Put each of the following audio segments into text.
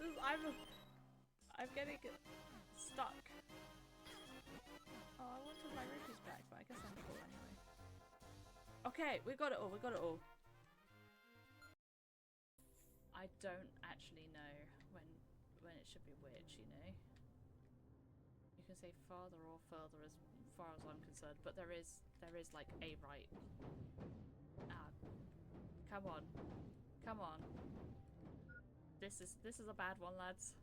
is I'm getting stuck. Oh, I wanted my rupees back, but I guess I'm full anyway. Okay, we got it all. We got it all. I don't actually know when it should be which, you know. You can say farther or further as far as I'm concerned, but there is like a right. Ah, come on, come on. This is a bad one, lads.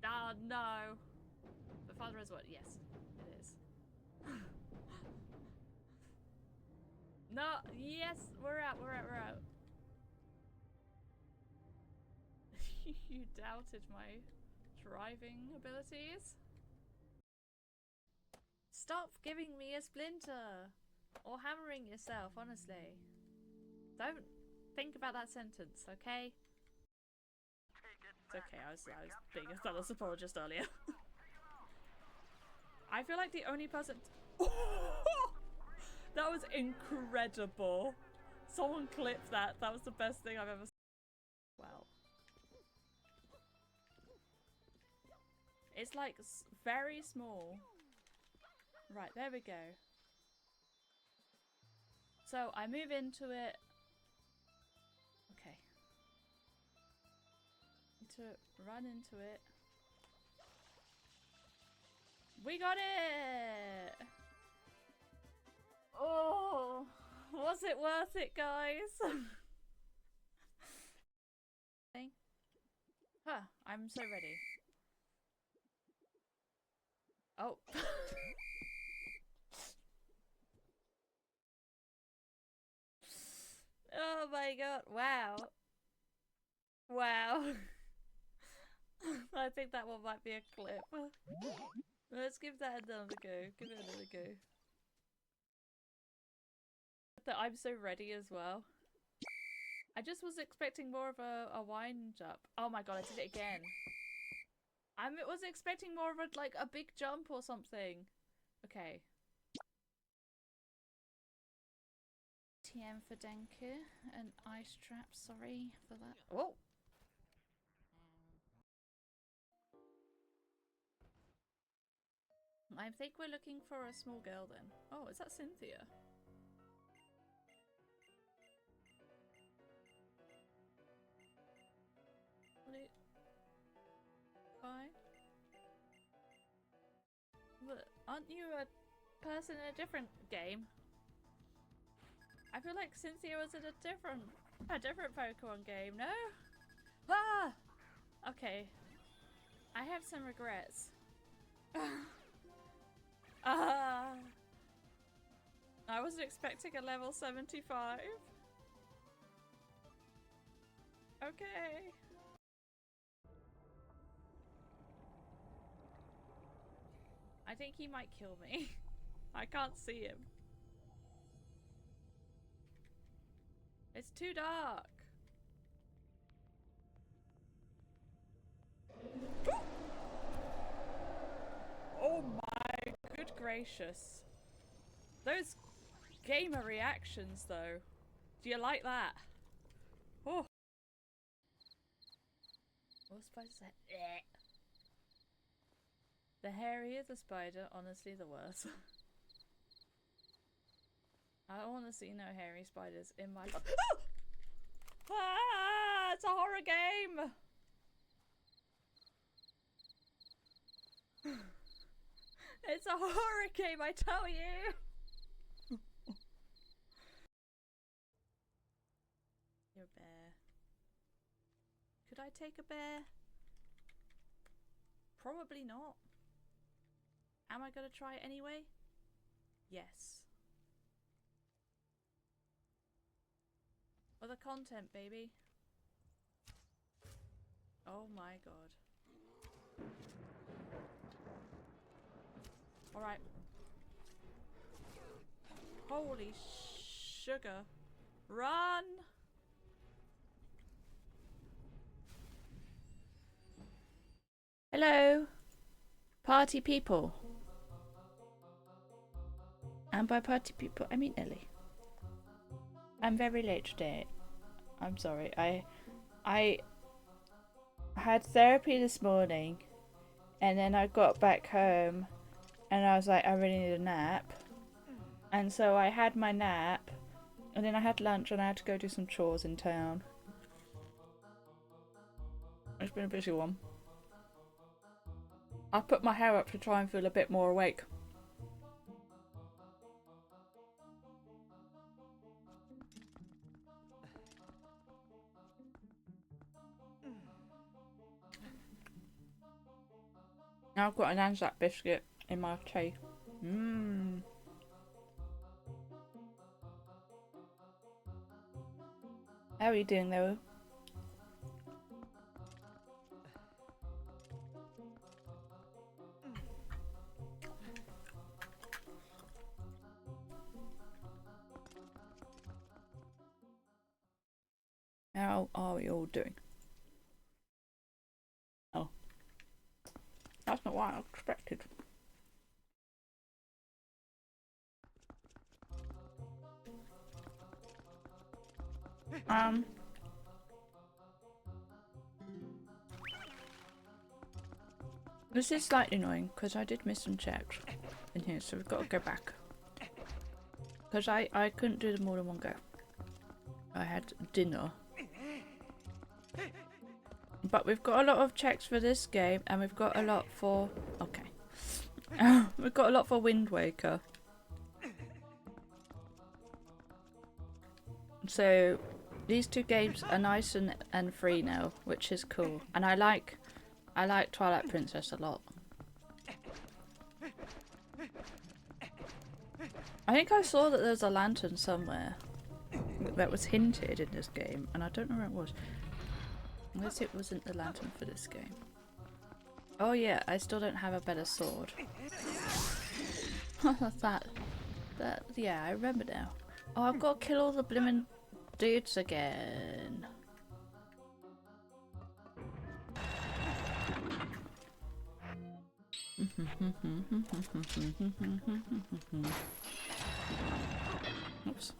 Ah, no. The father is what? Yes, it is. No, yes, we're out. You doubted my driving abilities? Stop giving me a splinter! Or hammering yourself, honestly. Don't think about that sentence, okay? It's okay, I was being a zealous apologist earlier. I feel like the only person... That was incredible. Someone clipped that. That was the best thing I've ever seen. Wow. It's like very small. Right, there we go. So I move into it. Okay. To run into it. We got it! Oh, was it worth it, guys? Huh, I'm so ready. Oh. Oh my god, wow. Wow. I think that one might be a clip. Let's give that another go. Give it another go. That I'm so ready as well. I just was expecting more of a wind up. Oh my god, I did it again. I was expecting more of a like a big jump or something. Okay. TM for Denku and ice trap, sorry for that. Oh! I think we're looking for a small girl then. Oh, is that Cynthia? Fine. But aren't you a person in a different game? I feel like Cynthia was in a different Pokemon game, no? Ah! Okay. I have some regrets. I wasn't expecting a level 75. Okay. I think he might kill me. I can't see him. It's too dark. Oh my good gracious. Those gamer reactions though. Do you like that? Oh. What spider said? The hairier the spider, honestly the worse. I don't want to see no hairy spiders in my life. Ah! It's a horror game! It's a horror game, I tell you! You're a bear. Could I take a bear? Probably not. Am I gonna try it anyway? Yes. For the content, baby. Oh my god. Alright. Holy sugar. Run! Hello, party people. And by party people, I mean Ellie. I'm very late today. I'm sorry. I had therapy this morning, and then I got back home, and I was like, I really need a nap. And so I had my nap, and then I had lunch, and I had to go do some chores in town. It's been a busy one. I put my hair up to try and feel a bit more awake. Now I've got an Anzac biscuit in my tea. Mmm. How are you doing though? How are we all doing? Oh. That's not what I expected. This is slightly annoying because I did miss some checks in here, so we've got to go back. Because I couldn't do them all in one go. I had dinner. But we've got a lot of checks for this game, and we've got a lot for... Okay. We've got a lot for Wind Waker. So, these two games are nice and free now, which is cool. And I like Twilight Princess a lot. I think I saw that there's a lantern somewhere that was hinted in this game, and I don't know where it was. Unless it wasn't the lantern for this game. Oh yeah, I still don't have a better sword. that, yeah, I remember now. Oh, I've got to kill all the blimmin' dudes again. Oops.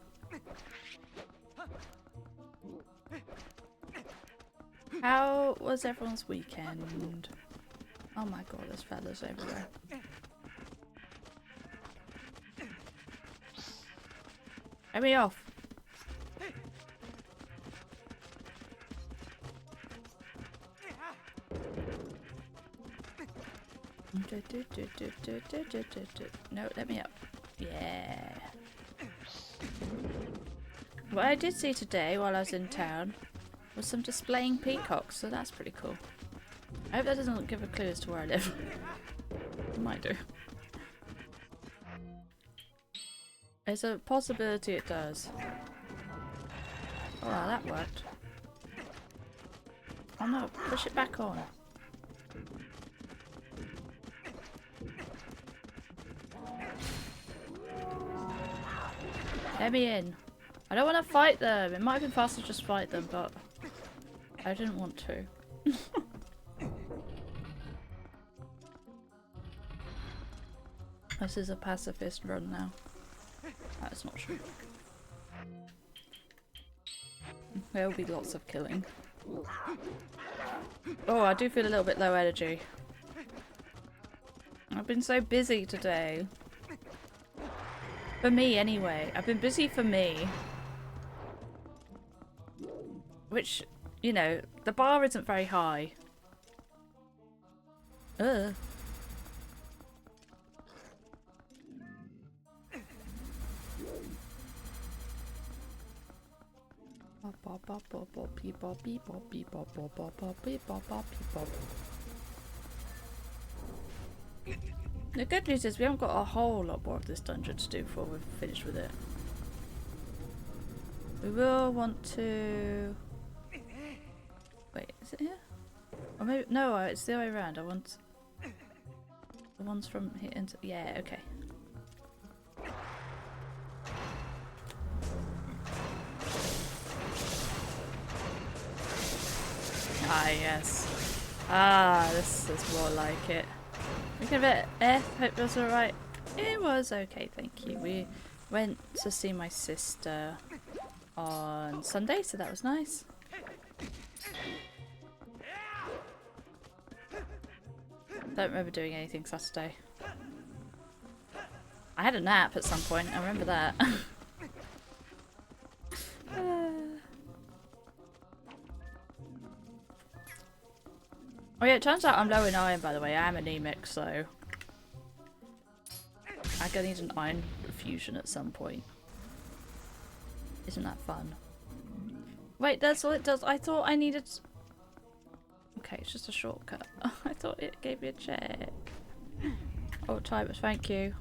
How was everyone's weekend? Oh my god, there's feathers everywhere. Let me off. No, let me up. Yeah. What I did see today while I was in town was some displaying peacocks, so that's pretty cool. I hope that doesn't give a clue as to where I live. It might do. There's a possibility it does. Oh, that worked. Oh no, push it back on. Let me in. I don't want to fight them. It might have been faster to just fight them, but I didn't want to. This is a pacifist run now. That's not true. There will be lots of killing. Oh, I do feel a little bit low energy. I've been so busy today. For me, anyway. I've been busy for me. Which, you know, the bar isn't very high. Ugh. The good news is we haven't got a whole lot more of this dungeon to do before we're finished with it. We will want to... Wait, is it here? Or maybe... No, it's the other way around. I want... The ones from here into... Yeah, okay. Ah, yes. Ah, this is more like it. We give it F. Hope it was alright. It was okay, thank you. We went to see my sister on Sunday, so that was nice. Don't remember doing anything Saturday. I had a nap at some point, I remember that. Oh yeah, it turns out I'm low in iron, by the way. I am anemic, so I'm gonna need an iron fusion at some point. Isn't that fun? Wait, that's all it does. I thought I needed... Okay, it's just a shortcut. I thought it gave me a check. Oh, timers, thank you.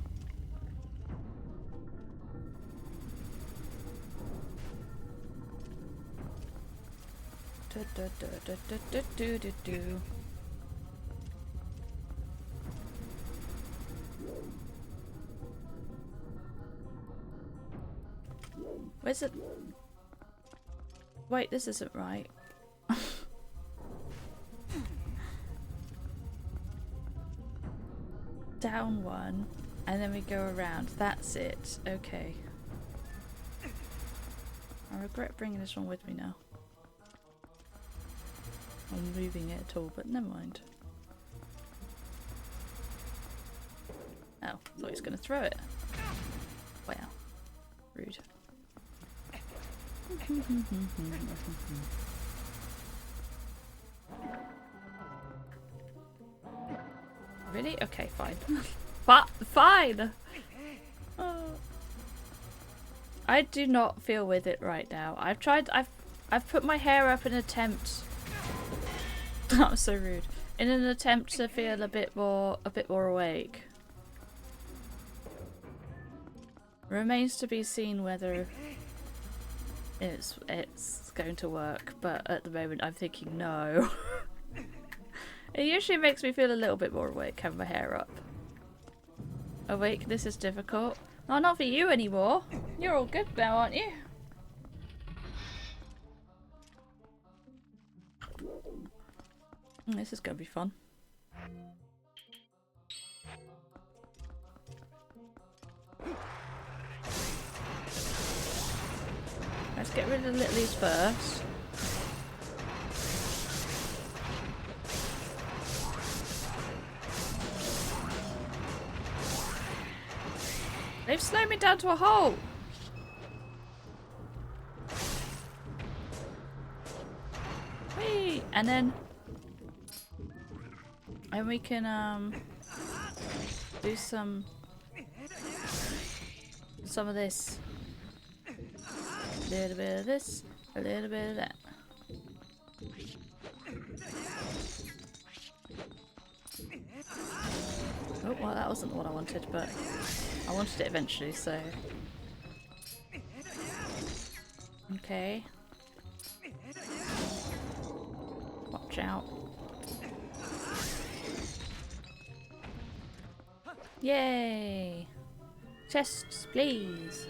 Where's it? Wait, this isn't right. Down one, and then we go around. That's it. Okay. I regret bringing this one with me now. I'm moving it at all, but never mind. Oh, thought he was going to throw it. Wow. Rude. Really? Okay, fine. Fine! Oh. I do not feel with it right now. I've put my hair up in an attempt... That was so rude. In an attempt to feel a bit more awake. Remains to be seen whether it's going to work, but at the moment I'm thinking no. It usually makes me feel a little bit more awake, having my hair up. Awake, this is difficult. No, not for you anymore. You're all good now, aren't you? This is gonna be fun. Let's get rid of the littlies first. They've slowed me down to a hole. Whee! And we can do some of this. A little bit of this, a little bit of that. Oh, well, that wasn't what I wanted, but I wanted it eventually, so... Okay. Watch out. Yay! Chests, please!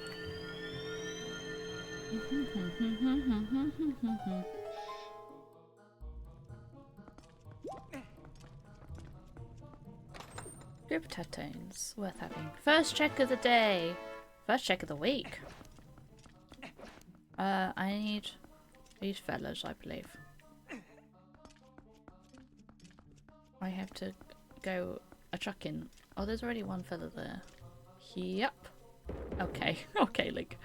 Good potatoes, worth having. First check of the day. First check of the week. I need these fellas, I believe. I have to go a chuck-in. Oh, there's already one fella there. Yep. Okay. Okay, Link.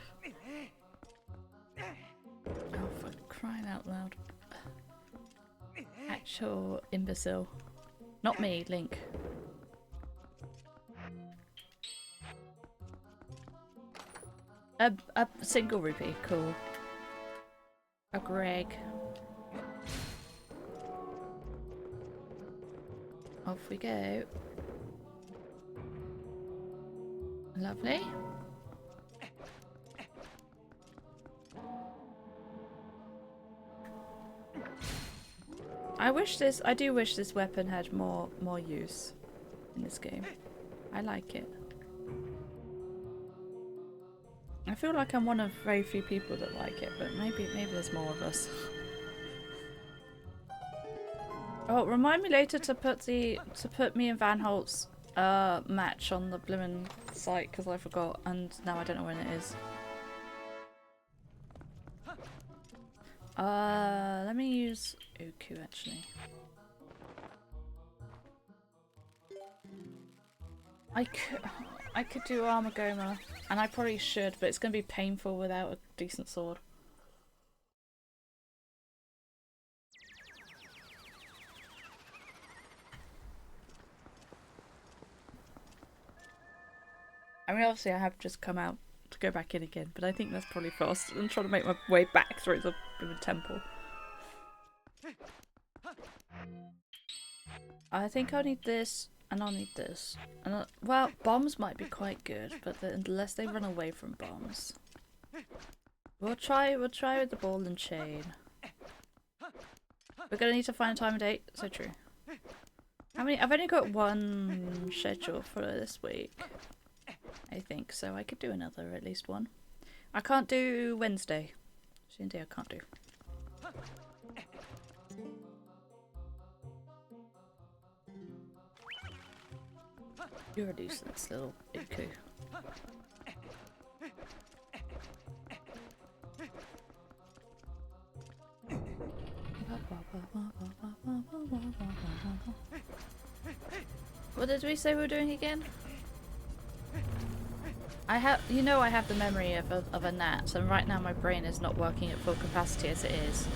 Oh, for crying out loud. Actual imbecile. Not me, Link. A single rupee, cool. A Greg. Off we go. Lovely. I do wish this weapon had more use in this game. I like it. I feel like I'm one of very few people that like it, but maybe there's more of us. Oh, remind me later to put me and Van Holt's match on the blimmin' site, because I forgot and now I don't know when it is. Let me use Uku actually. I could do Armagoma, and I probably should, but it's going to be painful without a decent sword. I mean, obviously I have just come out to go back in again, but I think that's probably faster than trying to make my way back through the temple. I think I'll need this, and I'll need this. And well, bombs might be quite good, but unless they run away from bombs. We'll try with the ball and chain. We're gonna need to find a time and date, so true. How many? I've only got one schedule for this week. I think, so I could do another, at least one. I can't do Wednesday. Sunday I can't do. You're a nuisance, little Iku. What did we say we were doing again? I have the memory of a gnat, and right now my brain is not working at full capacity as it is.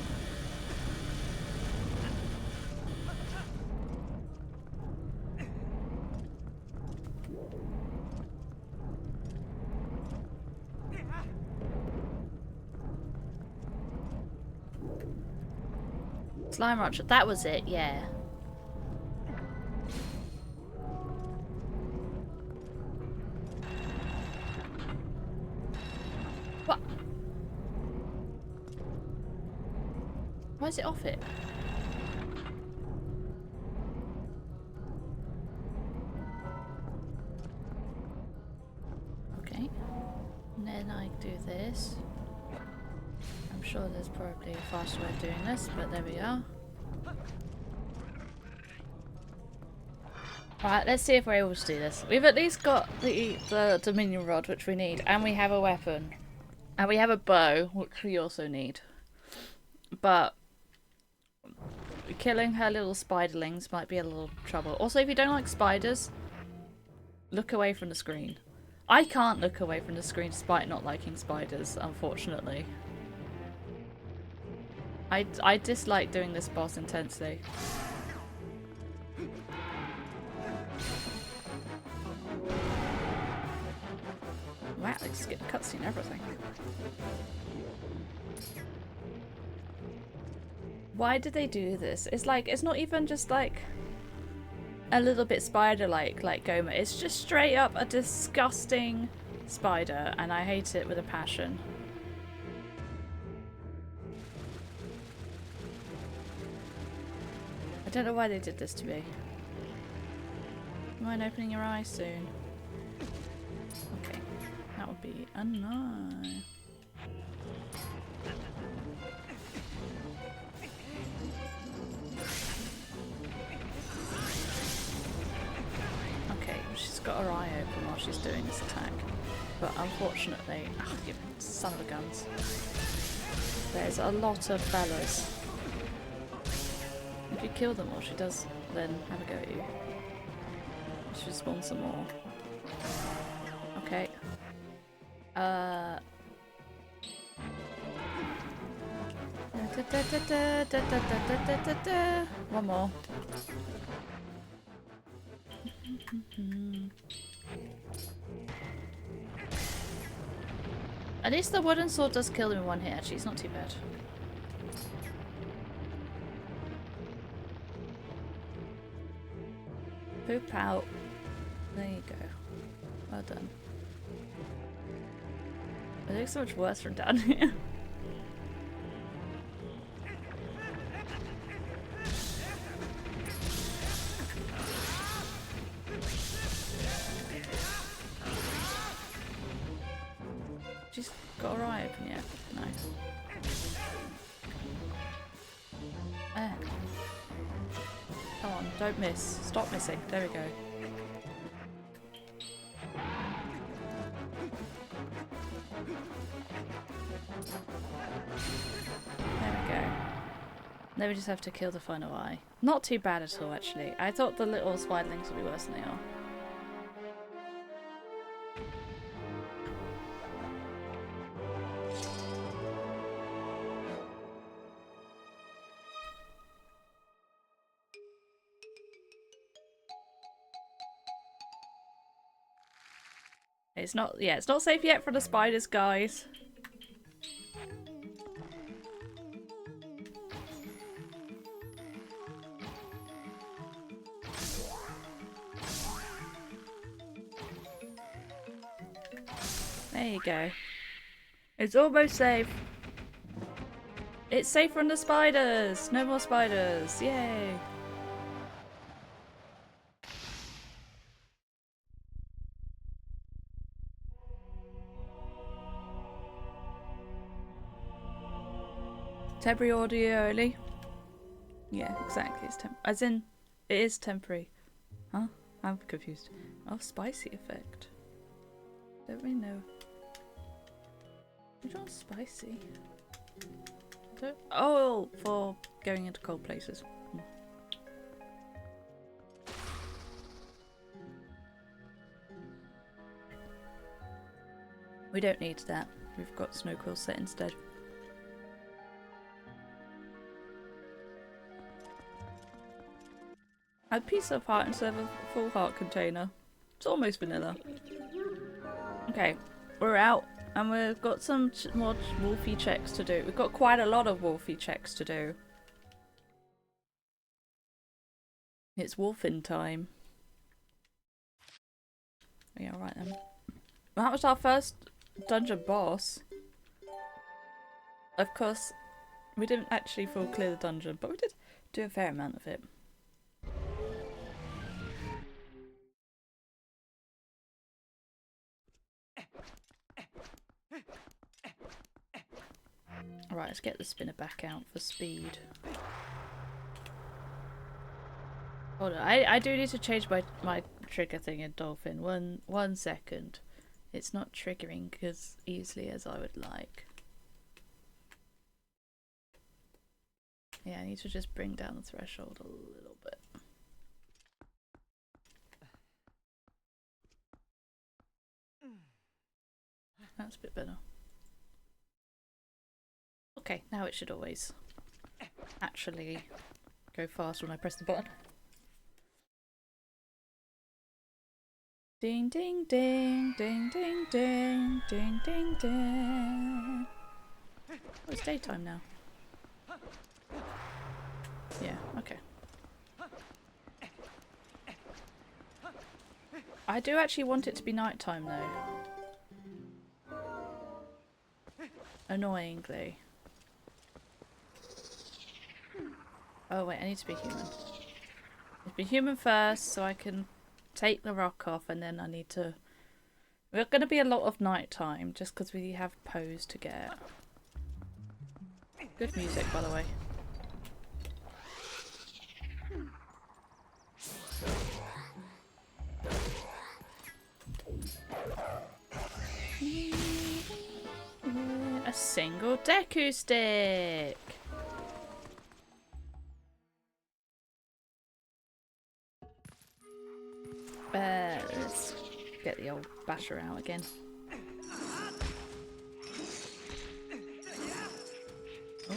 Slime Rancher, that was it, yeah. What? Why is it off it? Okay. And then I do this. I'm sure there's probably a faster way of doing this, but there we are. Right, let's see if we're able to do this. We've at least got the Dominion Rod, which we need, and we have a weapon. And we have a bow, which we also need. But killing her little spiderlings might be a little trouble. Also, if you don't like spiders, look away from the screen. I can't look away from the screen despite not liking spiders, unfortunately. I dislike doing this boss intensely. Wow, they just get the cutscene and everything. Why did they do this? It's like, it's not even just like a little bit spider-like, like Goma. It's just straight up a disgusting spider, and I hate it with a passion. I don't know why they did this to me. You mind opening your eyes soon? Okay, that would be a no. Okay, she's got her eye open while she's doing this attack. But unfortunately, oh, you son of a guns. There's a lot of fellas. If you kill them all, she does then have a go at you. She should spawn some more. Okay. One more. At least the wooden sword does kill him in one hit, actually. It's not too bad. Poop out. There you go. Well done. It looks so much worse from down here. She's got her eye open yet? No. Come on, don't miss. Stop missing. There we go. There we go. Then we just have to kill the final eye. Not too bad at all, actually. I thought the little spiderlings would be worse than they are. It's not, yeah, it's not safe yet for the spiders, guys. There you go. It's almost safe. It's safe from the spiders. No more spiders. Yay. Temporary audio only. Yeah, exactly. It's as in, it is temporary. Huh? I'm confused. Oh, spicy effect. Don't really know. Which one's spicy? Don't... Oh, for going into cold places. We don't need that. We've got snow quills set instead. A piece of heart instead of a full heart container. It's almost vanilla. Okay, we're out. And we've got some more wolfy checks to do. We've got quite a lot of wolfy checks to do. It's wolfing time. Yeah, alright then. Well, that was our first dungeon boss. Of course, we didn't actually full clear the dungeon, but we did do a fair amount of it. Alright, let's get the spinner back out for speed. Hold on, I do need to change my trigger thing in Dolphin. One second. It's not triggering as easily as I would like. Yeah, I need to just bring down the threshold a little bit. That's a bit better. Okay, now it should always actually go fast when I press the button. Ding ding ding ding ding ding ding ding ding. Oh, it's daytime now. Yeah, okay. I do actually want it to be nighttime though. Annoyingly. Oh wait, I need to be human. Let's be human first so I can take the rock off, and then I need to... We're going to be a lot of nighttime just because we have pose to get. Good music, by the way. A single Deku stick! Let's get the old basher out again. Oh.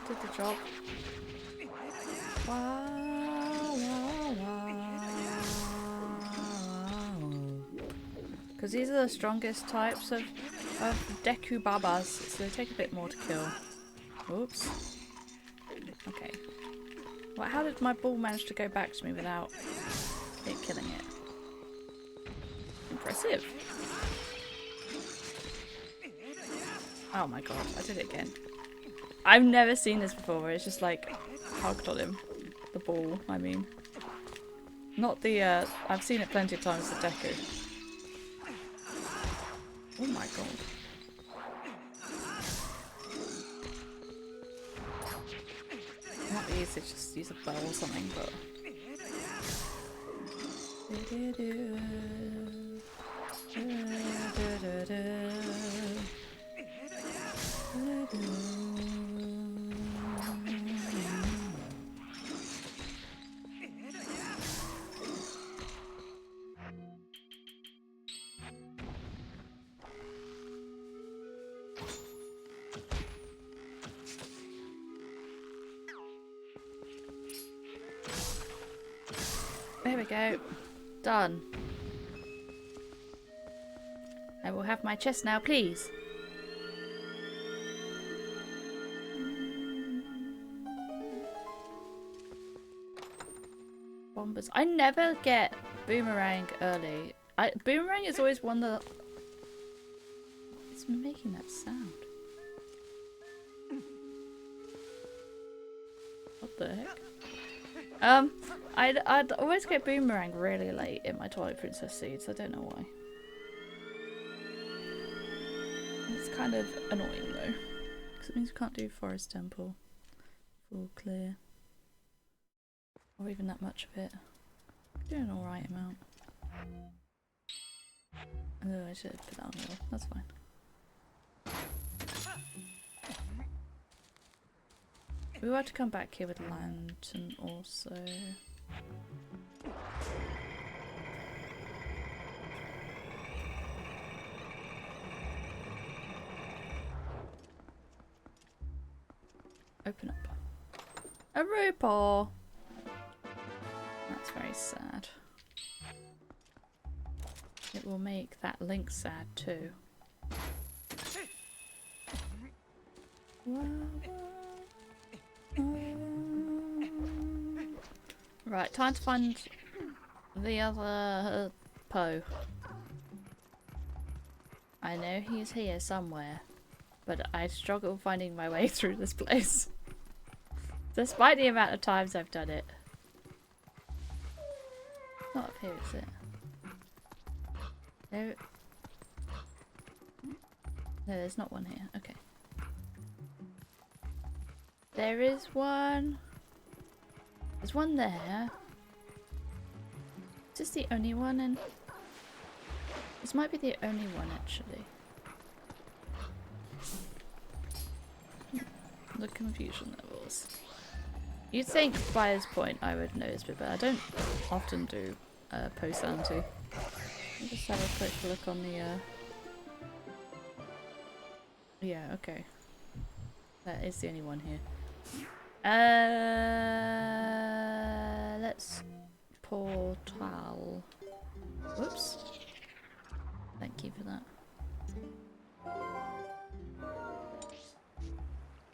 Did the job. Wow, wow, wow. Because these are the strongest types of Deku Babas, so they take a bit more to kill. Oops. Okay. Well, how did my ball manage to go back to me without it killing it? Impressive. Oh my god, I did it again. I've never seen this before where it's just like hugged on him. The ball, I mean. Not the, I've seen it plenty of times, the Deku. Oh my god. It might be easy to just use a bow or something, but... There we go. Done. I will have my chest now, please. Bombers. I never get boomerang early. Boomerang is always one that... It's making that sound. What the heck? I'd always get boomerang really late in my Twilight Princess seeds. I don't know why. It's kind of annoying though, because it means you can't do Forest Temple full clear, or even that much of it. Doing an alright amount. Oh, I should have put that on the wall. That's fine. We were to come back here with lantern also. Open up. A RuPaul! That's very sad. It will make that Link sad too. Right, time to find the other Poe. I know he's here somewhere, but I struggle finding my way through this place. Despite the amount of times I've done it. Not up here, is it? No. No, there's not one here. Okay. There is one. There's one there. Is this the only one? And this might be the only one actually. The confusion levels. You'd think by this point I would know this bit, but I don't often do post sanity. I'll just have a quick look on the yeah, okay. That is the only one here. Let's portal. Whoops. Thank you for that.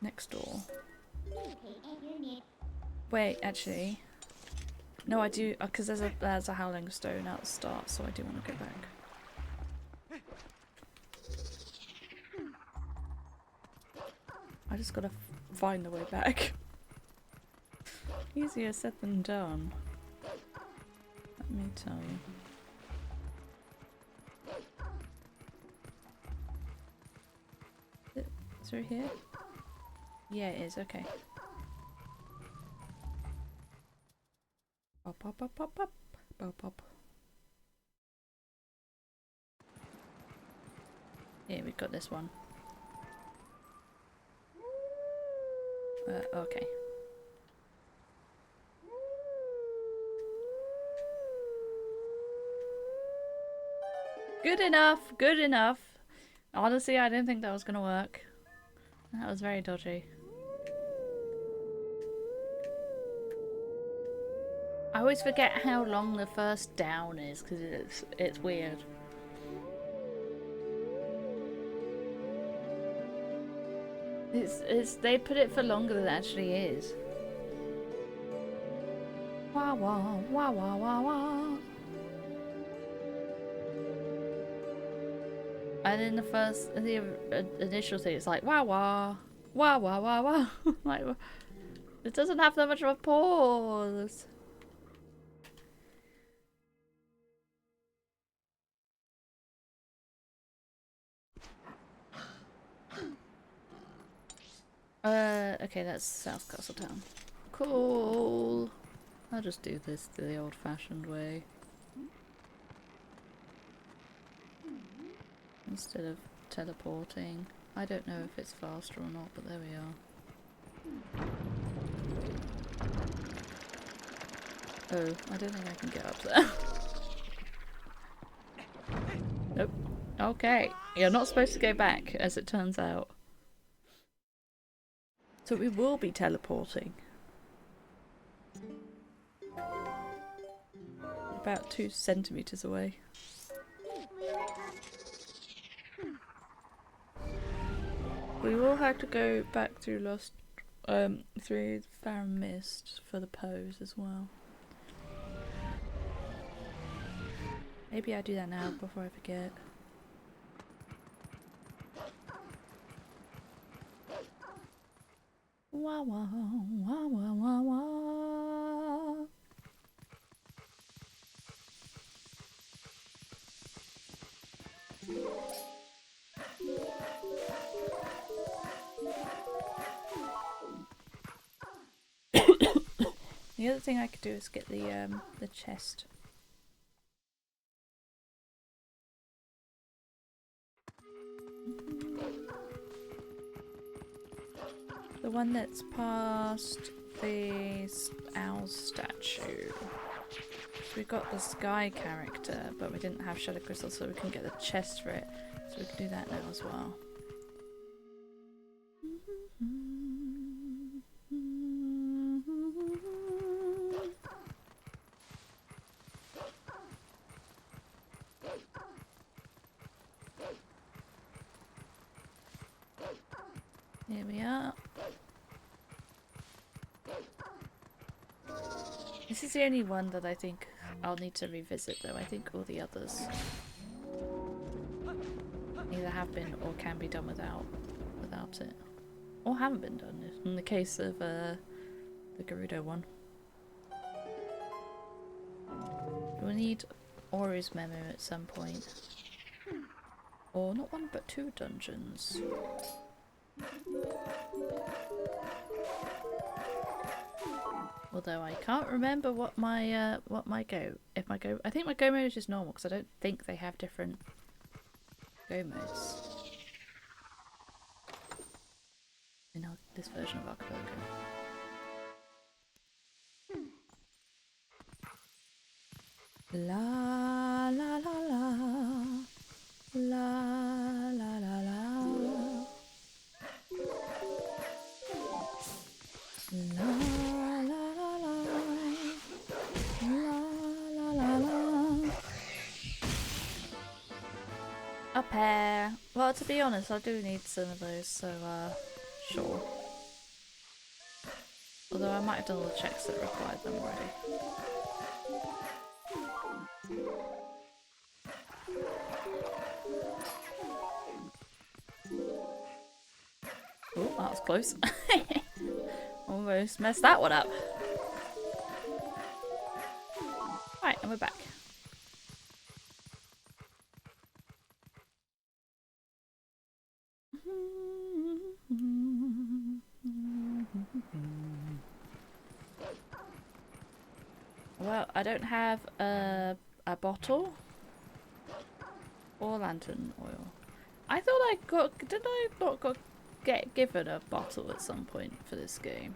Next door. Wait, actually. No, I do, because there's a howling stone at the start, so I do want to go back. I just gotta find the way back. Easier said than done. Let me tell you. Is it through here? Yeah, it is, okay. Pop, pop, pop, pop, pop, pop, pop. Here, we've got this one. Okay. Good enough, good enough. Honestly, I didn't think that was gonna work. That was very dodgy. I always forget how long the first down is because it's weird. They put it for longer than it actually is. Wah wah wah wah wah wah. And in the initial thing, it's like wah wah wah wah wah wah. Like it doesn't have that much of a pause. Okay, that's South Castletown. Cool. I'll just do this the old-fashioned way. Instead of teleporting. I don't know if it's faster or not, but there we are. Oh, I don't think I can get up there. Nope. Okay. You're not supposed to go back, as it turns out. So we will be teleporting. About 2 centimeters away. We will have to go back through through Farron Mist for the pose as well. Maybe I do that now before I forget. Wah wah wah wah wah wah. The other thing I could do is get the chest. The one that's past the owl statue. We got the sky character, but we didn't have shadow crystal, so we can get the chest for it. So we can do that now as well. Here we are. This is the only one that I think I'll need to revisit though. I think all the others either have been or can be done without it. Or haven't been done, in the case of the Gerudo one. We'll need Oru's memo at some point. Or not one but 2 dungeons. Although I can't remember what my I think my go mode is just normal because I don't think they have different go modes in this version of Archipelago. La la la la la la la la Up here. Well, to be honest, I do need some of those, so sure. Although I might have done all the checks that required them already. Oh, that was close. Almost messed that one up. Right, and we're back. Well, I don't have a bottle or lantern oil. I thought I got. Did I not get given a bottle at some point for this game?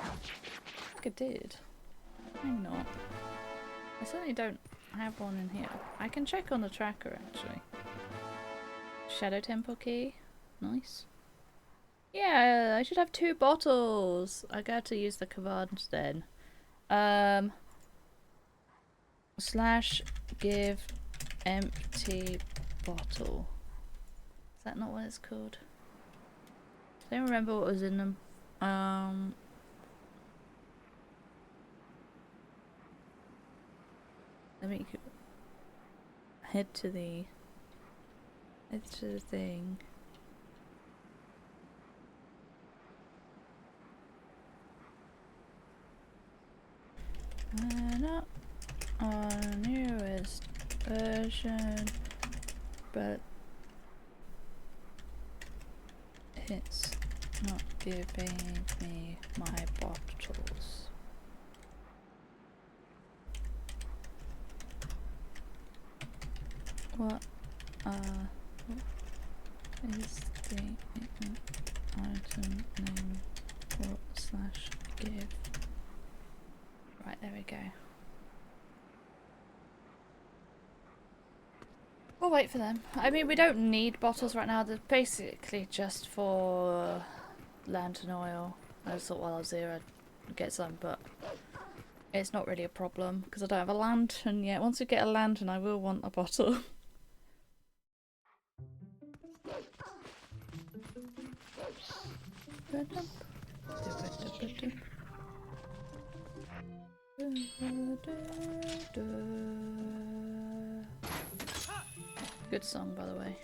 I think I did. Maybe not. I certainly don't have one in here. I can check on the tracker actually. Shadow Temple key. Nice. Yeah, I should have 2 bottles. I got to use the command then. / give empty bottle. Is that not what it's called? I don't remember what was in them. Let me head to the thing. Not on newest version, but it's not giving me my bottles. What is the item name for / give? Right, there we go. We'll wait for them. I mean, we don't need bottles right now. They're basically just for lantern oil. I just thought while I was here I'd get some, but it's not really a problem because I don't have a lantern yet. Once we get a lantern, I will want a bottle. Good song, by the way.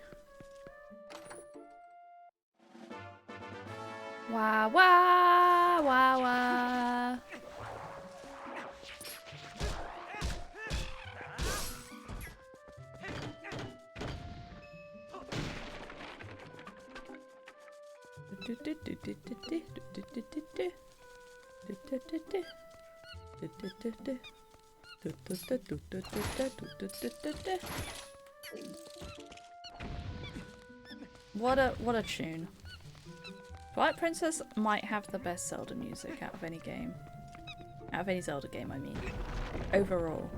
Wah wah wah wah. What a tune. Twilight Princess might have the best Zelda music out of any game. Out of any Zelda game, I mean. Overall.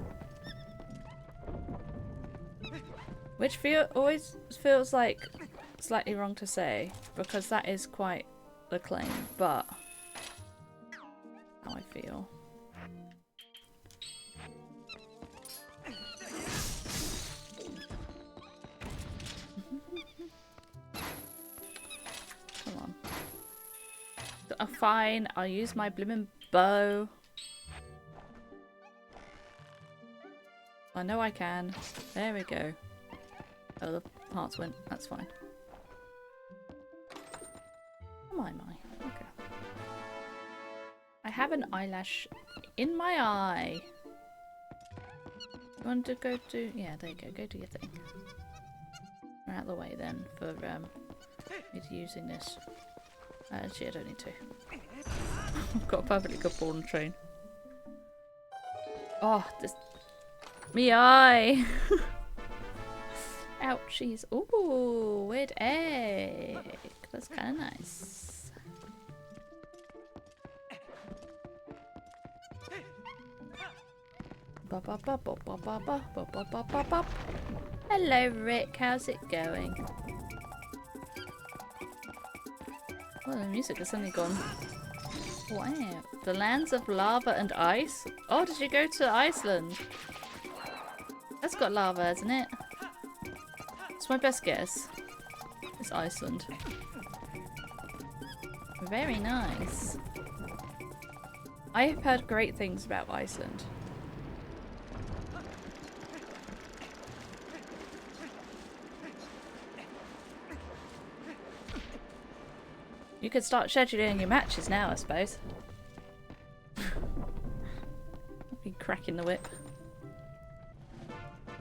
Which always feels like slightly wrong to say, because that is quite the claim, but how I feel. Come on. Fine, I'll use my blimmin' bow. I know I can. There we go. Oh, the hearts went. That's fine. Oh my. Okay. I have an eyelash in my eye. You want to go do... Yeah, there you go. Go do your thing. We're out of the way then for me using this. Actually, I don't need to. I've got a perfectly good ball and train. Oh, this... Me eye! Ouchies. Ooh, weird egg. That's kind of nice. Hello, Rick. How's it going? Well, the music has suddenly gone. Wow. The lands of lava and ice? Oh, did you go to Iceland? That's got lava, hasn't it? It's my best guess. It's Iceland. Very nice. I have heard great things about Iceland. You could start scheduling your matches now, I suppose. Be cracking the whip.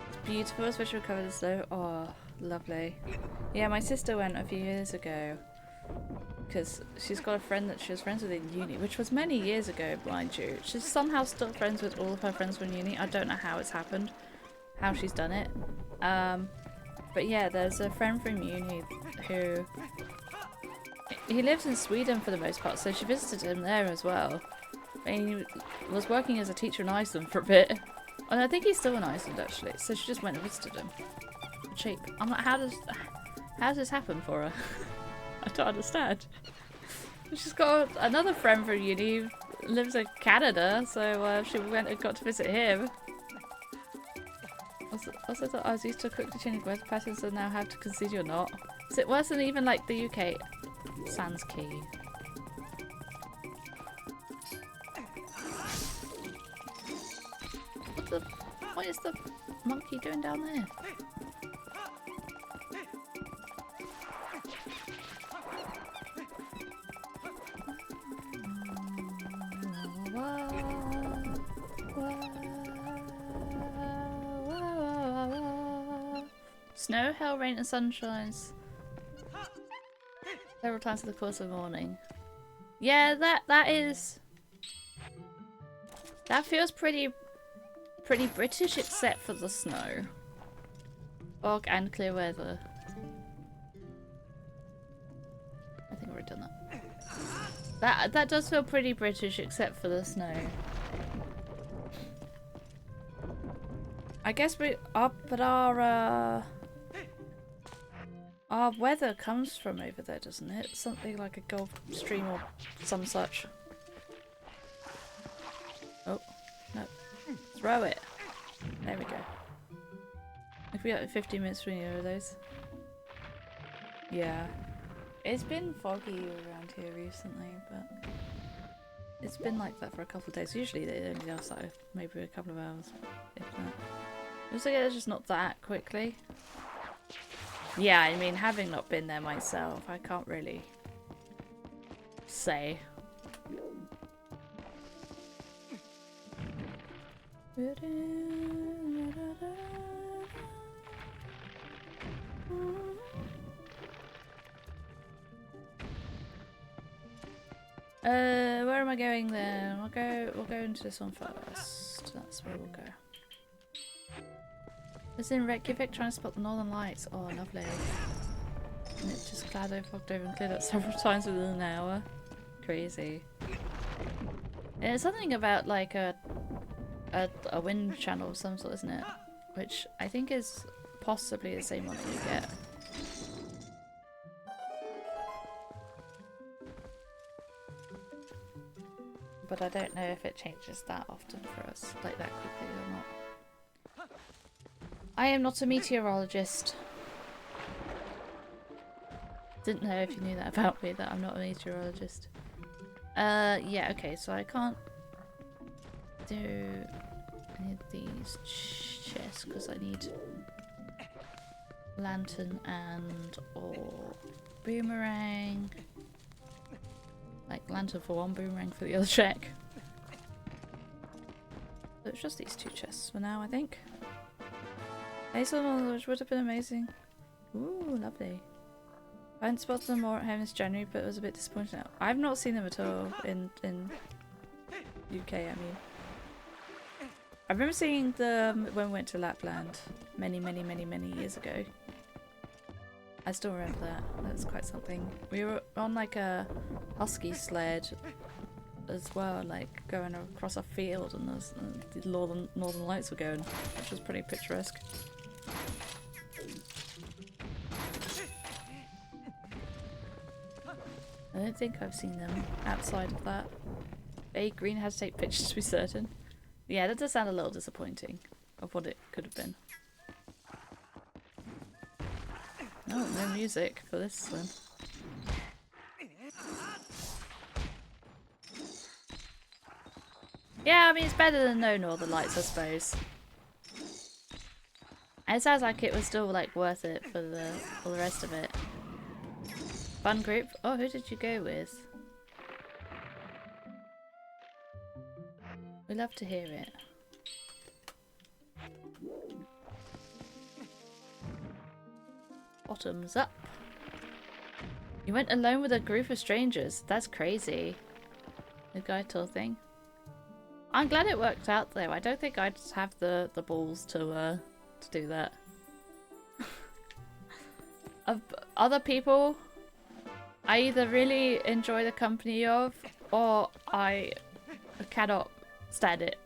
It's beautiful, especially recovered as though. Oh, lovely. Yeah, my sister went a few years ago because she's got a friend that she was friends with in uni, which was many years ago, mind you. She's somehow still friends with all of her friends from uni. I don't know how it's happened, how she's done it. But yeah, there's a friend from uni who... He lives in Sweden for the most part, so she visited him there as well. And he was working as a teacher in Iceland for a bit. And I think he's still in Iceland actually, so she just went and visited him. For cheap. I'm like, how does this happen for her? I don't understand. She's got another friend from uni who lives in Canada, so she went and got to visit him. Also thought I was used to quickly changing weather patterns and now have to concede you're not. Is it worse than even like the UK? Sans key. What is the monkey doing down there? Snow, hail, rain and sunshines. Several times in the course of the morning. Yeah, that feels pretty British except for the snow. Fog and clear weather. I think I've already done that. That does feel pretty British except for the snow. I guess our weather comes from over there, doesn't it? Something like a Gulf Stream or some such. Oh, no. Throw it. There we go. If we got 15 minutes for any of those. Yeah. It's been foggy around here recently, but it's been like that for a couple of days. Usually they only last like maybe a couple of hours, if that. Looks like it's just not that quickly. Yeah, I mean, having not been there myself, I can't really say. Where am I going then? We'll go into this one first. That's where we'll go. It's in Reykjavik trying to spot the northern lights. Oh, lovely. And it just clouded over, fogged over and cleared up several times within an hour. Crazy. And it's something about like a wind channel of some sort, isn't it? Which I think is possibly the same one that you get. But I don't know if it changes that often for us, like that quickly or not. I am not a meteorologist. Didn't know if you knew that about me, that I'm not a meteorologist. Yeah, okay, so I can't do any of these chests because I need lantern and or boomerang. Like lantern for one, boomerang for the other check. So it's just these two chests for now, I think. Ace of Knowledge would have been amazing. Ooh, lovely. I hadn't spotted them more at home this January, but it was a bit disappointing. I've not seen them at all in UK, I mean. I remember seeing them when we went to Lapland many years ago. I still remember that. That was quite something. We were on like a husky sled as well, like going across a field, and the northern lights were going, which was pretty picturesque. I don't think I've seen them outside of that. A green had to take pictures to be certain. Yeah, that does sound a little disappointing of what it could have been. Oh, no music for this one. Yeah, I mean it's better than no northern lights, I suppose. And it sounds like it was still like worth it for the rest of it. Fun group. Oh, who did you go with? We love to hear it. Bottoms up. You went alone with a group of strangers. That's crazy. The guide tour thing. I'm glad it worked out though. I don't think I'd have the balls to do that. Of other people I either really enjoy the company of, or I cannot stand it.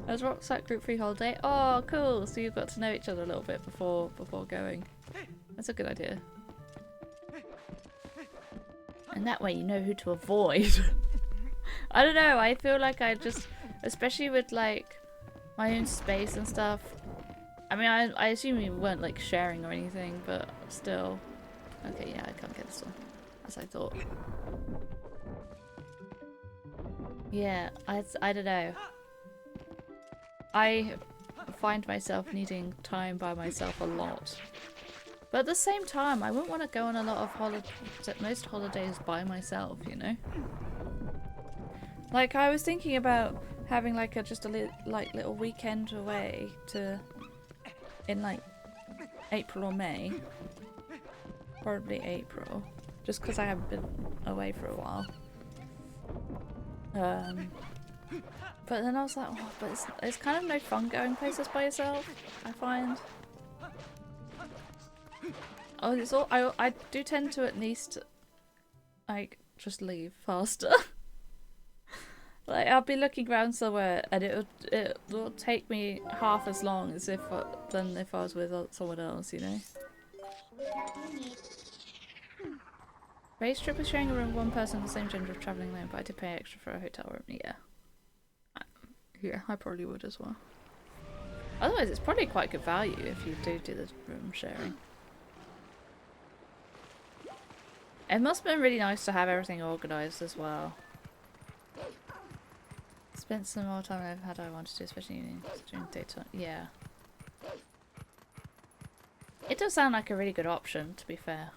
As Rucksack Group Free Holiday. Oh, cool! So you've got to know each other a little bit before going. That's a good idea. And that way you know who to avoid. I don't know, I feel like I just, especially with like my own space and stuff. I mean, I assume you weren't like sharing or anything, but still. Okay, yeah, I can't get this one, as I thought. Yeah, I don't know. I find myself needing time by myself a lot. But at the same time, I wouldn't want to go on a lot of most holidays by myself, you know? Like, I was thinking about having like just a little weekend away in like April or May. Probably April, just because I haven't been away for a while. But then I was like, oh, but it's kind of no fun going places by yourself, I find. Oh, it's all I do tend to at least like just leave faster. Like I'll be looking around somewhere and it will take me half as long as than if I was with someone else, you know. Race trip is sharing a room with one person of the same gender of travelling alone, but I did pay extra for a hotel room. Yeah. Yeah, I probably would as well. Otherwise, it's probably quite good value if you do the room sharing. It must have been really nice to have everything organised as well. Spent some more time I've had I wanted to, especially during daytime. Yeah. It does sound like a really good option, to be fair.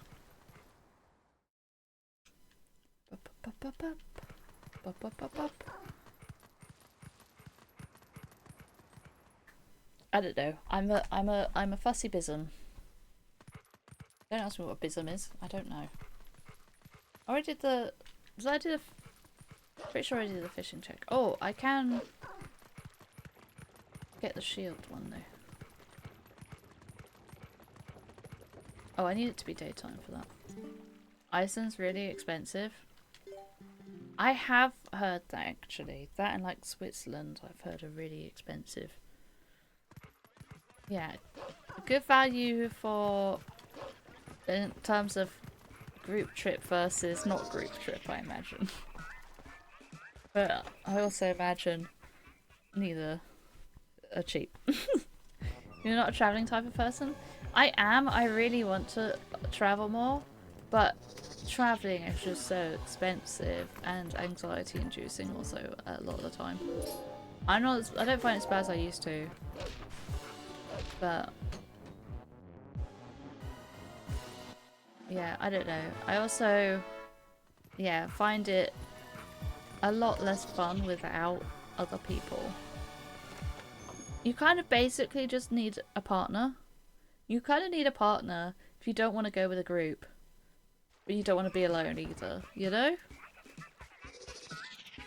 I don't know. I'm a fussy bism. Don't ask me what bism is. I don't know. I already did the. Did I do the? Pretty sure I did the fishing check. Oh, I can get the shield one though. Oh, I need it to be daytime for that. Iceland's really expensive. I have heard that actually. That and like Switzerland, I've heard are really expensive. Yeah, good value for in terms of group trip versus not group trip, I imagine. But I also imagine neither are cheap. You're not a traveling type of person? I am. I really want to travel more, but traveling is just so expensive and anxiety inducing also a lot of the time. I don't find it as bad as I used to. But yeah, I don't know. I also find it a lot less fun without other people. You kind of basically just need a partner. You kind of need a partner if you don't want to go with a group, but you don't want to be alone either, you know?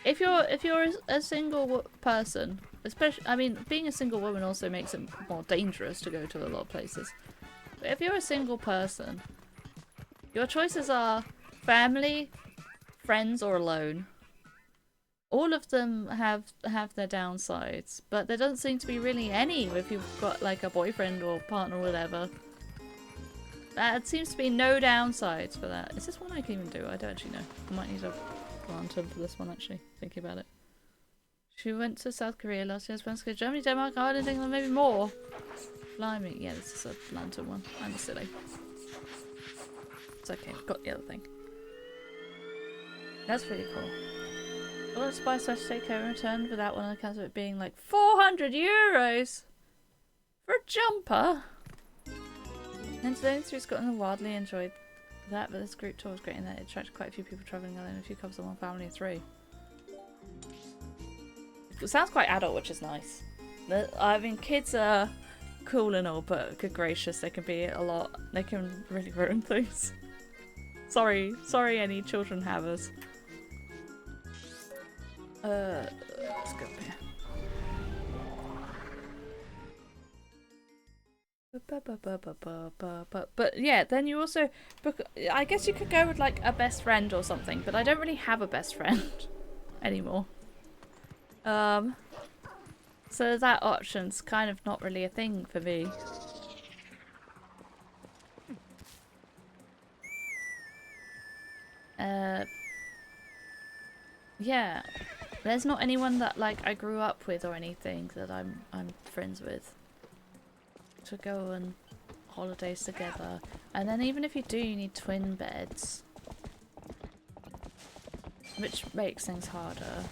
If you're a single person, especially, I mean, being a single woman also makes it more dangerous to go to a lot of places. But if you're a single person, your choices are family, friends, or alone. All of them have their downsides, but there doesn't seem to be really any if you've got like a boyfriend or partner or whatever. There seems to be no downsides for that. Is this one I can even do? I don't actually know. I might need a lantern for this one actually, thinking about it. She went to South Korea last year, went to Germany, Denmark, Ireland, England, maybe more. Blimey, yeah, this is a lantern one. I'm silly. It's okay, I've got the other thing. That's pretty cool. A lot of spice I to take home and return without one on account of it being like 400 euros for a jumper. And today through Scotland, wildly enjoyed that, but this group tour was great in that it attracted quite a few people travelling alone, a few couples and one family of 3. It sounds quite adult, which is nice. I mean, kids are cool and all, but good gracious, they can be a lot. They can really ruin things. Sorry any children havers. Let's go up here. But yeah, then you also book. I guess you could go with like a best friend or something, but I don't really have a best friend anymore. So that option's kind of not really a thing for me. Yeah, there's not anyone that like I grew up with or anything that I'm friends with to go on holidays together. And then even if you do, you need twin beds, which makes things harder.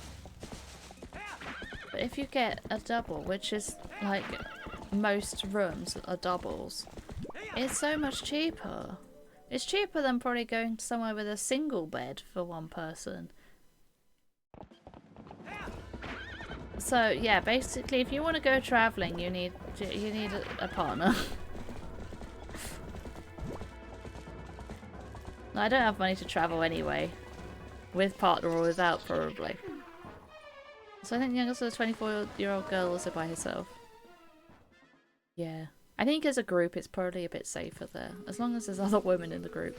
But if you get a double, which is like most rooms are doubles, it's so much cheaper. It's cheaper than probably going somewhere with a single bed for one person. So yeah, basically, if you want to go traveling, you need a partner. I don't have money to travel anyway, with partner or without probably. So I think the youngest of the 24-year-old girl also by herself. Yeah, I think as a group, it's probably a bit safer there, as long as there's other women in the group.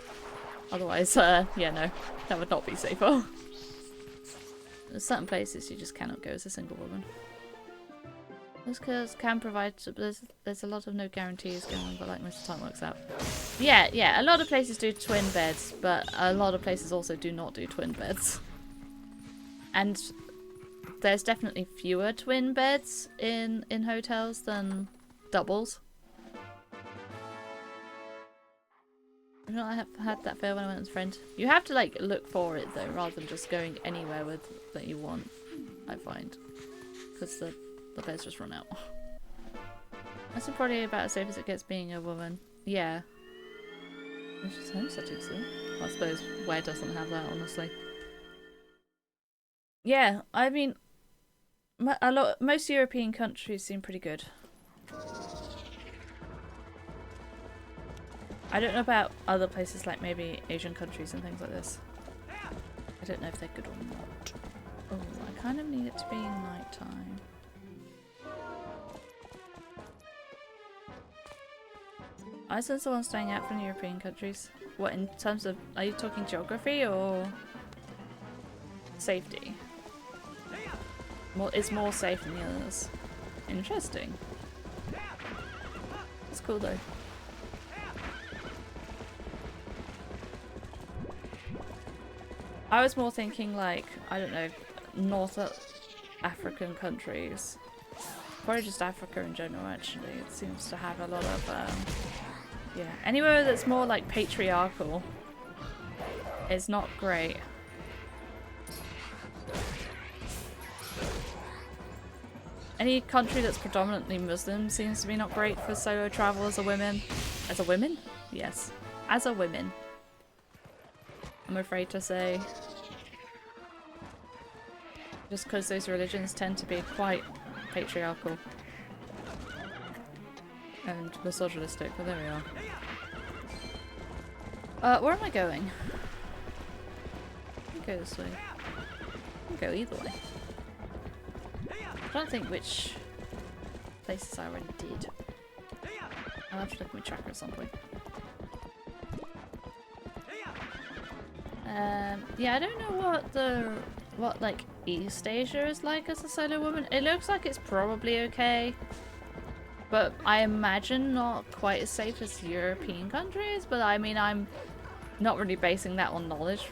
Otherwise, yeah, no, that would not be safer. There's certain places you just cannot go as a single woman. Those girls can provide, there's a lot of no guarantees going on, but like most of the time works out. Yeah, a lot of places do twin beds, but a lot of places also do not do twin beds. And there's definitely fewer twin beds in hotels than doubles. You know, I have had that fear when I went with a friend. You have to like look for it though, rather than just going anywhere with that you want. I find, because the beds just run out. That's probably about as safe as it gets being a woman. Yeah. It's just homesteading still. Well, I suppose where doesn't have that, honestly. Yeah, I mean, most European countries seem pretty good. I don't know about other places like maybe Asian countries and things like this. I don't know if they're good or not. Oh, I kind of need it to be night time. Iceland's the one staying out from European countries. What, in terms of, are you talking geography or safety? It's more safe than the others. Interesting. That's cool though. I was more thinking like, I don't know, North African countries. Probably just Africa in general actually. It seems to have a lot of, yeah. Anywhere that's more like patriarchal is not great. Any country that's predominantly Muslim seems to be not great for solo travel as a woman. As a woman? Yes. As a woman. I'm afraid to say. Just because those religions tend to be quite patriarchal. And misogynistic, but there we are. Where am I going? I can go this way. I can go either way. I don't think which places I already did. I'll have to look at my tracker at some point. Yeah, I don't know what like East Asia is like as a solo woman. It looks like it's probably okay, but I imagine not quite as safe as European countries. But I mean, I'm not really basing that on knowledge.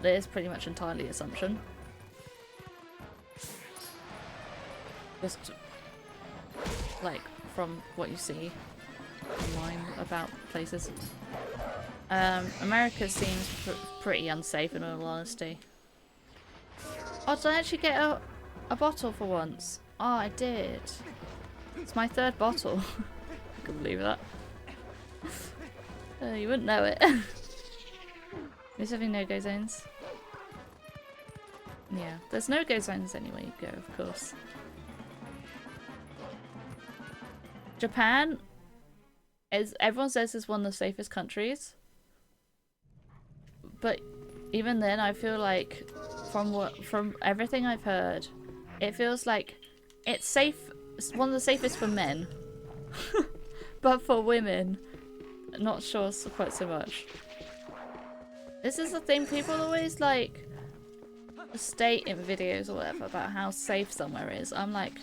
It is pretty much entirely assumption. Just like from what you see online about places. America seems pretty unsafe in all honesty. Oh, did I actually get a bottle for once? Oh, I did. It's my third bottle. I can believe that. You wouldn't know it. There's definitely no-go zones. Yeah, there's no-go zones anywhere you go, of course. Japan is, everyone says, is one of the safest countries. But even then, I feel like from everything I've heard, it feels like it's safe. It's one of the safest for men, but for women, not sure quite so much. This is the thing, people always like state in videos or whatever about how safe somewhere is. I'm like,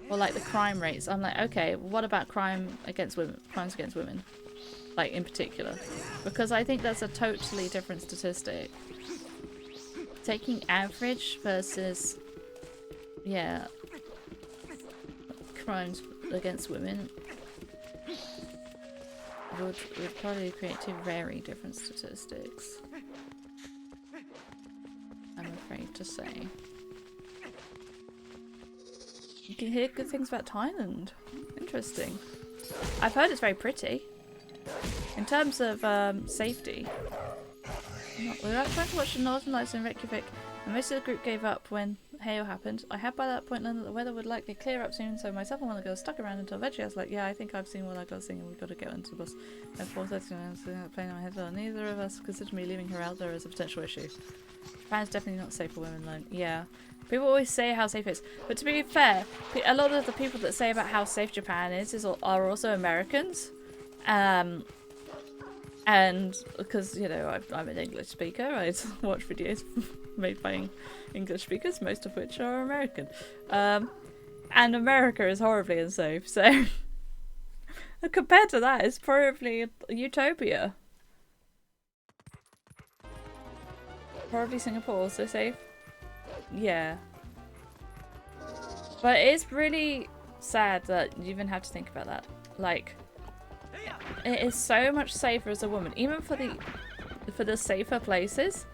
or like the crime rates. I'm like, okay, what about crimes against women? Like in particular, because I think that's a totally different statistic. Taking average versus, yeah, crimes against women would probably create two very different statistics. I'm afraid to say. You can hear good things about Thailand. Interesting. I've heard it's very pretty. In terms of safety, we were trying to watch the Northern Lights in Reykjavik, and most of the group gave up when hail happened. I had by that point learned that the weather would likely clear up soon, so myself and one of the girls stuck around until eventually I was like, yeah, I think I've seen what I've got to see and we've got to get into the bus. At 4:30 I was playing in my head, well, neither of us considered me leaving her out there as a potential issue. Japan's definitely not safe for women alone. Yeah. People always say how safe it is, but to be fair, a lot of the people that say about how safe Japan is are also Americans. And because, you know, I'm an English speaker, I watch videos made by English speakers, most of which are American. And America is horribly unsafe, so compared to that, it's probably a utopia. Probably Singapore also safe. Yeah. But it's really sad that you even have to think about that. Like, It is so much safer as a woman, even for the safer places.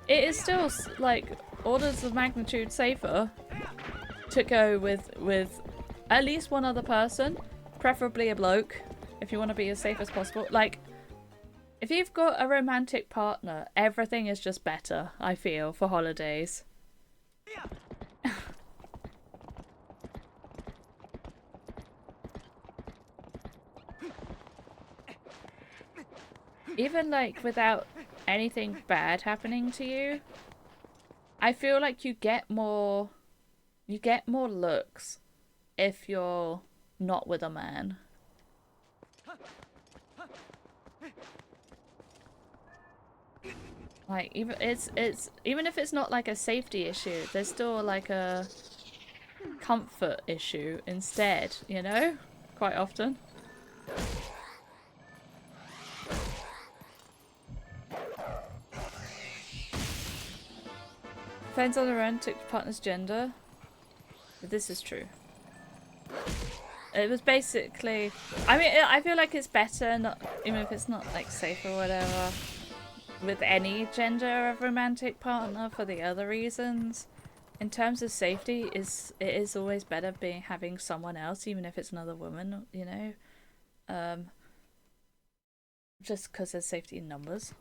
It is still like orders of magnitude safer to go with at least one other person, preferably a bloke, if you want to be as safe as possible. Like, if you've got a romantic partner, everything is just better, I feel, for holidays. Even like without anything bad happening to you, I feel like you get more looks if you're not with a man. Like, even if it's not like a safety issue, there's still like a comfort issue instead, you know? Quite often. Depends on the romantic partner's gender. But this is true. It was basically... I mean, I feel like it's better, not even if it's not like safe or whatever, with any gender of romantic partner for the other reasons. In terms of safety, it is always better having someone else, even if it's another woman, you know? Just because there's safety in numbers.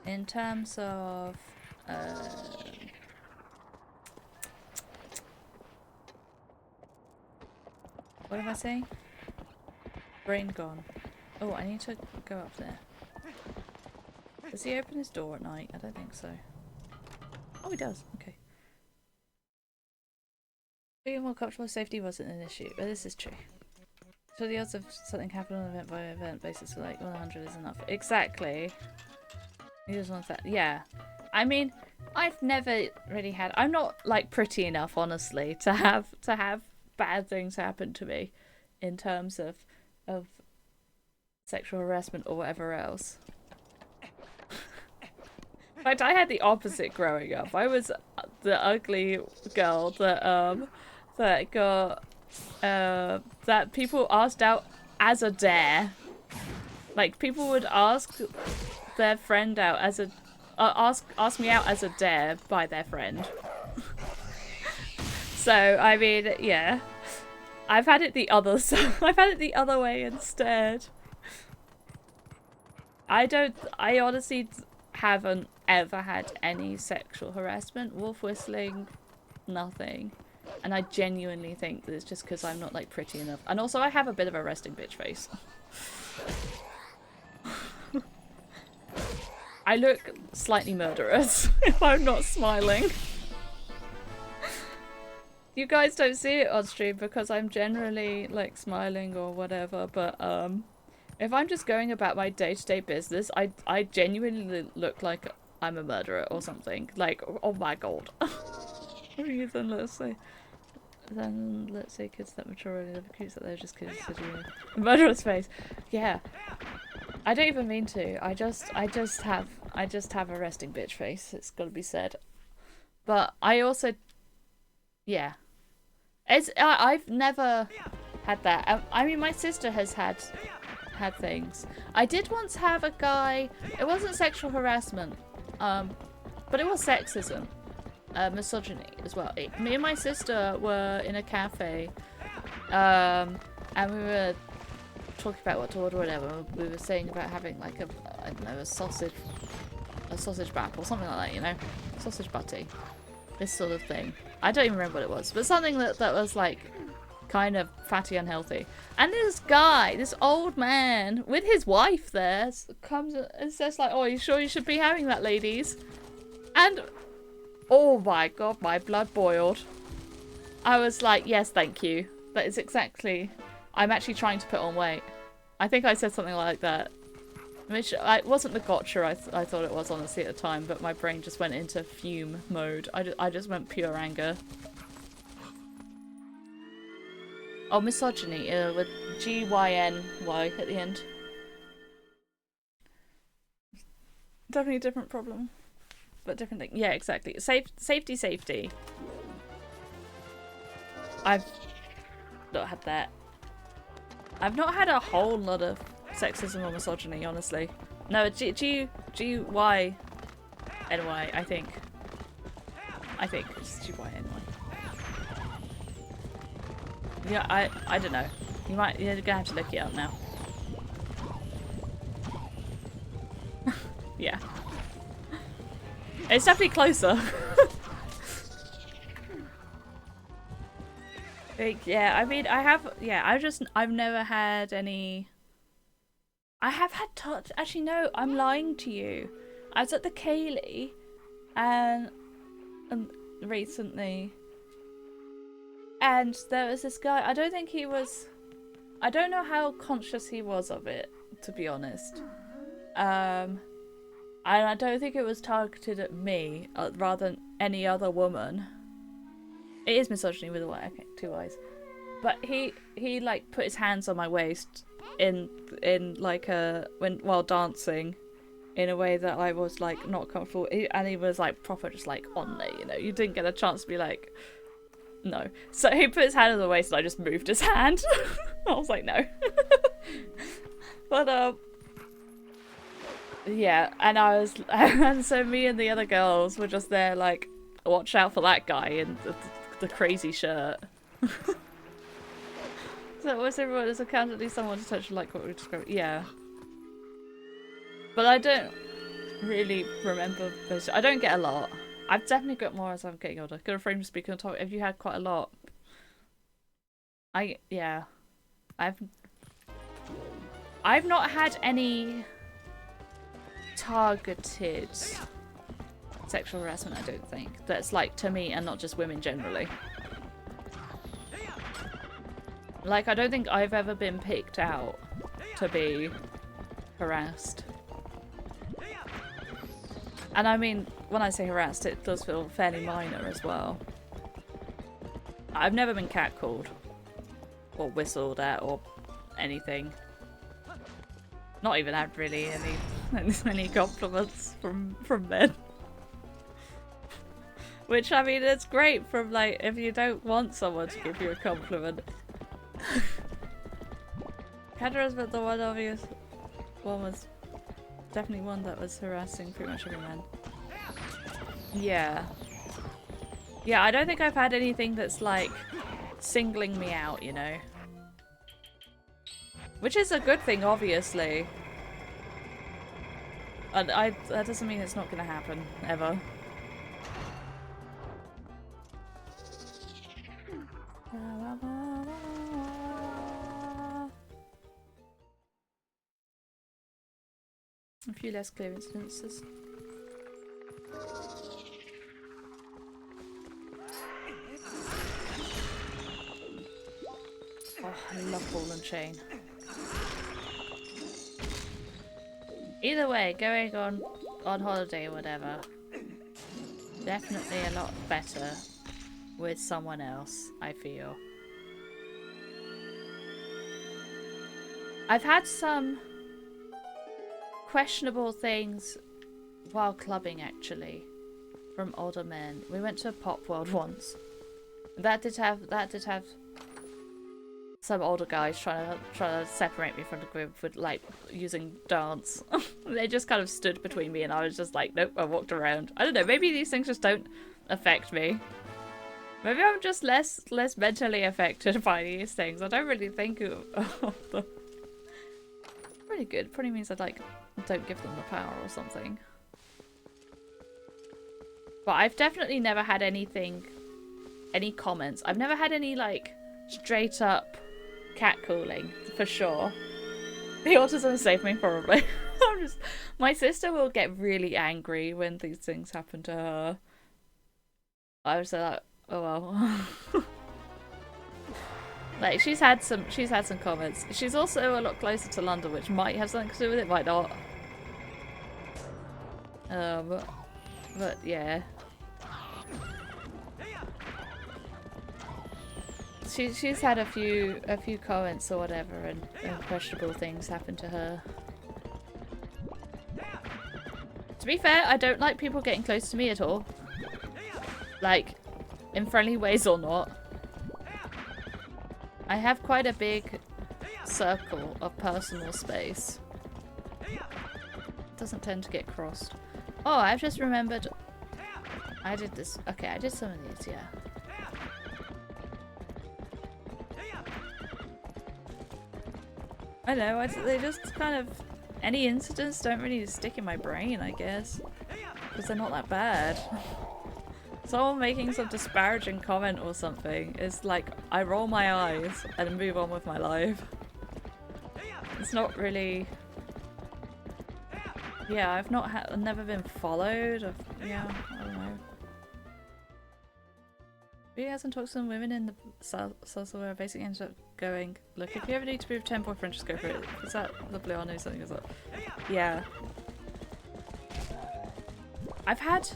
In terms of what am I saying? Brain gone. Oh, I need to go up there. Does he open his door at night? I don't think so. Oh, he does. Okay. Being more comfortable with safety wasn't an issue, but this is true. So the odds of something happening on an event by event basis are like 100 is enough. Exactly. He just wants that. Yeah. I mean, I've never really had... I'm not, like, pretty enough, honestly, to have bad things happen to me in terms of sexual harassment or whatever else. In fact, I had the opposite growing up. I was the ugly girl that got... that people asked out as a dare. Like, people would ask their friend out as a ask me out as a dare by their friend. So I mean, yeah, I've had it the other I've had it the other way instead. I honestly haven't ever had any sexual harassment, wolf whistling, nothing. And I genuinely think that it's just because I'm not like pretty enough. And also I have a bit of a resting bitch face. I look slightly murderous if I'm not smiling. You guys don't see it on stream because I'm generally like smiling or whatever, but if I'm just going about my day-to-day business, I genuinely look like I'm a murderer or something. Like, oh my god. Then let's say kids that maturely live kids that they're just kids to do a murderous face. Yeah. I don't even mean to. I just have a resting bitch face. It's got to be said. But I also, yeah, I've never had that. I mean, my sister has had things. I did once have a guy. It wasn't sexual harassment, but it was sexism, misogyny as well. Me and my sister were in a cafe, and we were talking about what to order or whatever. We were saying about having like I don't know, a sausage wrap or something like that, you know, sausage butty, this sort of thing. I don't even remember what it was, but something that was like kind of fatty, unhealthy. And this guy, this old man with his wife there, comes and says like, "Oh, you sure you should be having that, ladies?" And oh my god, my blood boiled. I was like, yes, thank you. That is exactly. I'm actually trying to put on weight. I think I said something like that. Which it wasn't the gotcha I thought it was, honestly, at the time, but my brain just went into fume mode. I just went pure anger. Oh, misogyny, with G-Y-N-Y at the end. Definitely a different problem. But different thing. Yeah, exactly. Safety. I've not had that. I've not had a whole lot of sexism or misogyny, honestly. No, G-Y-N-Y, I think. I think it's G-Y-N-Y. Yeah, I don't know. You're gonna have to look it up now. Yeah. It's definitely closer. Yeah, I mean, I've never had any... I have had actually, no, I'm lying to you. I was at the Kaylee, and recently, and there was this guy, I don't know how conscious he was of it, to be honest. And I don't think it was targeted at me, rather than any other woman. It is misogyny with a Y, okay, 2 eyes. But he like put his hands on my waist in like while dancing, in a way that I was like not comfortable. And he was like proper just like on there, you know. You didn't get a chance to be like, no. So he put his hand on the waist and I just moved his hand. I was like, no. But yeah, and so me and the other girls were just there like, watch out for that guy in the crazy shirt. So was everyone as accountantly someone to touch like what we described? Yeah. But I don't really remember those. I don't get a lot. I've definitely got more as I'm getting older. Got a frame to speak on top. Have you had quite a lot? Yeah. I've not had any targeted sexual harassment, I don't think. That's like to me and not just women generally. Like, I don't think I've ever been picked out to be harassed. And I mean, when I say harassed, it does feel fairly minor as well. I've never been catcalled or whistled at or anything. Not even had really any compliments from men. Which, I mean, it's great from like, if you don't want someone to give you a compliment. Kadra's, but the one obvious one was definitely one that was harassing pretty much every man. Yeah. Yeah, I don't think I've had anything that's like singling me out, you know. Which is a good thing, obviously. And that doesn't mean it's not gonna happen, ever. A few less clear instances. Oh, I love ball and chain. Either way, going on holiday or whatever, definitely a lot better with someone else, I feel. I've had some questionable things while clubbing, actually, from older men. We went to a pop world once. That did have some older guys trying to separate me from the group with like using dance. They just kind of stood between me and I was just like, nope, I walked around. I don't know, maybe these things just don't affect me. Maybe I'm just less mentally affected by these things. I don't really think of them. Pretty good. Probably means I'd like don't give them the power or something. But I've definitely never had any comments. I've never had any like straight up catcalling, for sure. The autism saved me, probably. My sister will get really angry when these things happen to her. I was like, oh well. Like she's had some comments. She's also a lot closer to London, which might have something to do with it, might not. But yeah. She's had a few comments or whatever, and questionable things happen to her. To be fair, I don't like people getting close to me at all. Like, in friendly ways or not. I have quite a big circle of personal space. It doesn't tend to get crossed. Oh, I've just remembered. I did this. Okay, I did some of these, yeah. I know, they just kind of... Any incidents don't really stick in my brain, I guess. Because they're not that bad. Someone making some disparaging comment or something is like, I roll my eyes and move on with my life. It's not really... Yeah, I've never been followed. Yeah, I don't know. He hasn't talked to some women in the salsa where I basically ended up going, look, if you ever need to be with 10 boyfriends, just go for it. Is that the blue? I know something is that. Yeah. I've had...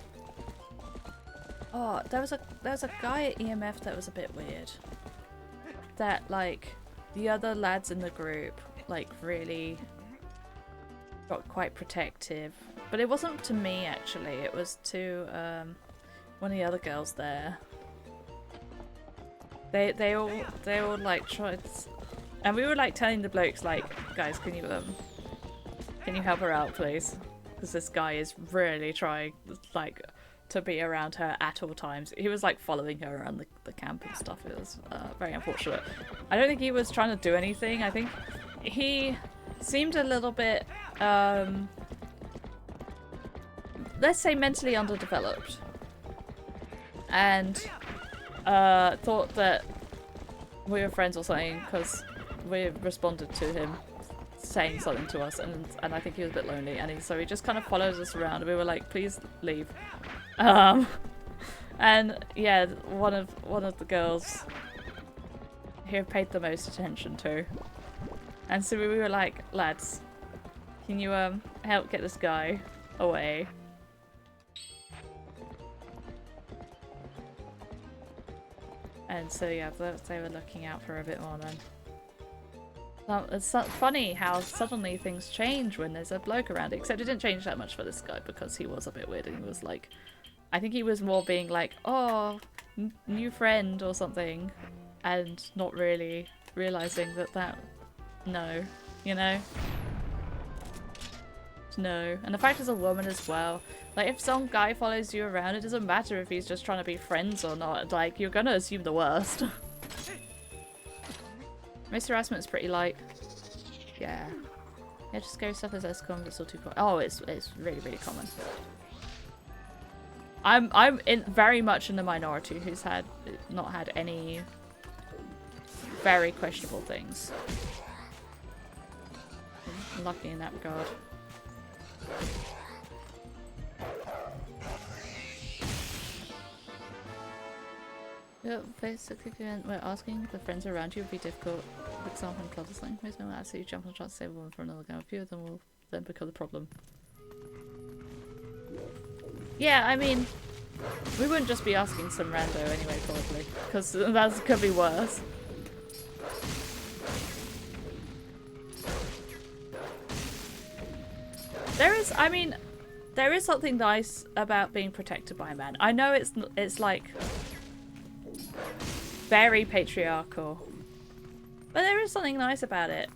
Oh, there was a guy at EMF that was a bit weird. That, like, the other lads in the group, like, really got quite protective. But it wasn't to me, actually. It was to, one of the other girls there. They all like tried, and we were like telling the blokes like, guys, can you help her out, please? Because this guy is really trying like to be around her at all times. He was like following her around the camp and stuff. It was very unfortunate. I don't think he was trying to do anything. I think he seemed a little bit, let's say, mentally underdeveloped, and thought that we were friends or something because we responded to him saying something to us, and I think he was a bit lonely, and so he just kind of follows us around, and we were like, please leave. And yeah, one of the girls who paid the most attention to, and so we were like, lads, can you help get this guy away? And so yeah, they were looking out for a bit more then. It's funny how suddenly things change when there's a bloke around, except it didn't change that much for this guy because he was a bit weird and he was like, I think he was more being like, oh, new friend or something, and not really realizing that no, you know? No. And the fact is a woman as well. Like, if some guy follows you around, it doesn't matter if he's just trying to be friends or not. Like, you're gonna assume the worst. Most harassment's pretty light. Yeah. Yeah, just scary stuff as common, it's all too common. Oh, it's really, really common. I'm very much in the minority who's not had any very questionable things. I'm lucky in that regard. Yeah, basically, we're asking the friends around you would be difficult. For example, in clubs or something. Most men will absolutely jump on the chance to save a woman for another guy. A few of them will then become the problem. Yeah, I mean, we wouldn't just be asking some rando anyway, probably, because that could be worse. There is something nice about being protected by a man. I know it's like very patriarchal, but there is something nice about it.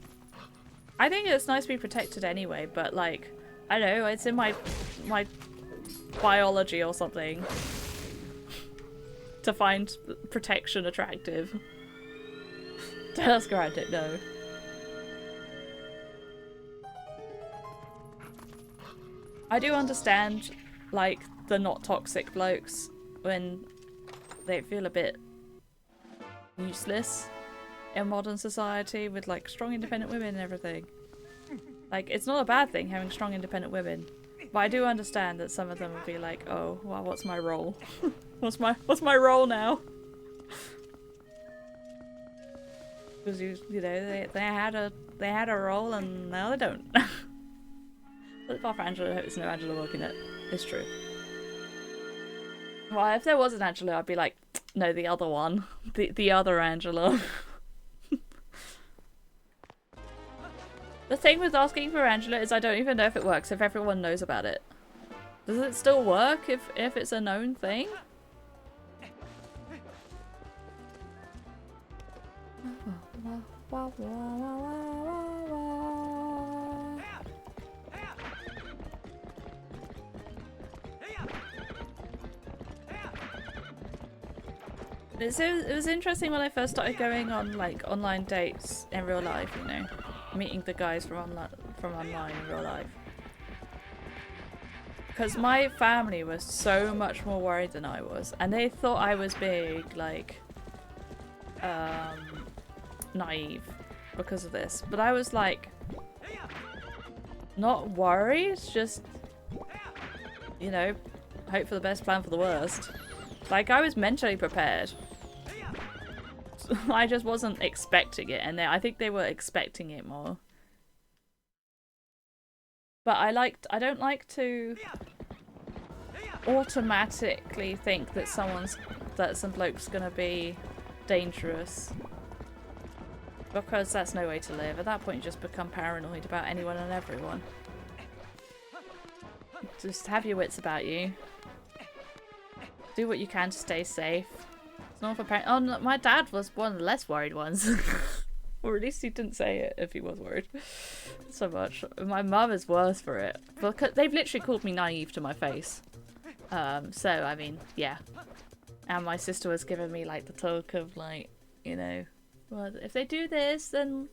I think it's nice to be protected anyway, but like, I don't know, it's in my biology or something to find protection attractive. Don't ask around it, no. I do understand, like, the not toxic blokes when they feel a bit useless in modern society with, like, strong independent women and everything. Like, it's not a bad thing having strong independent women, but I do understand that some of them would be like, oh, well, what's my role? what's my role now? Because you know, they had a role and now they don't. But apart from Angela, I hope there's no Angela working it. It's true. Well, if there was an Angela, I'd be like, no, the other one. The other Angela. The thing with asking for Angela is I don't even know if it works if everyone knows about it. Does it still work if it's a known thing? It was interesting when I first started going on like online dates in real life, you know, meeting the guys from online in real life. Because my family was so much more worried than I was, and they thought I was being like naive because of this. But I was like not worried, just, you know, hope for the best, plan for the worst. Like, I was mentally prepared. I just wasn't expecting it, and I think they were expecting it more. But I don't like to automatically think that some bloke's gonna be dangerous. Because that's no way to live. At that point you just become paranoid about anyone and everyone. Just have your wits about you. Do what you can to stay safe. It's not for parents. Oh, no, my dad was one of the less worried ones. Or at least he didn't say it if he was worried so much. My mum is worse for it. Because they've literally called me naive to my face. So, I mean, yeah. And my sister was giving me, like, the talk of, like, you know, well, if they do this, then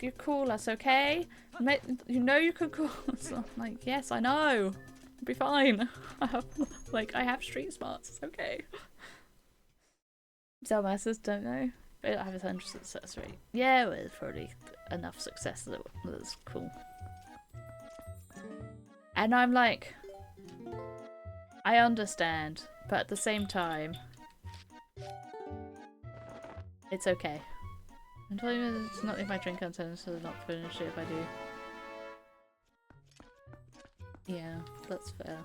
you call us, okay? You know you can call us. I'm like, yes, I know. I'll be fine. I have street smarts. It's okay. Dumbasses don't know. They don't have a 100% success rate. Yeah, well, it's probably enough success that was cool. And I'm like, I understand, but at the same time, it's okay. I'm telling you, it's not if I drink content, so not finish it if I do. Yeah, that's fair.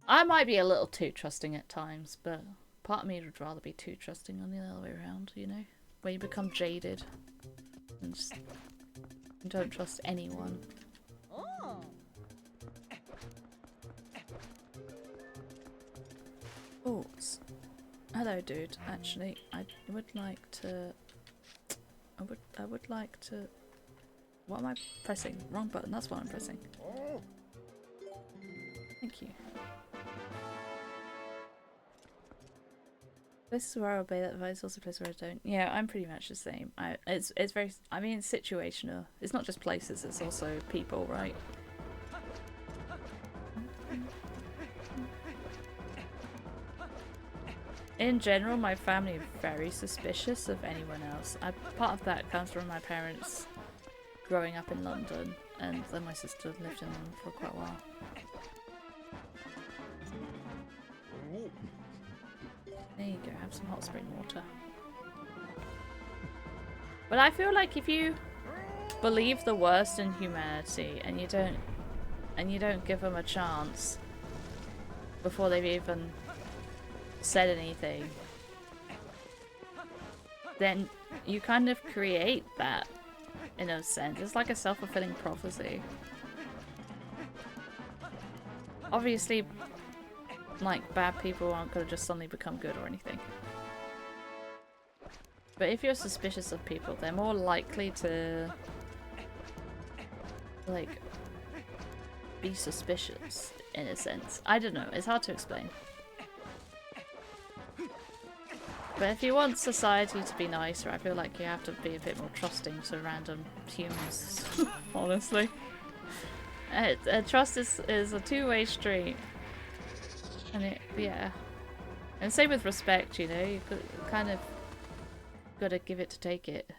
I might be a little too trusting at times, but part of me would rather be too trusting on the other way around, you know? Where you become jaded and just don't trust anyone. Oh, hello, dude. Actually, I would like to. I would like to. What am I pressing? Wrong button. That's what I'm pressing. Thank you. This is where I obey that advice. Also, a place where I don't. Yeah, I'm pretty much the same. It's very. I mean, it's situational. It's not just places. It's also people, right? In general, my family are very suspicious of anyone else. Part of that comes from my parents growing up in London, and then my sister lived in London for quite a while. There you go, have some hot spring water. But I feel like if you believe the worst in humanity and you don't give them a chance before they've even said anything, then you kind of create that in a sense. It's like a self-fulfilling prophecy. Obviously, like, bad people aren't gonna just suddenly become good or anything. But if you're suspicious of people, they're more likely to, like, be suspicious in a sense. I don't know, it's hard to explain. But if you want society to be nicer, I feel like you have to be a bit more trusting to random humans, honestly. Trust is a two-way street. And yeah. And same with respect, you know, you kind of gotta give it to take it.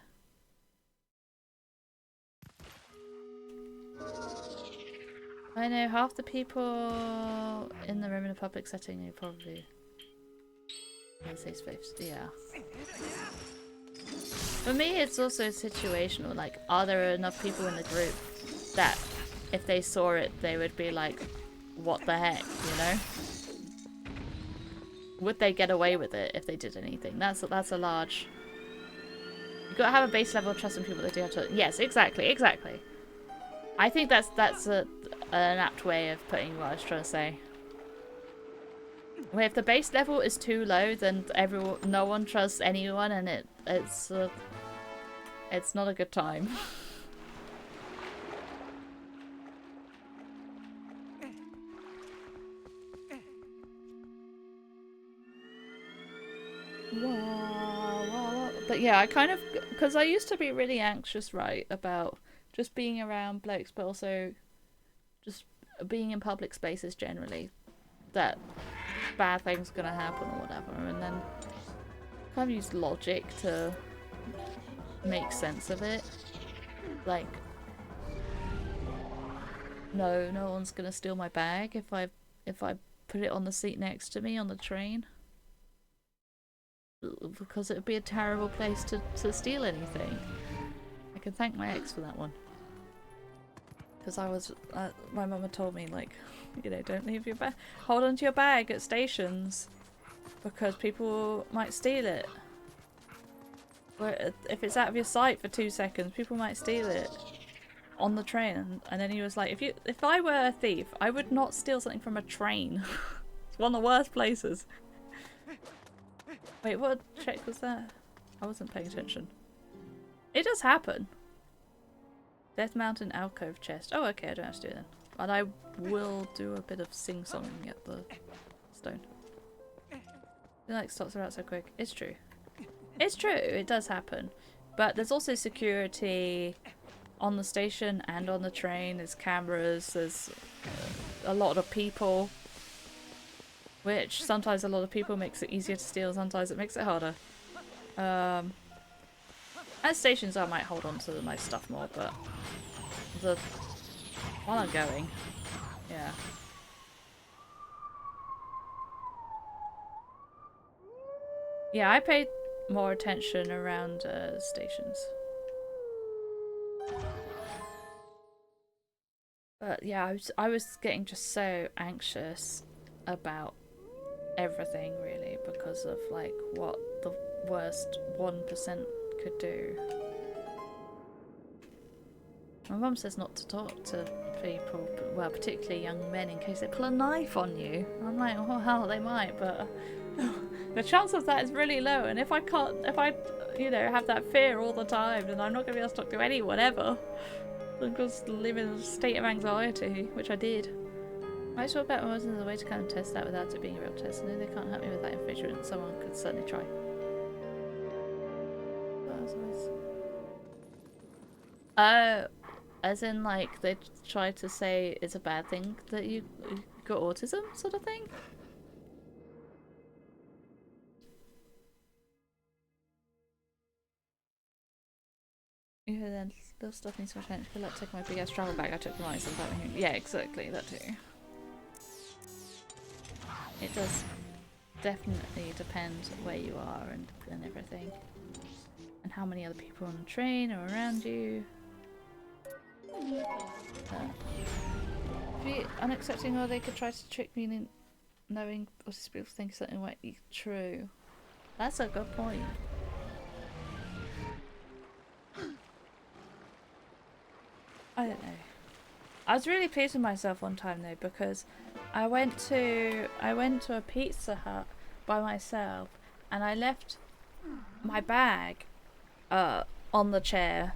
I know half the people in the room in a public setting are probably in a safe space. Yeah. For me, it's also situational. Like, are there enough people in the group that if they saw it, they would be like, what the heck, you know? Would they get away with it if they did anything? That's a large... You've got to have a base level of trust in people that do have to... Yes, exactly. I think that's an apt way of putting what I was trying to say. If the base level is too low, then no one trusts anyone, and it's not a good time. But yeah, I kind of, because I used to be really anxious, right, about just being around blokes, but also just being in public spaces generally, that bad things gonna happen or whatever, and then kind of use logic to make sense of it. Like, no one's gonna steal my bag if I put it on the seat next to me on the train, because it would be a terrible place to steal anything. I can thank my ex for that one. Because I was, my mum had told me, like, you know, don't leave your bag, hold onto your bag at stations, because people might steal it. Where if it's out of your sight for 2 seconds, people might steal it on the train. And then he was like, if I were a thief, I would not steal something from a train. It's one of the worst places. Wait, what check was that? I wasn't paying attention. It does happen. Death Mountain alcove chest. Oh, okay, I don't have to do it then. But I will do a bit of sing-songing at the stone. The like stops are out so quick. It's true. It's true, it does happen. But there's also security on the station and on the train. There's cameras, there's a lot of people. Which sometimes a lot of people makes it easier to steal, sometimes it makes it harder. At stations I might hold on to my stuff more, but while I'm going, yeah. Yeah, I paid more attention around stations. But yeah, I was getting just so anxious about everything really because of like what the worst 1% could do. My mum says not to talk to people, well, particularly young men, in case they pull a knife on you. I'm like, oh hell, they might, but the chance of that is really low. And if I, you know, have that fear all the time, then I'm not going to be able to talk to anyone ever. I'm just live in a state of anxiety, which I did. I saw bet wasn't as a way to kind of test that without it being a real test. I know they can't help me with that information. Someone could certainly try. As in, like, they try to say it's a bad thing that you got autism, sort of thing? Yeah, then little stuff needs to change. I feel like taking my big ass travel bag I took from Iceland. Yeah, exactly, that too. It does definitely depend where you are and everything. And how many other people on the train are around you. Be unaccepting, or they could try to trick me into knowing what people think something might be true. That's a good point. I don't know. I was really pleased with myself one time though, because I went to a Pizza Hut by myself and I left my bag on the chair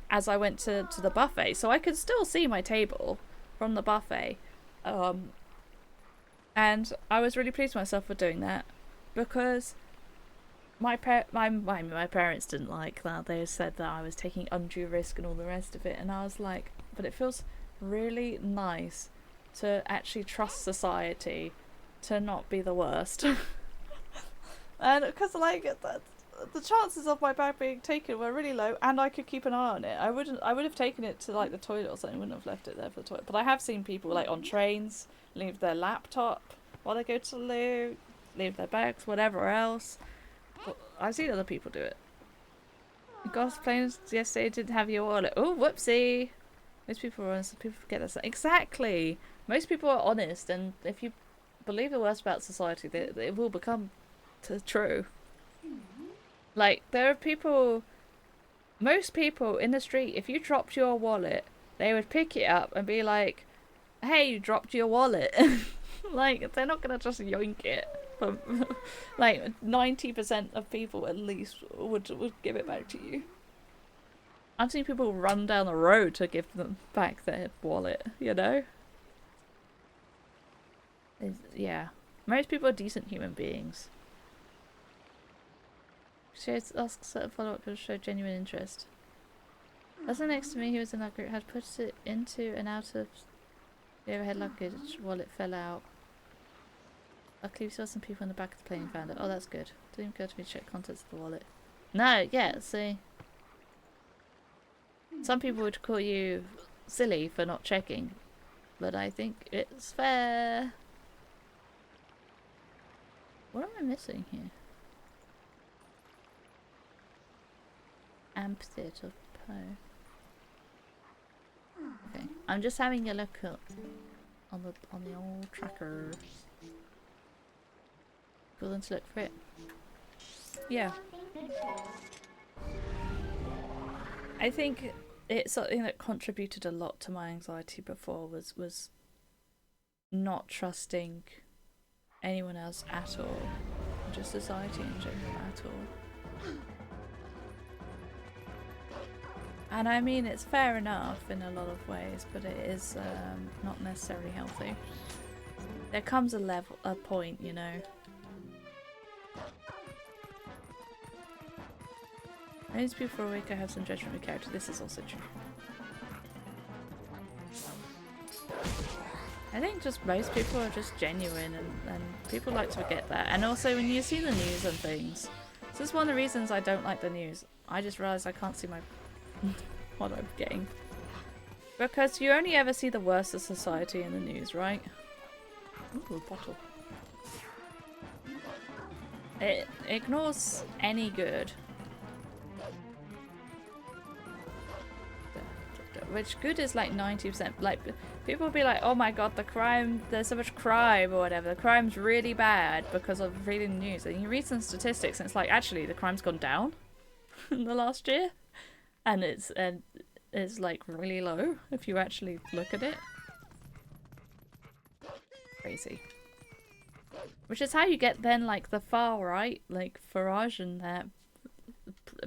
as I went to the buffet, so I could still see my table from the buffet. And I was really pleased with myself for doing that, because my parents didn't like that. They said that I was taking undue risk and all the rest of it, and I was like, but it feels really nice to actually trust society to not be the worst. And because like the chances of my bag being taken were really low, and I could keep an eye on it. I would have taken it to like the toilet or something. Wouldn't have left it there for the toilet. But I have seen people like on trains leave their laptop while they go to the loo, leave their bags, whatever else. But I've seen other people do it. God's planes yesterday didn't have your wallet. Oh, whoopsie! Most people are honest. People forget that. Exactly. Most people are honest, and if you believe the worst about society, it will become true. Like, there are people, most people in the street, if you dropped your wallet, they would pick it up and be like, hey, you dropped your wallet. Like, they're not going to just yoink it. From, like, 90% of people at least would give it back to you. I've seen people run down the road to give them back their wallet, you know? Yeah. Most people are decent human beings. She asks a follow-up to show genuine interest. The person next to me who was in that group had put it into and out of the overhead luggage while it fell out. Luckily we saw some people in the back of the plane and found it. Oh, that's good. Didn't even go to me to check contents of the wallet. No, yeah, see. Some people would call you silly for not checking, but I think it's fair. What am I missing here? Amphitheatre Poe. Okay, I'm just having a look at on the old tracker. Go on to look for it. Yeah. I think it's something that contributed a lot to my anxiety before was not trusting anyone else at all. Just society in general at all. And I mean, it's fair enough in a lot of ways, but it is not necessarily healthy. There comes a point, you know. Most people for a week I have some judgment of character. This is also true. I think just most people are just genuine and people like to forget that. And also when you see the news and things. So this is one of the reasons I don't like the news. I just realised I can't see my what I'm getting. Because you only ever see the worst of society in the news, right? Ooh, a bottle. It ignores any good. Which good is like 90%. Like, people will be like, oh my god, the crime, there's so much crime or whatever. The crime's really bad because of reading the news. And you read some statistics and it's like, actually, the crime's gone down in the last year. And it's like really low if you actually look at it. Crazy. Which is how you get then like the far right, like Farage and that,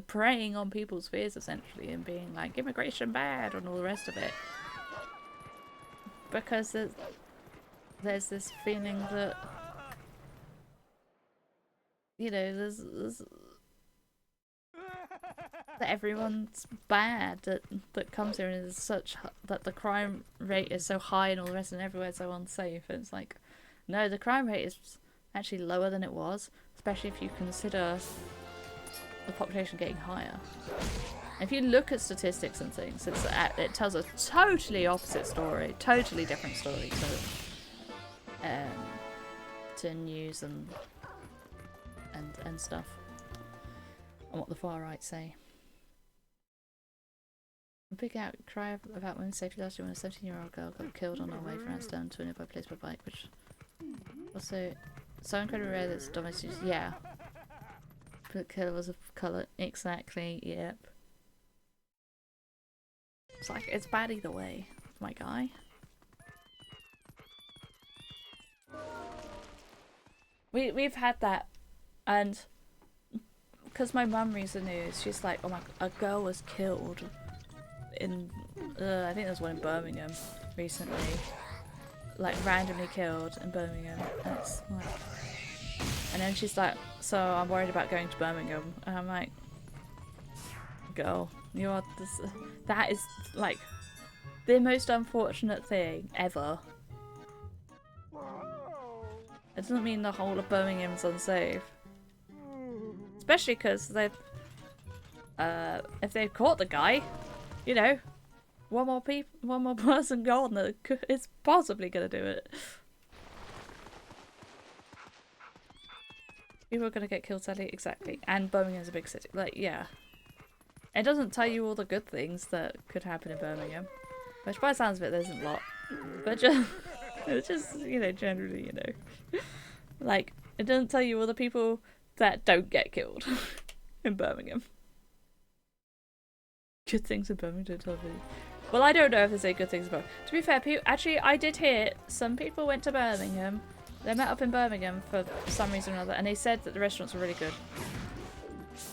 preying on people's fears essentially and being like immigration bad and all the rest of it. Because there's this feeling that, you know, there's that everyone's bad that comes here and is such that the crime rate is so high and all the rest and everywhere's so unsafe. And it's like, no, the crime rate is actually lower than it was, especially if you consider the population getting higher. If you look at statistics and things, it tells a totally opposite story, totally different story to news and stuff, and what the far right say. A big outcry about women's safety last year when a 17-year-old girl got killed on her way from Amsterdam to a nearby place by bike, which also so incredibly rare that it's domestic. Yeah. The killer was of colour. Exactly, yep. It's like, it's bad either way, my guy. We've had that, and because my mum reads the news, she's like, oh my, a girl was killed in, I think there was one in Birmingham recently. Like, randomly killed in Birmingham, and it's like... And then she's like, so I'm worried about going to Birmingham. And I'm like, girl, you are this, that is like the most unfortunate thing ever. It doesn't mean the whole of Birmingham's unsafe. Especially because they've, if they've caught the guy, you know, one more person gone that is possibly gonna do it. People are gonna get killed sadly, exactly. And Birmingham's a big city. Like, yeah. It doesn't tell you all the good things that could happen in Birmingham. Which by the sounds of it, there isn't a lot. But just, it's just, you know, generally, you know. Like, it doesn't tell you all the people that don't get killed in Birmingham. Good things in Birmingham, tell me. Well, I don't know if they say good things about. To be fair, actually, I did hear some people went to Birmingham. They met up in Birmingham for some reason or another, and they said that the restaurants were really good.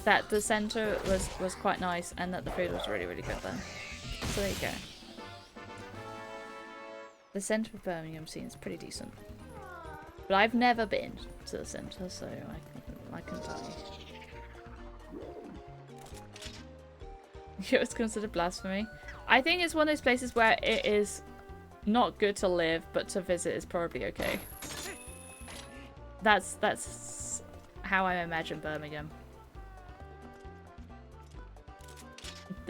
That the centre was quite nice, and that the food was really, really good then. So there you go. The centre of Birmingham seems pretty decent. But I've never been to the centre, so I can tell you. It's considered blasphemy. I think it's one of those places where it is not good to live, but to visit is probably okay. That's how I imagine Birmingham.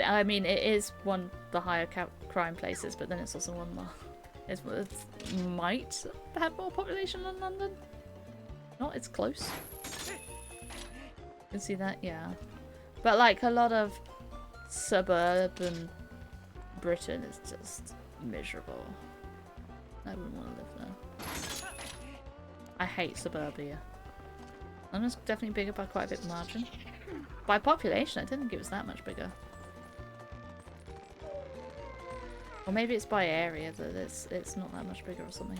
I mean, it is one of the higher crime places, but then it's also one that might have more population than London. Not, it's close. You can see that, yeah. But like a lot of suburban Britain is just miserable. I wouldn't want to live there. I hate suburbia. London's definitely bigger by quite a bit margin. By population, I didn't think it was that much bigger. Or maybe it's by area that it's not that much bigger or something.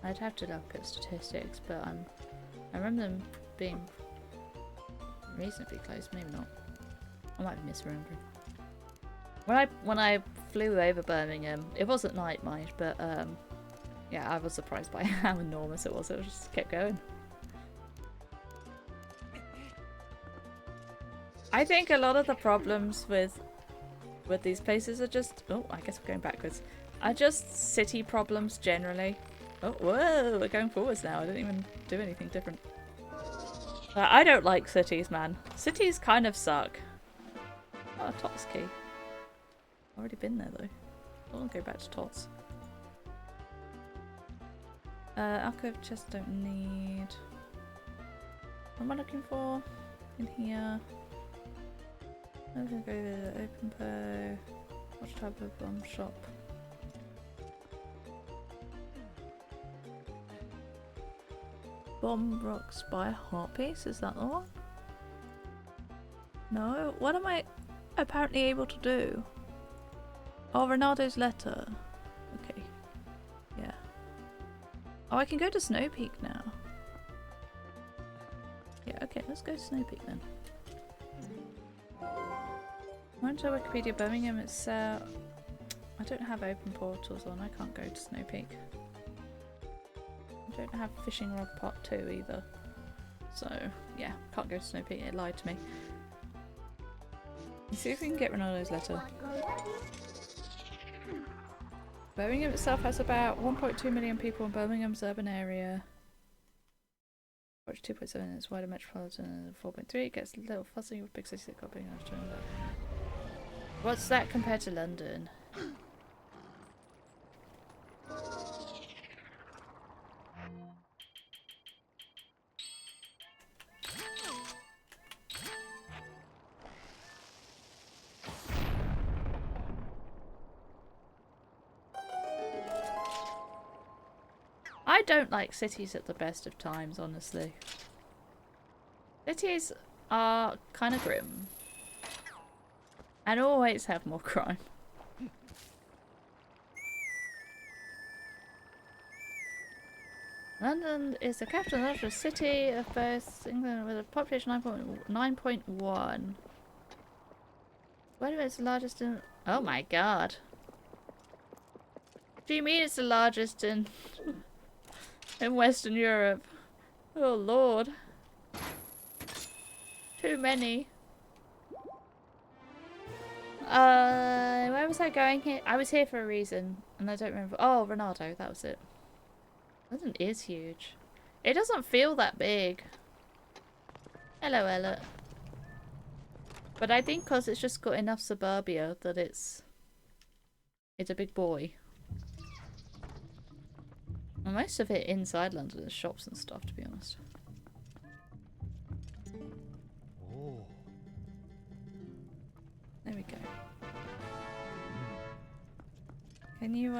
I'd have to look at statistics, but I remember them being reasonably close. Maybe not. I might be misremembering. When I flew over Birmingham, it was at night, mind, but yeah, I was surprised by how enormous it was. It just kept going. I think a lot of the problems with these places are just... Oh, I guess we're going backwards. Are just city problems generally. Oh, whoa, we're going forwards now. I didn't even do anything different. I don't like cities, man. Cities kind of suck. Oh, Tots key. Already been there, though. I want to go back to Tots. Alcove chest don't need. What am I looking for? In here. I'm gonna go to the open bow. What type of bomb shop? Bomb rocks by Heartpiece, is that the one? No? What am I apparently able to do? Oh, Ronaldo's letter. Okay. Yeah. Oh, I can go to Snow Peak now. Yeah, okay, let's go to Snow Peak then. According to Wikipedia, Birmingham itself... I don't have open portals on, I can't go to Snow Peak. I don't have Fishing Rod Pot 2 either. So, yeah, can't go to Snow Peak, it lied to me. Let's see if we can get Ronaldo's letter. Birmingham itself has about 1.2 million people in Birmingham's urban area. Watch 2.7, it's wider metropolitan, 4.3. It gets a little fuzzy with big cities that got big enough to turn it up. What's that compared to London? I don't like cities at the best of times, honestly. Cities are kind of grim. And always have more crime. London is the capital and largest city of both England with a population 9.1. Where do it's the largest in... Oh my god. What do you mean it's the largest in... in Western Europe? Oh lord. Too many. Where was I going here? I was here for a reason, and I don't remember. Oh, Ronaldo, that was it. London is huge. It doesn't feel that big. Hello, Ella. But I think because it's just got enough suburbia that it's a big boy. And most of it inside London is shops and stuff, to be honest. Oh. There we go. Can you,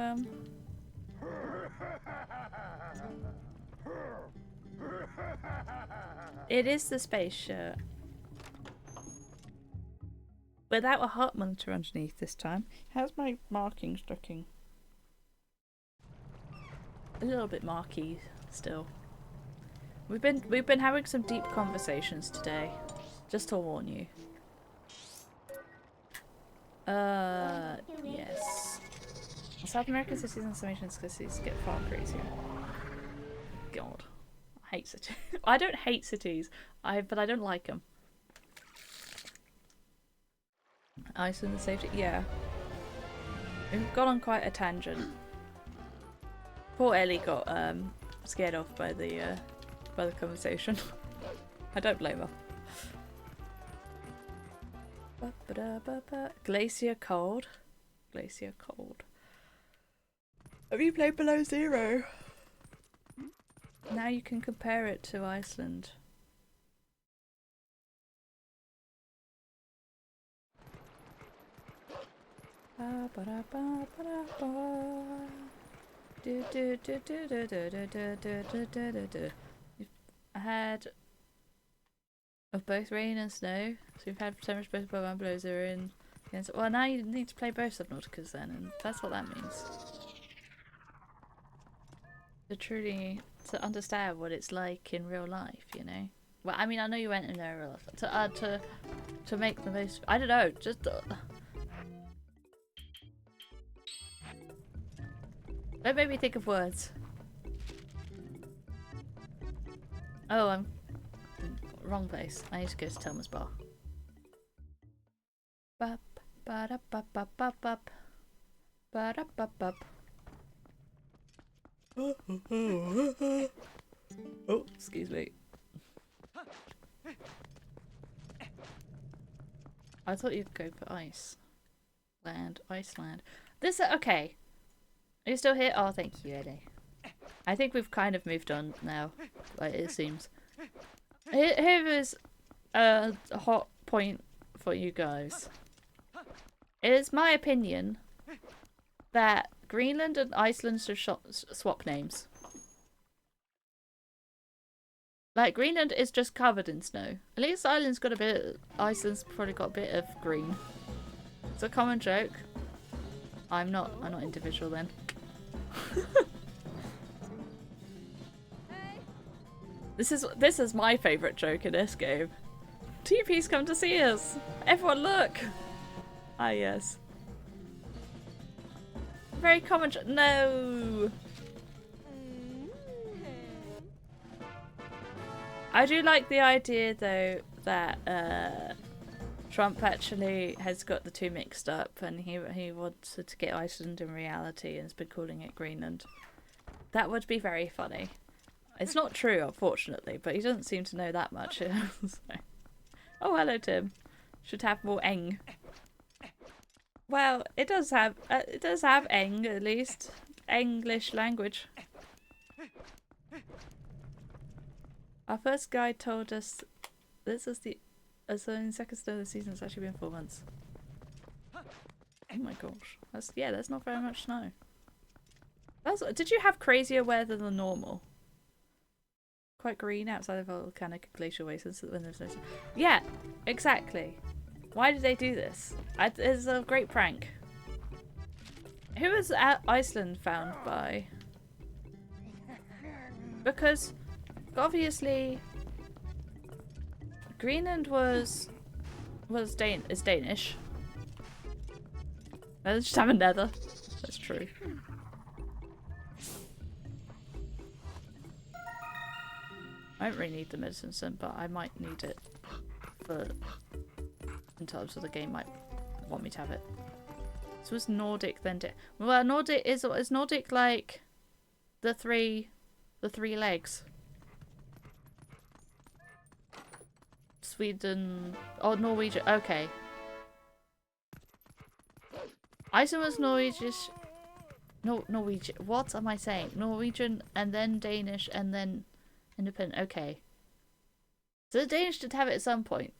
It is the space shirt. Without a heart monitor underneath this time. How's my markings looking? A little bit marky still. We've been having some deep conversations today. Just to warn you. Yes. South American cities and some Asian cities get far crazier. God. I hate cities. I don't hate cities, but I don't like them. Iceland and safety. Yeah. We've gone on quite a tangent. Poor Ellie got scared off by the conversation. I don't blame her. Glacier cold. Glacier cold. Have you played Below Zero? Now you can compare it to Iceland. You've had of both rain and snow, so you've had temperatures both above and below zero in. Well, now you need to play both Subnauticas then, and that's what that means. To understand what it's like in real life, you know. Well, I mean, I know you went in there real life. To make the most. I don't know. Just. Don't make me think of words. Oh, I'm wrong place. I need to go to Telma's bar. Bop, ba da bop bop bop bop. Ba da bop bop. Oh, excuse me. I thought you'd go for ice. Iceland. This, okay. Are you still here? Oh, thank you, Eddie. I think we've kind of moved on now, like it seems. Here is a hot point for you guys. It is my opinion that Greenland and Iceland should swap names. Like, Greenland is just covered in snow. At least Iceland's probably got a bit of green. It's a common joke. I'm not individual then. This is my favourite joke in this game. TP's come to see us! Everyone look! Ah yes. Very common no! I do like the idea though that Trump actually has got the two mixed up and he wanted to get Iceland in reality and has been calling it Greenland. That would be very funny. It's not true, unfortunately, but he doesn't seem to know that much. So. Oh, hello, Tim. Should have more eng. Well, it does have eng at least. English language. Our first guide told us this is the second snow of the season. It's actually been 4 months. Oh my gosh, that's not very much snow. Did you have crazier weather than normal? Quite green outside of volcanic glacial wastes when there's no snow. Yeah, exactly. Why did they do this? It's a great prank. Who was Iceland found by? Because obviously Greenland is Danish. Let's just have a nether. That's true. I don't really need the medicine sim, but I might need it in terms of the game might want me to have it. So it's Nordic then. Well, Nordic is Nordic like the three legs. Sweden or Norwegian. Okay. Iceland was Norwegish. No, Norwegian. What am I saying? Norwegian and then Danish and then independent. Okay. So the Danish did have it at some point.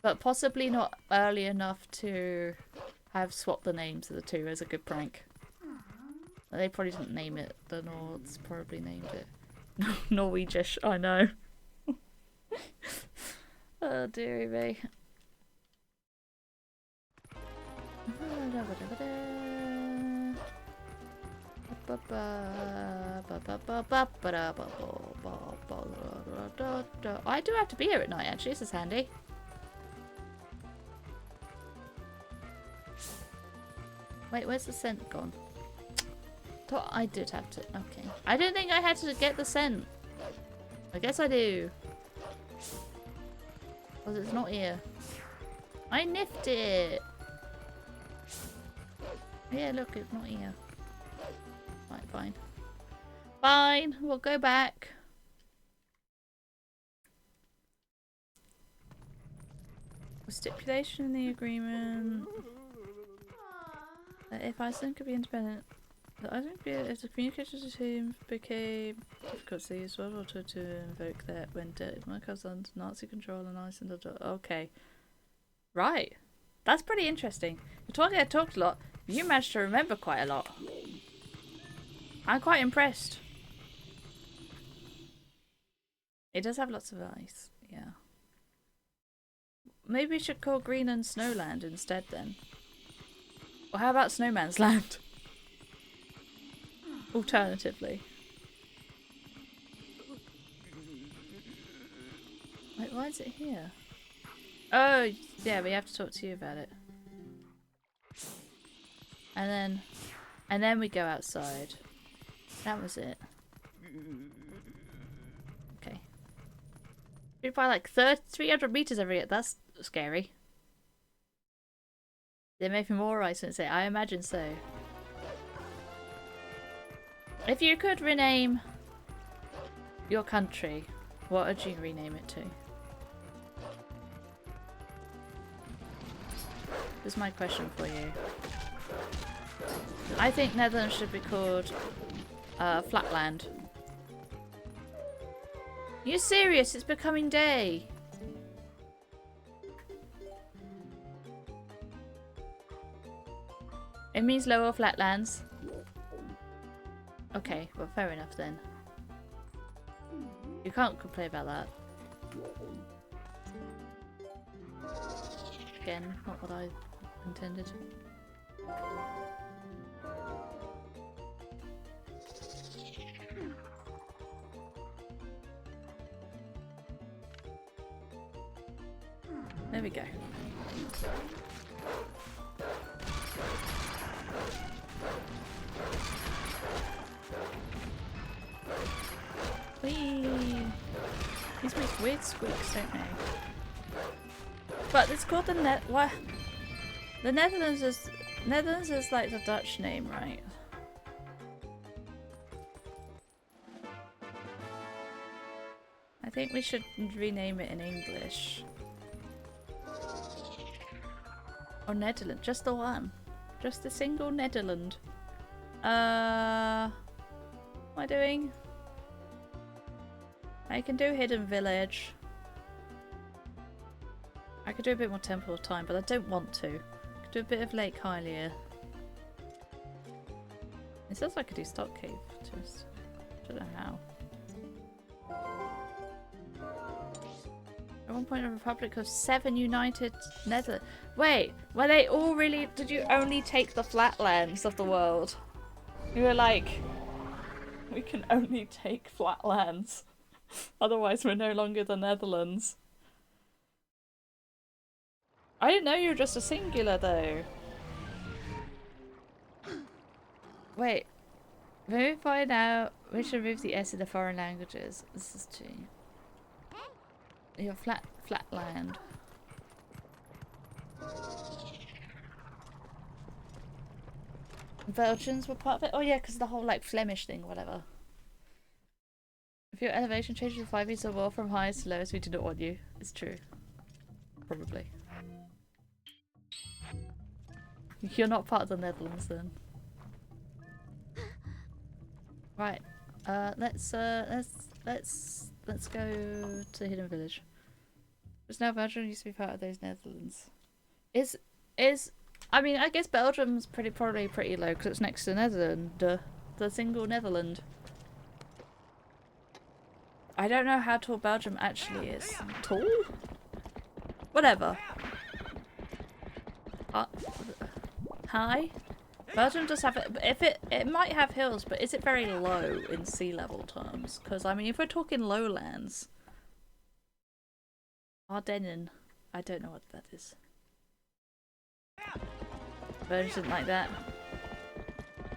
But possibly not early enough to have swapped the names of the two as a good prank. They probably didn't name it. The Nords probably named it. Norwegish, I know. Oh dearie me. I do have to be here at night actually, this is handy. Wait, where's the scent gone? Thought I did have to. Okay. I didn't think I had to get the scent. I guess I do. Because it's not here. I niffed it! Yeah, look, it's not here. Right, fine. Fine, we'll go back. A stipulation in the agreement that if Iceland could be independent, that Iceland could be, if the communications between became difficult to use World War II to invoke that when my cousin's Nazi control in Iceland. Okay. Right. That's pretty interesting. You're talking, I talked a lot. You managed to remember quite a lot. I'm quite impressed. It does have lots of ice, yeah. Maybe we should call Greenland Snowland instead then. Or how about Snowman's Land? Alternatively. Wait, why is it here? Oh, yeah, we have to talk to you about it. And then we go outside. That was it. Okay. We'd buy like 300 meters every year. That's scary. There may be more ice in it. I imagine so. If you could rename your country, what would you rename it to? This is my question for you. I think Netherlands should be called Flatland. You serious? It's becoming day. It means lower flatlands. Okay, well fair enough then. You can't complain about that. Again, not what I intended. There we go. Whee! These make weird squeaks, don't they? But it's called the what? The Netherlands is like the Dutch name, right? I think we should rename it in English. Or Netherlands, just the one. Just a single Netherland. What am I doing? I can do Hidden Village. I could do a bit more Temple of Time, but I don't want to. I could do a bit of Lake Hylia. It says I could do Stock Cave, just I don't know how. At one point a republic of 7 united Netherlands. Wait, were they all really... Did you only take the flatlands of the world? You were like... We can only take flatlands. Otherwise we're no longer the Netherlands. I didn't know you were just a singular though. Wait. When we find out, we should remove the S in the foreign languages. This is G. Your flatland. Belgians were part of it? Oh yeah, because the whole like Flemish thing, whatever. If your elevation changes to 5 meters or more from highest to lowest, we do not want you. It's true. Probably. You're not part of the Netherlands then. Right. Let's go to the Hidden Village. Just now Belgium used to be part of those Netherlands. I mean, I guess Belgium's probably pretty low because it's next to Netherlands, the single Netherlands. I don't know how tall Belgium actually is. Tall? Whatever. High? Belgium does have it. It might have hills, but is it very low in sea level terms? Because I mean, if we're talking lowlands, Ardennen, I don't know what that is. Belgium didn't like that.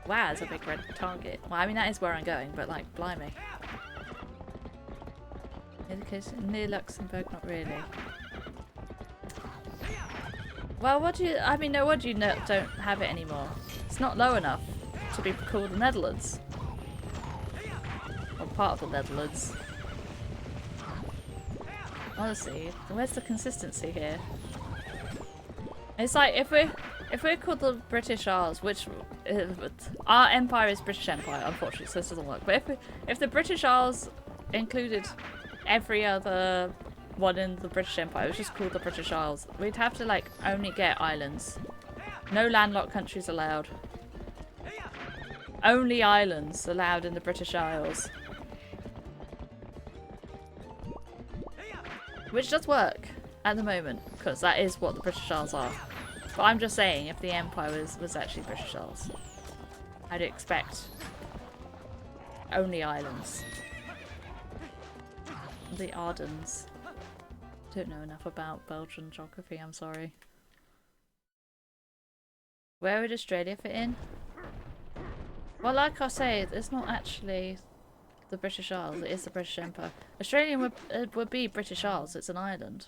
Wow, it's a big red target. Well, I mean that is where I'm going, but like, blimey. Near Luxembourg, not really. Well, what do you... I mean, no, what do you know? Don't have it anymore. It's not low enough to be called the Netherlands. Or part of the Netherlands. Honestly, where's the consistency here? It's like, if we're called the British Isles, which... our empire is British Empire, unfortunately, so this doesn't work. But if the British Isles included every other one in the British Empire, it was just called the British Isles, we'd have to, like, only get islands. No landlocked countries allowed. Only islands allowed in the British Isles. Which does work at the moment, because that is what the British Isles are. But I'm just saying, if the Empire was actually British Isles, I'd expect only islands. The Ardens. Don't know enough about Belgian geography, I'm sorry. Where would Australia fit in? Well, like I say, it's not actually the British Isles, it is the British Empire. Australia would be British Isles, it's an island.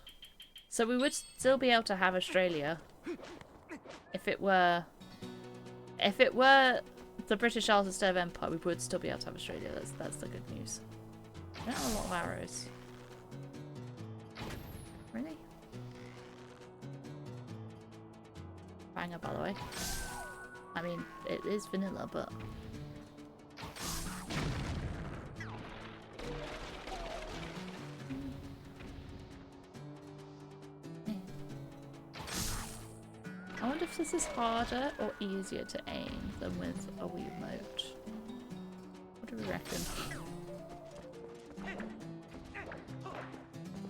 So we would still be able to have Australia if it were the British Isles instead of Empire, we would still be able to have Australia. That's the good news. I don't have a lot of arrows. Really? Banger, by the way. I mean, it is vanilla, but... I wonder if this is harder or easier to aim than with a Wii remote. What do we reckon?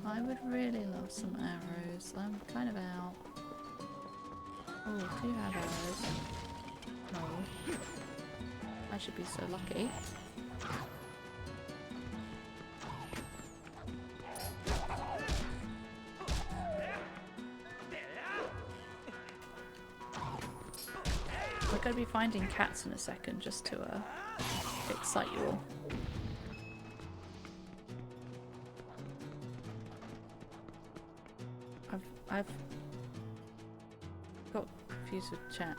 I would really love some arrows. I'm kind of out. Oh, do you have arrows? No. I should be so lucky. We're going to be finding cats in a second just to excite you all. I've got confused with chat.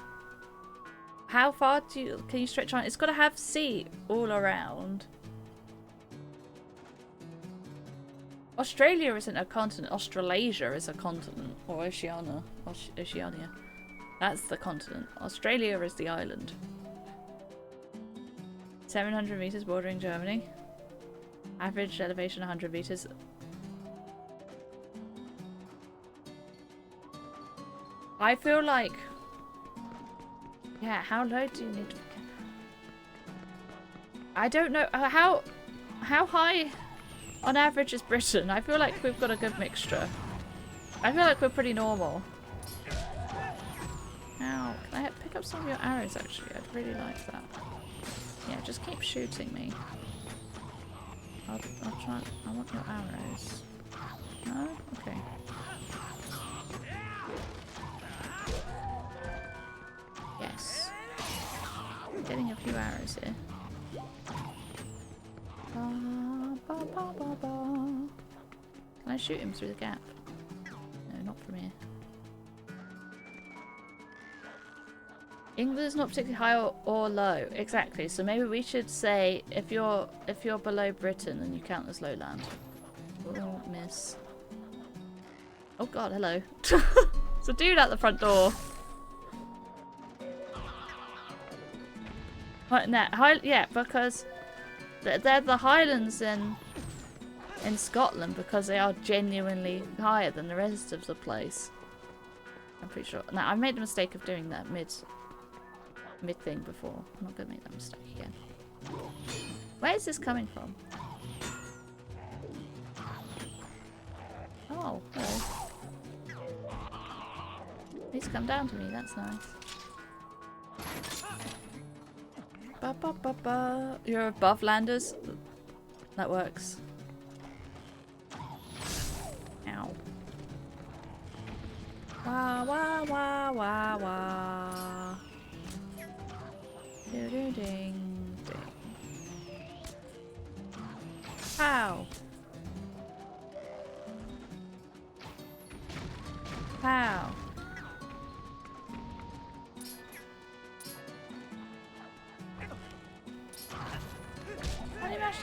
How far can you stretch on? It's got to have sea all around. Australia isn't a continent. Australasia is a continent, or Oceania. Oceania. That's the continent. Australia is the island. 700 meters bordering Germany. Average elevation 100 meters. I feel like... Yeah, how low do you need to... I don't know. How high on average is Britain? I feel like we've got a good mixture. I feel like we're pretty normal. Ow. Can I pick up some of your arrows, actually? I'd really like that. Yeah, just keep shooting me. I'll try... I want your arrows. No? Okay. Yes. I'm getting a few arrows here. Ba, ba, ba, ba, ba. Can I shoot him through the gap? No, not from here. England's not particularly high or low. Exactly. So maybe we should say if you're below Britain, then you count as lowland. Oh, miss. Oh god, hello. There's a dude at the front door. Yeah, because they're the Highlands in Scotland because they are genuinely higher than the rest of the place. I'm pretty sure. Now, I made the mistake of doing that mid thing before. I'm not going to make that mistake again. Where is this coming from? Oh, hello. He's come down to me, that's nice. Ba, ba, ba, ba. You're above landers? That works. Ow. Wah, wah, wah, wah, wah. Do do ding ding. Pow. Pow.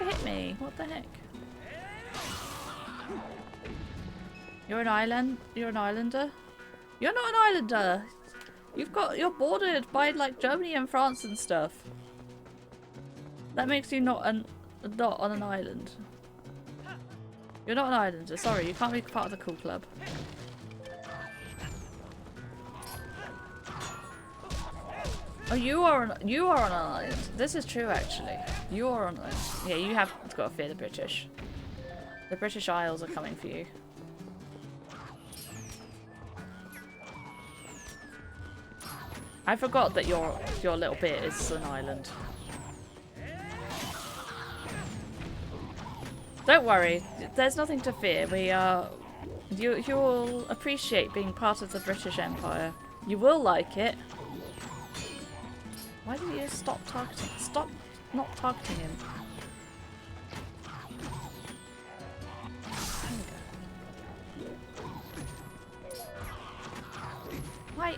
actually hit me. What the heck? You're an island. You're an islander. You're not an islander. You're bordered by like Germany and France and stuff. That makes you not on an island. You're not an islander. Sorry, you can't be part of the cool club. Oh, you are on an island. This is true, actually. You are on an island. Yeah, you have got to fear the British. The British Isles are coming for you. I forgot that your little bit is an island. Don't worry, there's nothing to fear. You'll appreciate being part of the British Empire. You will like it. Why did you stop targeting? Stop not targeting him. There we go. Why?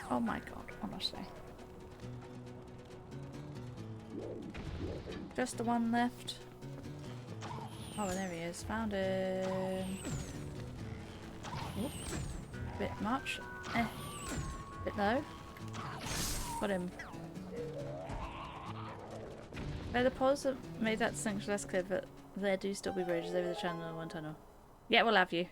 Oh my god, honestly. Just the one left. Oh, there he is. Found him. Oop. Bit much. Bit low. Got him. By the pause that made that distinction less clear, but there do still be bridges over the channel and one tunnel. Yeah, we'll have you.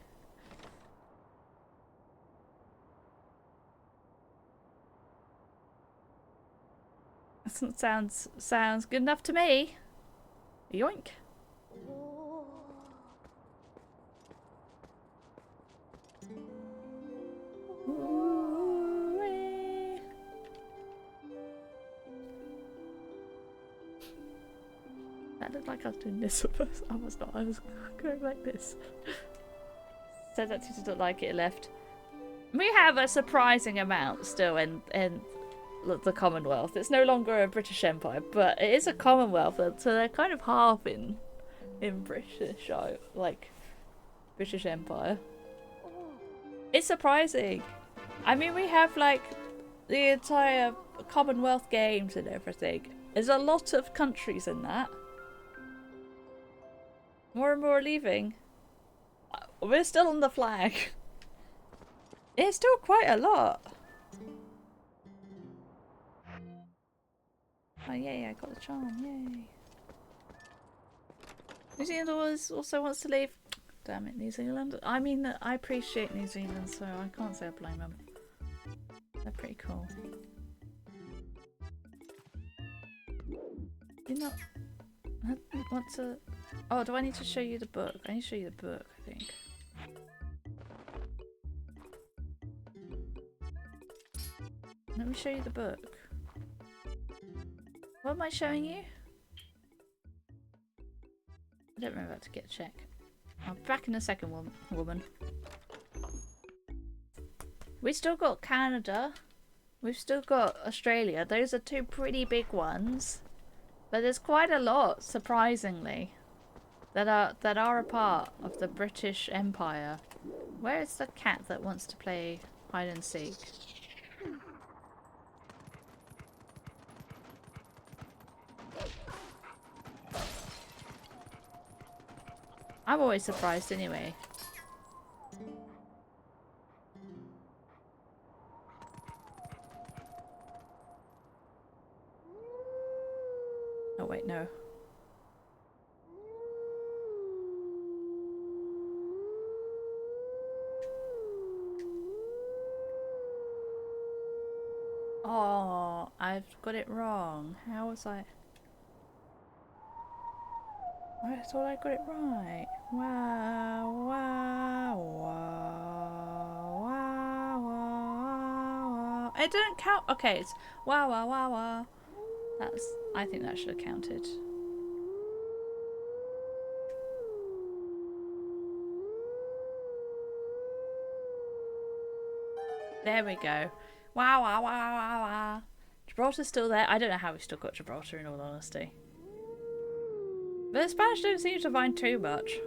Sounds good enough to me. Yoink. That looked like I was doing this at first. I was not. I was going like this. Said that teacher don't like it, left. We have a surprising amount still in the Commonwealth. It's no longer a British Empire, but it is a Commonwealth, so they're kind of half in British, like British Empire. It's surprising. I mean, we have like the entire Commonwealth Games and everything. There's a lot of countries in that. More and more are leaving. We're still on the flag. It's still quite a lot. Oh yay, I got the charm, yay. New Zealand also wants to leave. Damn it, New Zealand. I mean, I appreciate New Zealand, so I can't say I blame them. They're pretty cool. You know, what's a... Oh, do I need to show you the book? I need to show you the book, I think. Let me show you the book. What am I showing you? I don't remember how to get a check. I'll be back in a second, woman. We still got Canada. We've still got Australia. Those are two pretty big ones. But there's quite a lot, surprisingly, that are a part of the British Empire. Where is the cat that wants to play hide and seek? I'm always surprised anyway. Oh wait, no. Oh, I've got it wrong. How was I? I thought I got it right. Wow, wow, wow, wow, wow, wow. It didn't count. Okay, it's wow, wow, wow, wow. I think that should have counted. There we go. Wow, wow, wow, wow, wow. Gibraltar's still there. I don't know how we still got Gibraltar, in all honesty. But the Spanish don't seem to mind too much.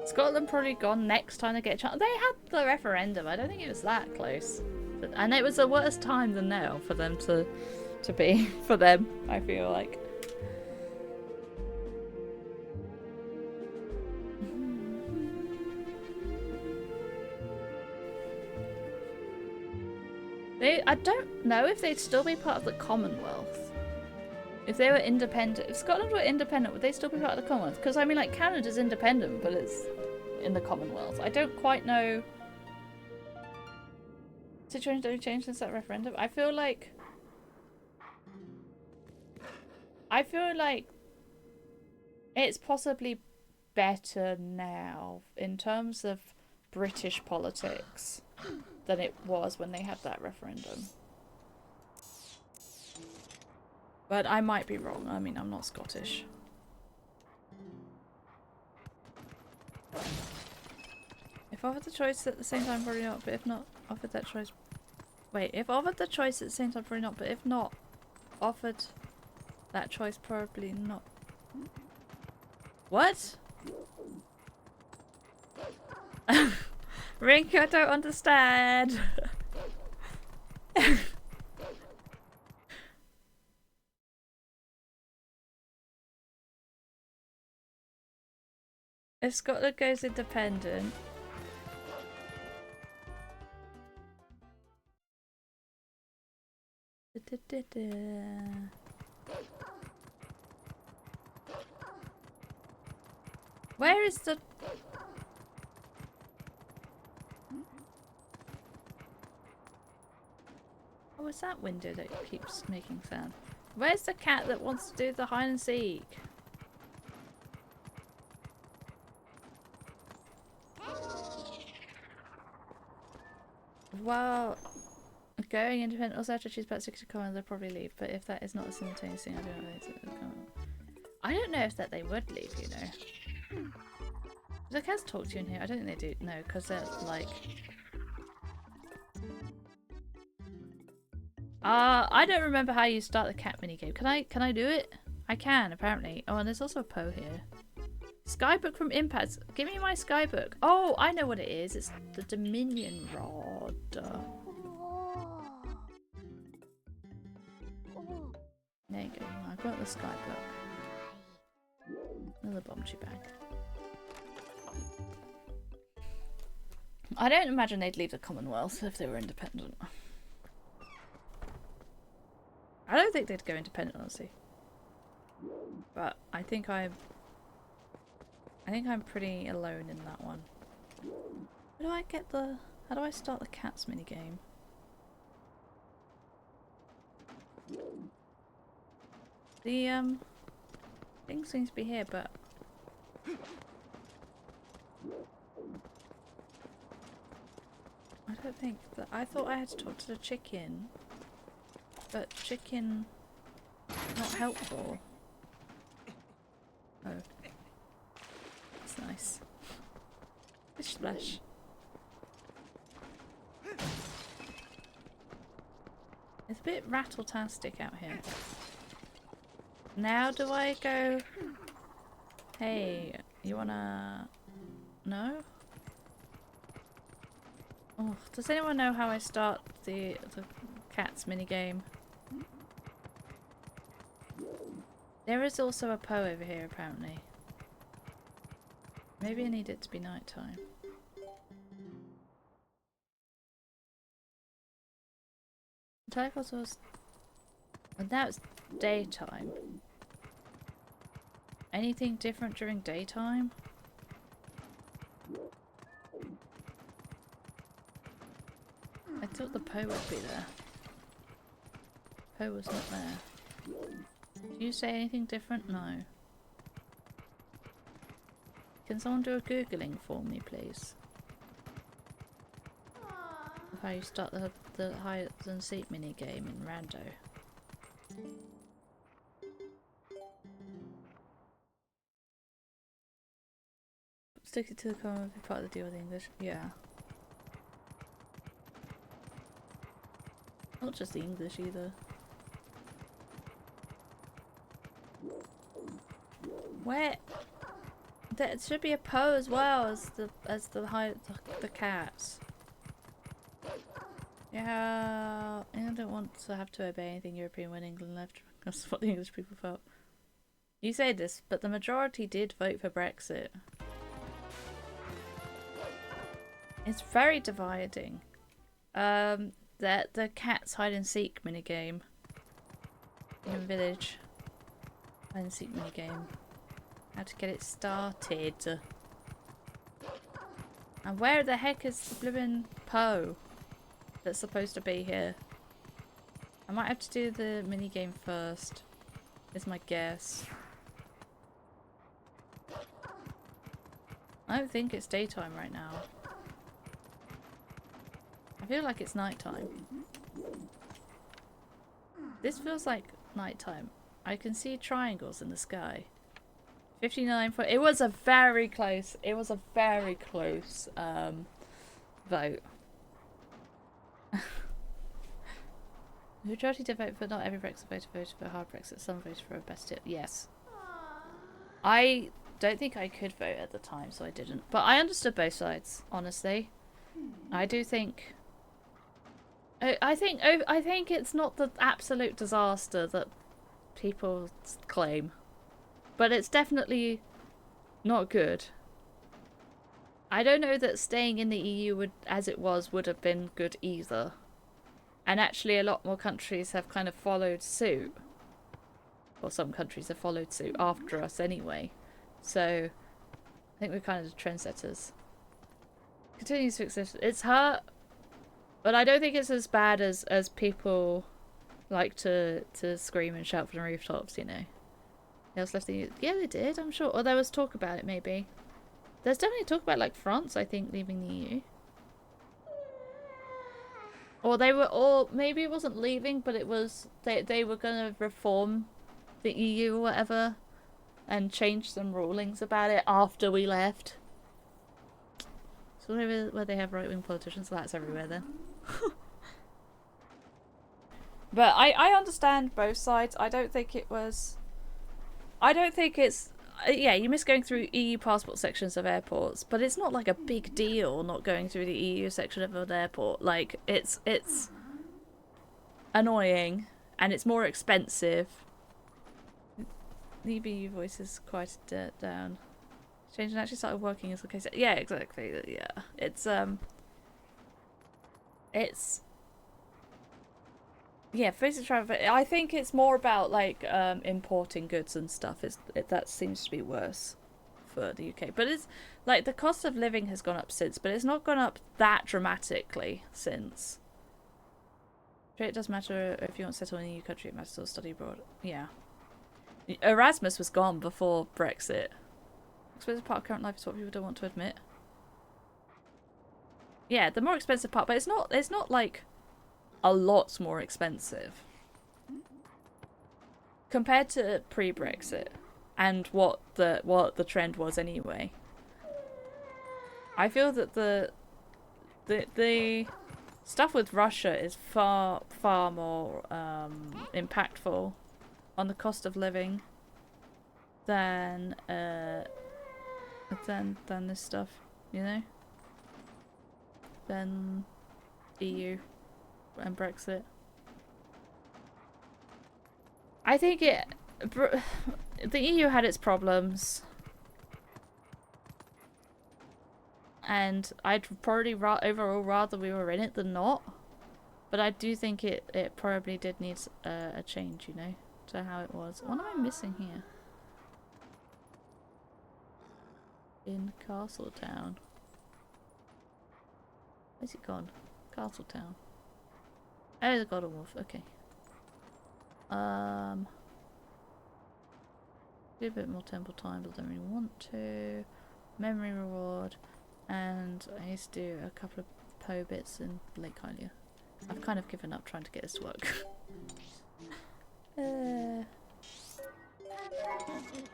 Scotland probably gone next time they get a chance. They had the referendum. I don't think it was that close to And it was a worse time than now for them to be for them, I feel like. I don't know if they'd still be part of the Commonwealth. If they were independent, if Scotland were independent, would they still be part of the Commonwealth? Because I mean, like, Canada's independent, but it's in the Commonwealth. I don't quite know. Situations don't change since that referendum. I feel like it's possibly better now in terms of British politics than it was when they had that referendum. But I might be wrong. I mean, I'm not Scottish. If offered the choice at the same time, probably not. But if not offered that choice... Wait, if offered the choice at the same time, probably not. But if not offered that choice, probably not. What? Rink, I don't understand. If Scotland goes independent... Where is the... Oh, is that window that keeps making sound? Where's the cat that wants to do the hide and seek? Well, going independent also after she's about 60 comments, they'll probably leave. But if that is not a simultaneous thing, I don't know. I don't know if that they would leave, you know. Do the cats talk to you in here? I don't think they do. No, because they're like... I don't remember how you start the cat minigame. Can I do it? I can, apparently. Oh, and there's also a Poe here. Skybook from Impacts. Give me my Skybook. Oh, I know what it is. It's the Dominion Rod. There you go. I got the Skybook. Another bombchy bag. I don't imagine they'd leave the Commonwealth if they were independent. I don't think they'd go independent, honestly. But I think I'm pretty alone in that one. How do I get the... How do I start the cats minigame? The thing seems to be here, but I don't think that... I thought I had to talk to the chicken. But chicken... not helpful. Oh. That's nice. Fish splash. It's a bit rattle-tastic out here. Now do I go... Hey, you wanna... No? Oh, does anyone know how I start the cats minigame? There is also a Poe over here, apparently. Maybe I need it to be nighttime. Teleports was... And now it's daytime. Anything different during daytime? I thought the Poe would be there. Poe was not there. Do you say anything different? No. Can someone do a Googling for me, please? Of how you start the hide and seek mini game in Rando. Stick it to the comment if part of the deal with English. Yeah. Not just the English either. Where? There should be a Poe as well as the cats. Yeah, England don't want to have to obey anything European when England left. That's what the English people felt. You say this, but the majority did vote for Brexit. It's very dividing. The cat's hide and seek minigame in Village. Hide and seek minigame. How to get it started. And where the heck is the blooming Poe that's supposed to be here? I might have to do the minigame first, is my guess. I don't think it's daytime right now. I feel like it's nighttime. This feels like nighttime. I can see triangles in the sky. 59 for it was a very close. It was a very close vote. The majority did vote for not every Brexit voter voted for a hard Brexit. Some voted for a best deal. Yes. I don't think I could vote at the time, so I didn't. But I understood both sides, honestly. I do think. I think it's not the absolute disaster that people claim, but it's definitely not good. I don't know that staying in the EU would, as it was, would have been good either. And actually, a lot more countries have kind of followed suit. Well, some countries have followed suit after us anyway. So, I think we're kind of the trendsetters. Continues to exist. It's hurt, but I don't think it's as bad as people like to scream and shout from the rooftops, you know. They also left the... Yeah, they did, I'm sure. Or there was talk about it, maybe. There's definitely talk about, like, France, I think, leaving the EU. Or they were all... Maybe it wasn't leaving, but it was... They were going to reform the EU or whatever. And change some rulings about it after we left. So where they have right-wing politicians, so that's everywhere then. But I understand both sides. I don't think it was... I don't think it's... Yeah, you miss going through EU passport sections of airports, but it's not like a big deal not going through the EU section of an airport. Like, it's annoying, and it's more expensive. The EBU voice is quite down. Changed and actually started working as the case. Yeah, exactly. Yeah, it's yeah, face of travel. I think it's more about like importing goods and stuff. That seems to be worse for the UK. But it's like the cost of living has gone up since, but it's not gone up that dramatically since. It doesn't matter if you want to settle in a EU country. It matters to study abroad. Yeah. Erasmus was gone before Brexit. Expensive part of current life is what people don't want to admit. Yeah, the more expensive part, but it's not like a lot more expensive compared to pre-Brexit and what the trend was anyway. I feel that the stuff with Russia is far more impactful on the cost of living than this stuff, you know, than EU and Brexit. I think the EU had its problems, and I'd probably overall rather we were in it than not. But I do think it probably did need a change, you know, to how it was. What am I missing here? In Castletown. Where's it gone? Castletown. Oh, the God of Wolf. Okay. Do a bit more temple time, but I don't really want to. Memory reward, and I need to do a couple of Poe bits in Lake Hylia. I've kind of given up trying to get this to work.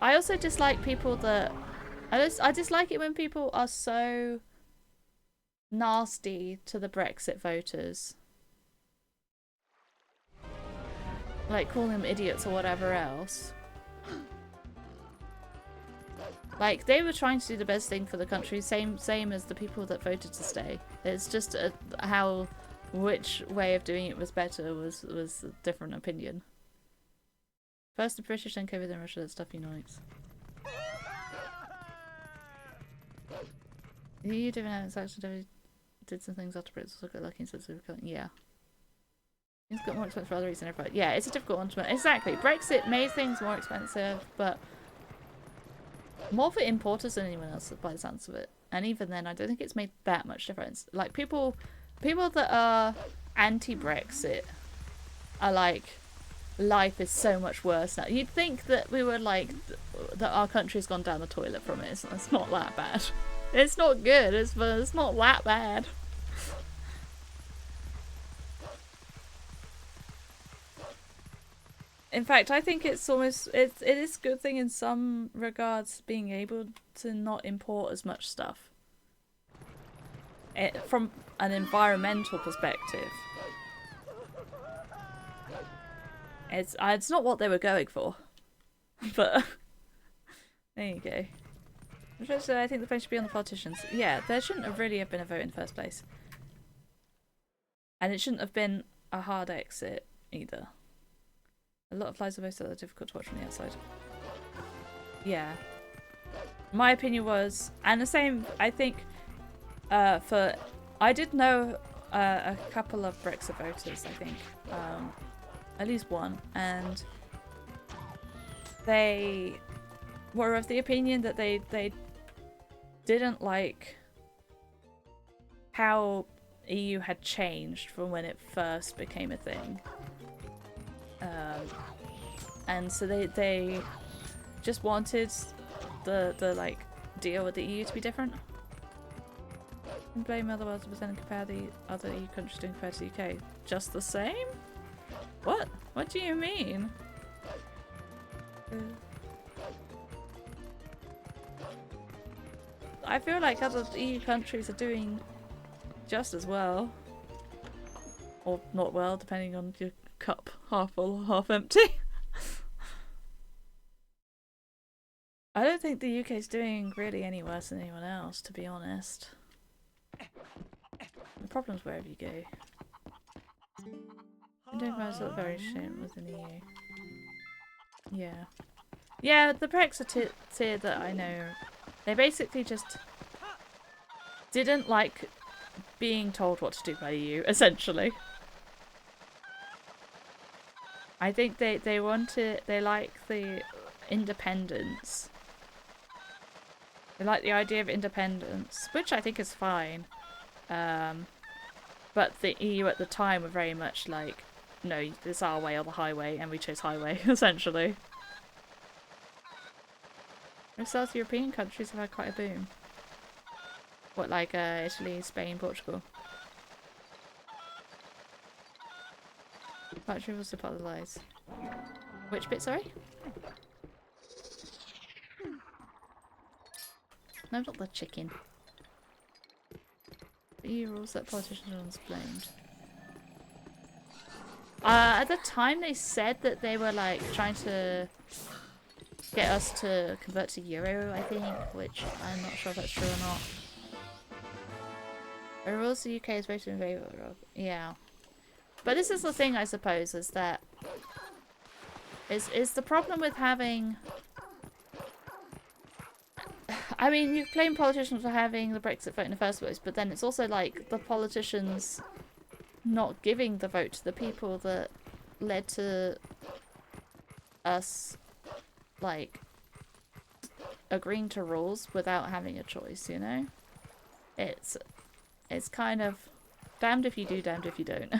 I also dislike people that... I dislike it when people are so nasty to the Brexit voters. Like, calling them idiots or whatever else. Like, they were trying to do the best thing for the country, same as the people that voted to stay. It's just how which way of doing it was better was a different opinion. First the British, then COVID, then Russia, that stuff unites. The EU actually did some things after Brits also got lucky instead of yeah. It's got more expensive for other reasons. Yeah, it's a difficult one to... Exactly. Brexit made things more expensive, but more for importers than anyone else by the sounds of it. And even then, I don't think it's made that much difference. Like, people that are anti-Brexit are like, life is so much worse now. You'd think that we were like, that our country's gone down the toilet from it. It's not that bad. It's not good. It's not that bad. In fact, I think it's almost it is a good thing in some regards being able to not import as much stuff. From an environmental perspective, it's not what they were going for, but there you go. I think the vote should be on the politicians. Yeah, there shouldn't have really been a vote in the first place, and it shouldn't have been a hard exit either. A lot of lies are that are difficult to watch from the outside. Yeah. My opinion was, and the same, I think, I did know a couple of Brexit voters, I think. At least one. And they were of the opinion that they didn't like how EU had changed from when it first became a thing. And so they just wanted the like deal with the EU to be different. And blame other worlds and compare the other EU countries doing compared to the UK. Just the same? What? What do you mean? I feel like other EU countries are doing just as well. Or not well, depending on your cup, half full or half empty. I don't think the UK's doing really any worse than anyone else, to be honest. The problem's wherever you go. I don't know, it's not very shit within the EU. Yeah. Yeah, the Brexiteer that I know, they basically just didn't like being told what to do by the EU, essentially. I think they like the independence. They like the idea of independence, which I think is fine. But the EU at the time were very much like, no, this is our way or the highway, and we chose highway, essentially. Most South European countries have had quite a boom. What, like Italy, Spain, Portugal? VODArchiver was part of the lies. Which bit, sorry? No, not the chicken. The EU rules that politicians are blamed. At the time they said that they were like trying to get us to convert to Euro, I think, which I'm not sure if that's true or not. The rules the UK is voted in favour of. Yeah. But this is the thing, I suppose, is that is the problem with having... I mean, you blame politicians for having the Brexit vote in the first place, but then it's also like the politicians not giving the vote to the people that led to us, like, agreeing to rules without having a choice, you know? It's kind of damned if you do, damned if you don't.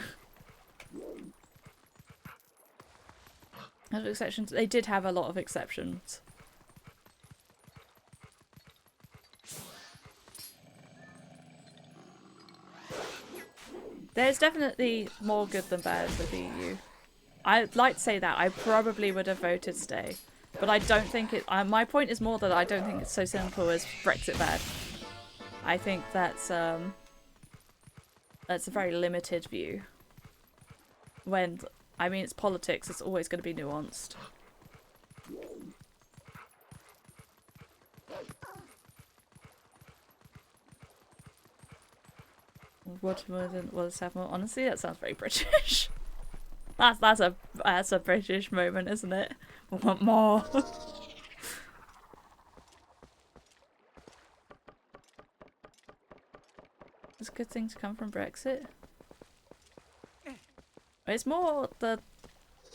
As exceptions, they did have a lot of exceptions. There's definitely more good than bad with the EU. I'd like to say that. I probably would have voted stay. But I don't think it... my point is more that I don't think it's so simple as Brexit bad. I think that's a very limited view. When... I mean, it's politics. It's always going to be nuanced. Let's have more. Honestly, that sounds very British. that's a British moment, isn't it? We want more. It's a good thing to come from Brexit. It's more the.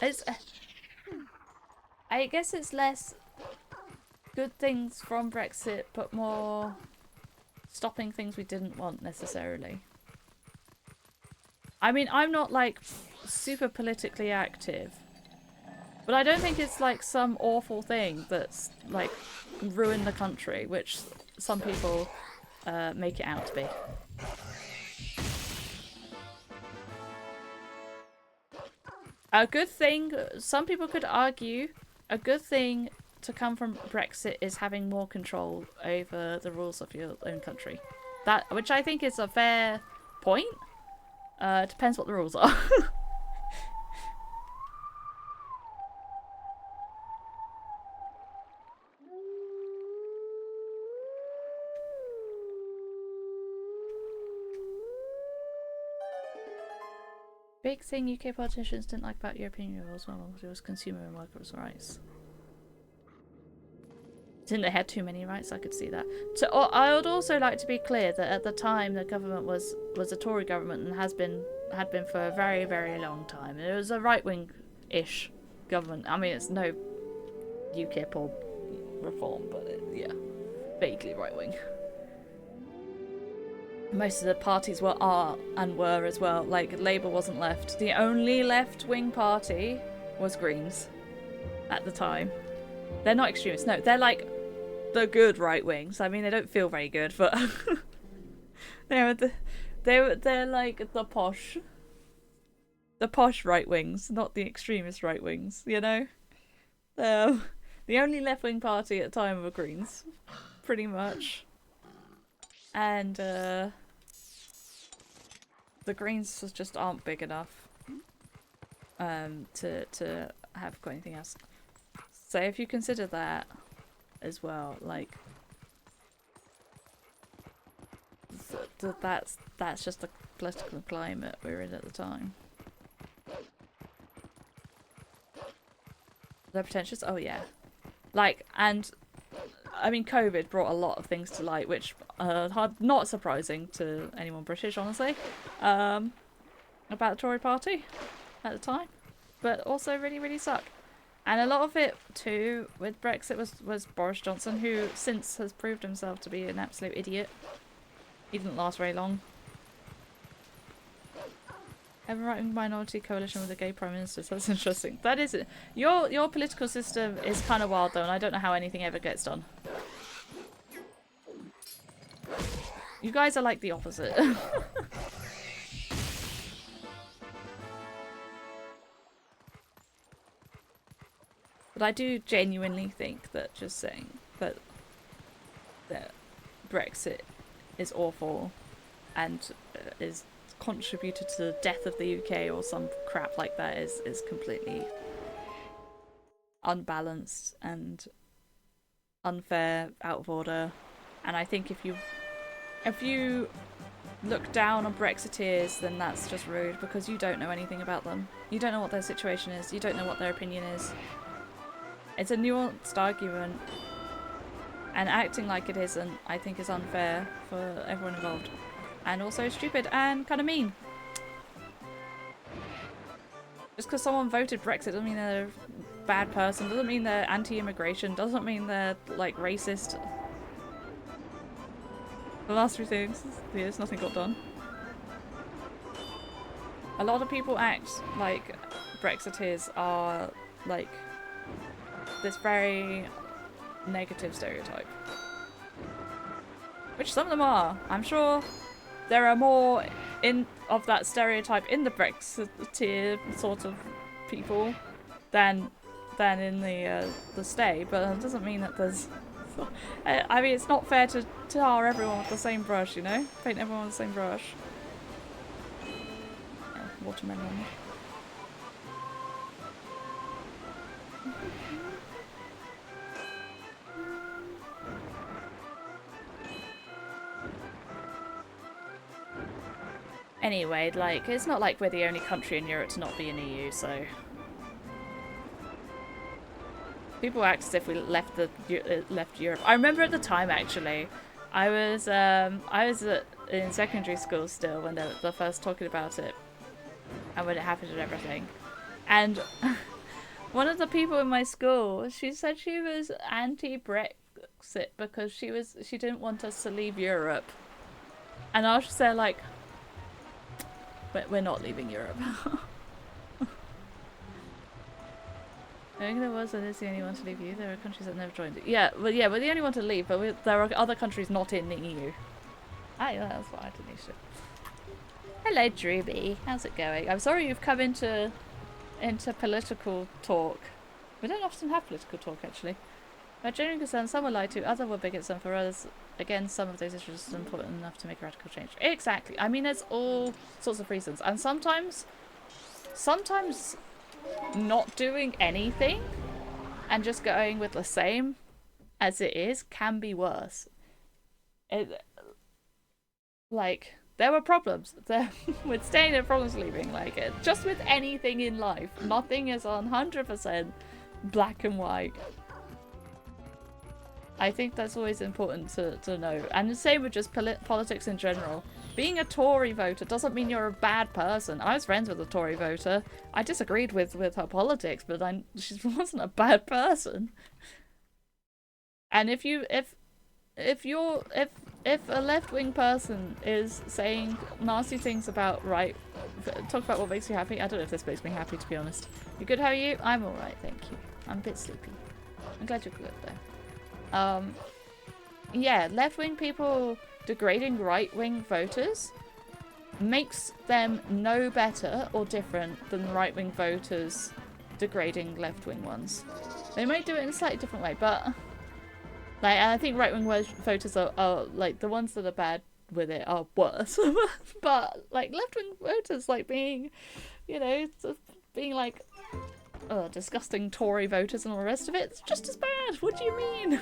It's. I guess it's less good things from Brexit, but more stopping things we didn't want necessarily. I mean, I'm not like super politically active, but I don't think it's like some awful thing that's like ruined the country, which some people make it out to be. A good thing, some people could argue, a good thing to come from Brexit is having more control over the rules of your own country. That, which I think is a fair point. Depends what the rules are. Big thing UK politicians didn't like about European rules well, it was consumer and workers' rights. Didn't they have too many rights? I could see that. So I would also like to be clear that at the time the government was a Tory government and had been for a very, very long time. It was a right-wing-ish government. I mean, it's no UKIP or reform, but yeah, vaguely right-wing. Most of the parties are and were as well. Like, Labour wasn't left. The only left-wing party was Greens at the time. They're not extremists. No, they're like the good right-wings. I mean, they don't feel very good, but they're like the posh right-wings, not the extremist right-wings. You know, the only left-wing party at the time were Greens, pretty much. And the Greens just aren't big enough to have got anything else. So if you consider that as well, like that's just the political climate we're in at the time. They're pretentious? Oh yeah. Like, and I mean, COVID brought a lot of things to light, which are not surprising to anyone British, honestly, about the Tory party at the time, but also really, really suck. And a lot of it, too, with Brexit was Boris Johnson, who since has proved himself to be an absolute idiot. He didn't last very long. Have a right-wing minority coalition with a gay prime minister. So that's interesting. That is it. Your political system is kind of wild, though, and I don't know how anything ever gets done. You guys are like the opposite. But I do genuinely think that just saying that Brexit is awful and is contributed to the death of the UK or some crap like that is completely unbalanced and unfair, out of order. And I think if you look down on Brexiteers, then that's just rude, because you don't know anything about them. You don't know what their situation is. You don't know what their opinion is. It's a nuanced argument, and acting like it isn't, I think, is unfair for everyone involved. And also stupid and kind of mean. Just because someone voted Brexit doesn't mean they're a bad person, doesn't mean they're anti-immigration, doesn't mean they're, like, racist. The last 3 years, nothing got done. A lot of people act like Brexiteers are, like, this very negative stereotype. Which some of them are. I'm sure there are more of that stereotype in the Brexiteer sort of people than in the stay, but it doesn't mean that there's... I mean, it's not fair to tar everyone with the same brush, you know? Paint everyone with the same brush. Oh, watermelon. Anyway, like, it's not like we're the only country in Europe to not be in EU, so... People act as if we left Europe. I remember at the time, actually, I was in secondary school still when they were first talking about it. And when it happened and everything. And one of the people in my school, she said she was anti-Brexit because she didn't want us to leave Europe. And I was just there like, we're not leaving Europe. I think there was, and it's the only one to leave EU. There are countries that never joined it. Yeah, well, yeah, we're the only one to leave, but there are other countries not in the EU. Ah, yeah, that's what I didn't need to. Hello, Drewby. How's it going? I'm sorry you've come into political talk. We don't often have political talk, actually. My genuine concern, some were lied to, others were bigots, and for others, again, some of those issues are important enough to make a radical change. Exactly. I mean, there's all sorts of reasons. And sometimes not doing anything and just going with the same as it is can be worse. Like, there were problems with staying, there were problems leaving. Like, just with anything in life, nothing is 100% black and white. I think that's always important to know. And the same with just politics in general. Being a Tory voter doesn't mean you're a bad person. I was friends with a Tory voter. I disagreed with her politics, but she wasn't a bad person. And if a left-wing person is saying nasty things about talk about what makes you happy. I don't know if this makes me happy, to be honest. You good? How are you? I'm alright, thank you. I'm a bit sleepy. I'm glad you're good, though. Yeah, left-wing people degrading right-wing voters makes them no better or different than right-wing voters degrading left-wing ones. They might do it in a slightly different way, but like, I think right-wing voters are like the ones that are bad with it are worse. But like left-wing voters, like being, you know, being like disgusting Tory voters and all the rest of it, it's just as bad. What do you mean?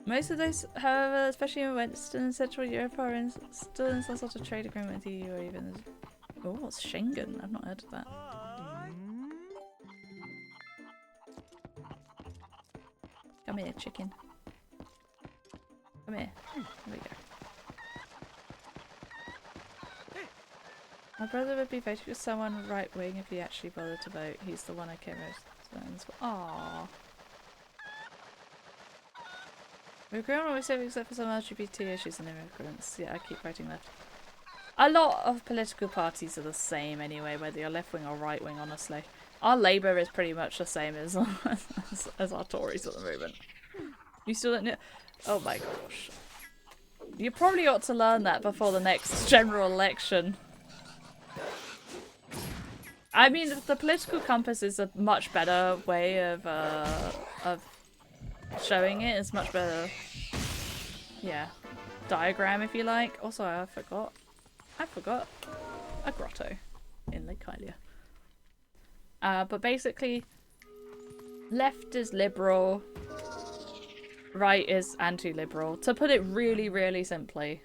Most of those, however, especially in Western and Central Europe, are still in some sort of trade agreement with the EU or even... Oh, what's Schengen? I've not heard of that. Come here, chicken. Come here. There we go. My brother would be voting for someone right-wing if he actually bothered to vote. He's the one I care most. Aww. We agree on what we say except for some LGBT issues and immigrants. Yeah, I keep voting left. A lot of political parties are the same anyway, whether you're left-wing or right-wing, honestly. Our Labour is pretty much the same as our Tories at the moment. You still don't know? Oh my gosh. You probably ought to learn that before the next general election. I mean, the political compass is a much better way of showing it. It's much better, yeah, diagram if you like. Also, I forgot a grotto in Lake Hylia. But basically, left is liberal, right is anti-liberal. To put it really, really simply.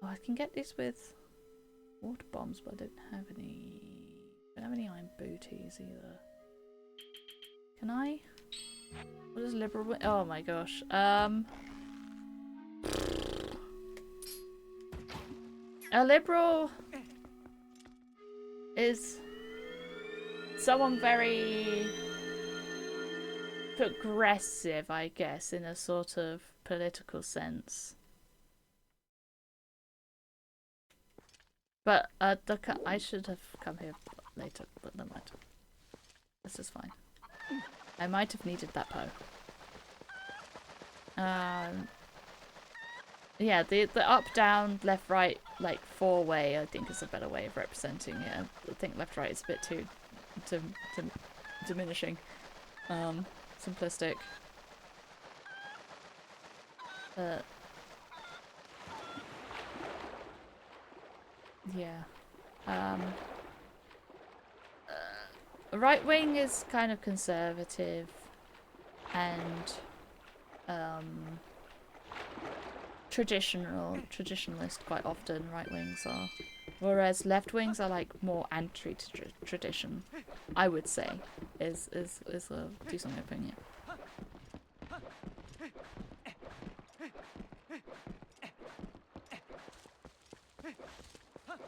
Oh, I can get these with water bombs, but I don't have any iron booties either. Can I? What is liberal? Oh my gosh. A liberal is someone very progressive, I guess, in a sort of political sense. But I should have come here later, but never mind. This is fine. I might have needed that Poe. Yeah, the up, down, left, right, like four-way, I think is a better way of representing it. I think left, right is a bit too diminishing, simplistic. Yeah. Right wing is kind of conservative, and traditionalist quite often. Right wings are, whereas left wings are like more anti-tradition. I would say is a decent opinion.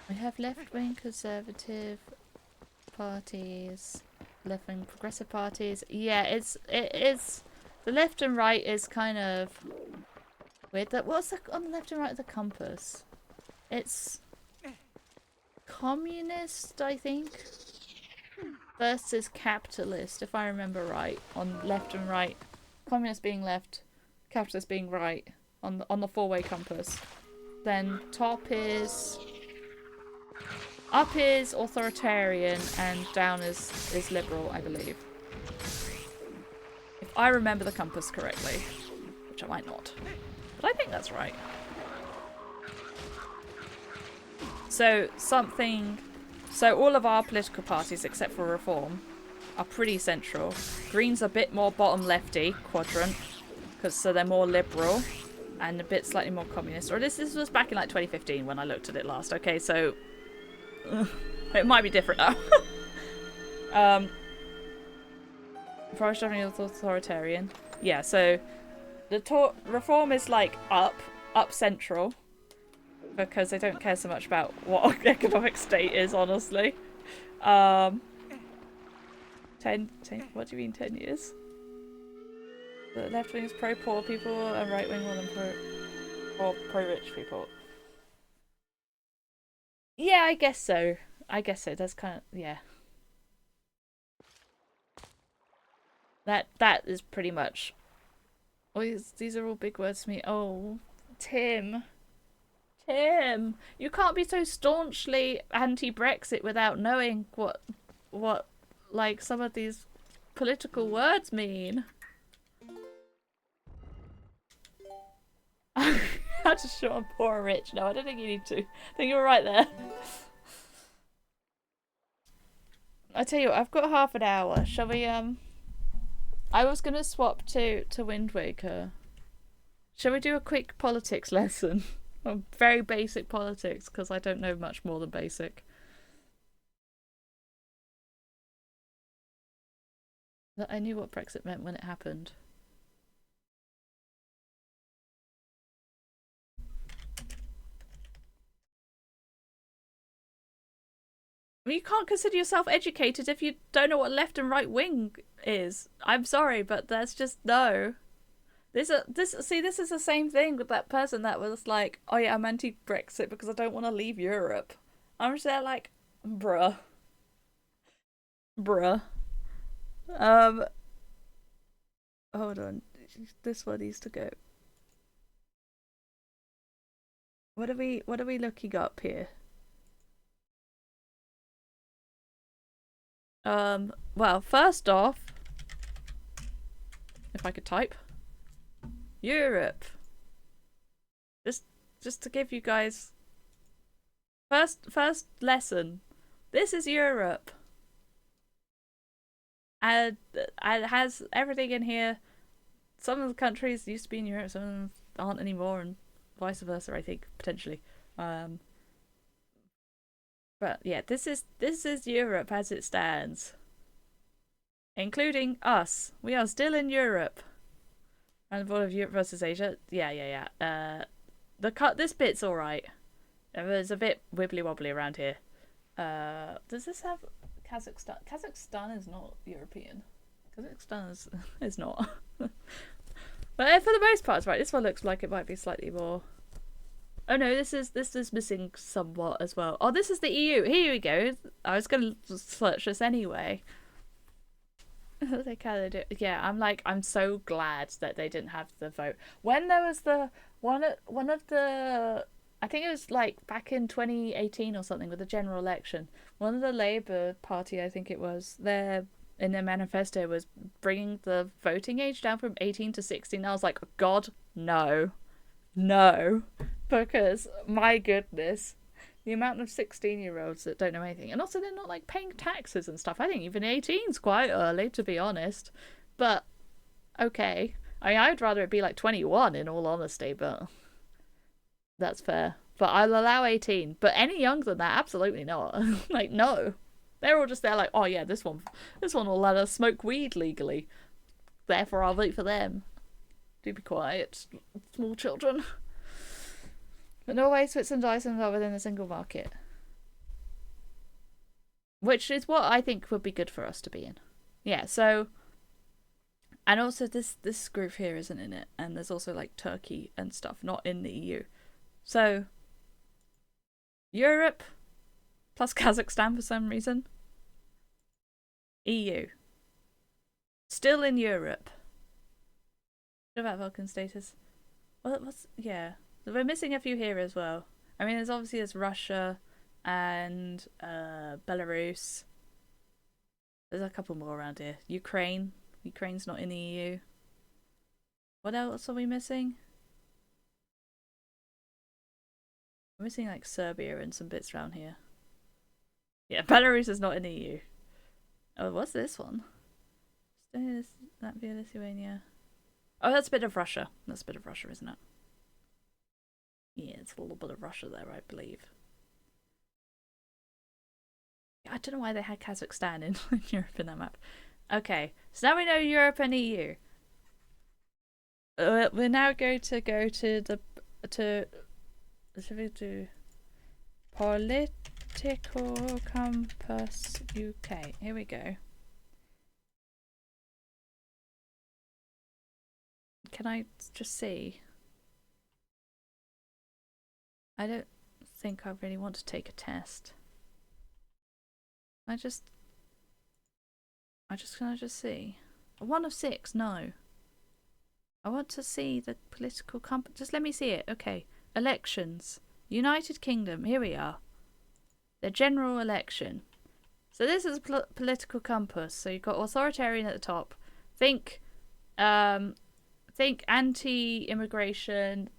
We have left-wing conservative parties, left-wing progressive parties. Yeah, it is. The left and right is kind of weird. That what's on the left and right of the compass? It's communist, I think, versus capitalist, if I remember right. On left and right, communist being left, capitalist being right. On the four-way compass. Then up is authoritarian and down is liberal, I believe. If I remember the compass correctly, which I might not. But I think that's right. So all of our political parties except for Reform are pretty central. Green's a bit more bottom lefty quadrant, so they're more liberal and a bit slightly more communist. Or this was back in like 2015 when I looked at it last. Okay, so it might be different now. Forest definitely authoritarian. Yeah, so the Reform is like up central because they don't care so much about what economic state is, honestly. 10 what do you mean 10 years? The left wing is pro poor people and right wing more than pro rich people. Yeah, I guess so. That's kind of, yeah. That is pretty much. Oh, these are all big words to me. Oh, Tim, you can't be so staunchly anti-Brexit without knowing what like some of these political words mean. How to show I'm poor or rich? No, I don't think you need to. I think you're right there. I tell you what, I've got half an hour. Shall we I was gonna swap to Wind Waker. Shall we do a quick politics lesson? Very basic politics, because I don't know much more than basic. I knew what Brexit meant when it happened. You can't consider yourself educated if you don't know what left and right wing is. I'm sorry, but that's just no. This is the same thing with that person that was like, oh yeah, I'm anti-Brexit because I don't want to leave Europe. I'm just there like, bruh. Hold on. This one needs to go. What are we looking up here? Well, first off, if I could type, Europe. Just to give you guys first lesson. This is Europe. And it has everything in here. Some of the countries used to be in Europe, some of them aren't anymore, and vice versa, I think, potentially. But yeah, this is Europe as it stands. Including us. We are still in Europe. And all of Europe versus Asia. Yeah. This bit's alright. There's a bit wibbly wobbly around here. Does this have Kazakhstan? Kazakhstan is not European. Kazakhstan is not. But for the most part, it's right. This one looks like it might be slightly more. Oh no, this is missing somewhat as well. Oh, this is the EU. Here we go. I was gonna search this anyway. They kind of do. Yeah, I'm so glad that they didn't have the vote when there was the one of the. I think it was like back in 2018 or something with the general election. One of the Labour Party, I think it was, in their manifesto was bringing the voting age down from 18 to 16. I was like, God, no, because my goodness, the amount of 16-year-olds that don't know anything, and also they're not like paying taxes and stuff. I think even 18's quite early, to be honest. But okay, I'd rather it be like 21 in all honesty, but that's fair. But I'll allow 18. But any younger than that, absolutely not. Like, no. They're all just there like, oh yeah, this one will let us smoke weed legally. Therefore, I'll vote for them. Do be quiet, small children. But Norway, Switzerland, Iceland are within the single market. Which is what I think would be good for us to be in. Yeah, so... And also this group here isn't in it. And there's also like Turkey and stuff not in the EU. So... Europe plus Kazakhstan for some reason. EU. Still in Europe. What about Vulcan status? What's... Yeah. We're missing a few here as well. I mean, there's Russia and Belarus. There's a couple more around here. Ukraine. Ukraine's not in the EU. What else are we missing? We're missing like Serbia and some bits around here. Yeah, Belarus is not in the EU. Oh, what's this one? Latvia, Lithuania. Oh, that's a bit of Russia. That's a bit of Russia, isn't it? Yeah, it's a little bit of Russia there, I believe. I don't know why they had Kazakhstan in Europe in that map. Okay, so now we know Europe and EU. We're now going to go to Political Compass UK. Here we go. Can I just see? I don't think I really want to take a test. Can I just see? 1 of 6, no. I want to see the political compass. Just let me see it. Okay. Elections. United Kingdom. Here we are. The general election. So this is a political compass. So you've got authoritarian at the top. Think anti-immigration,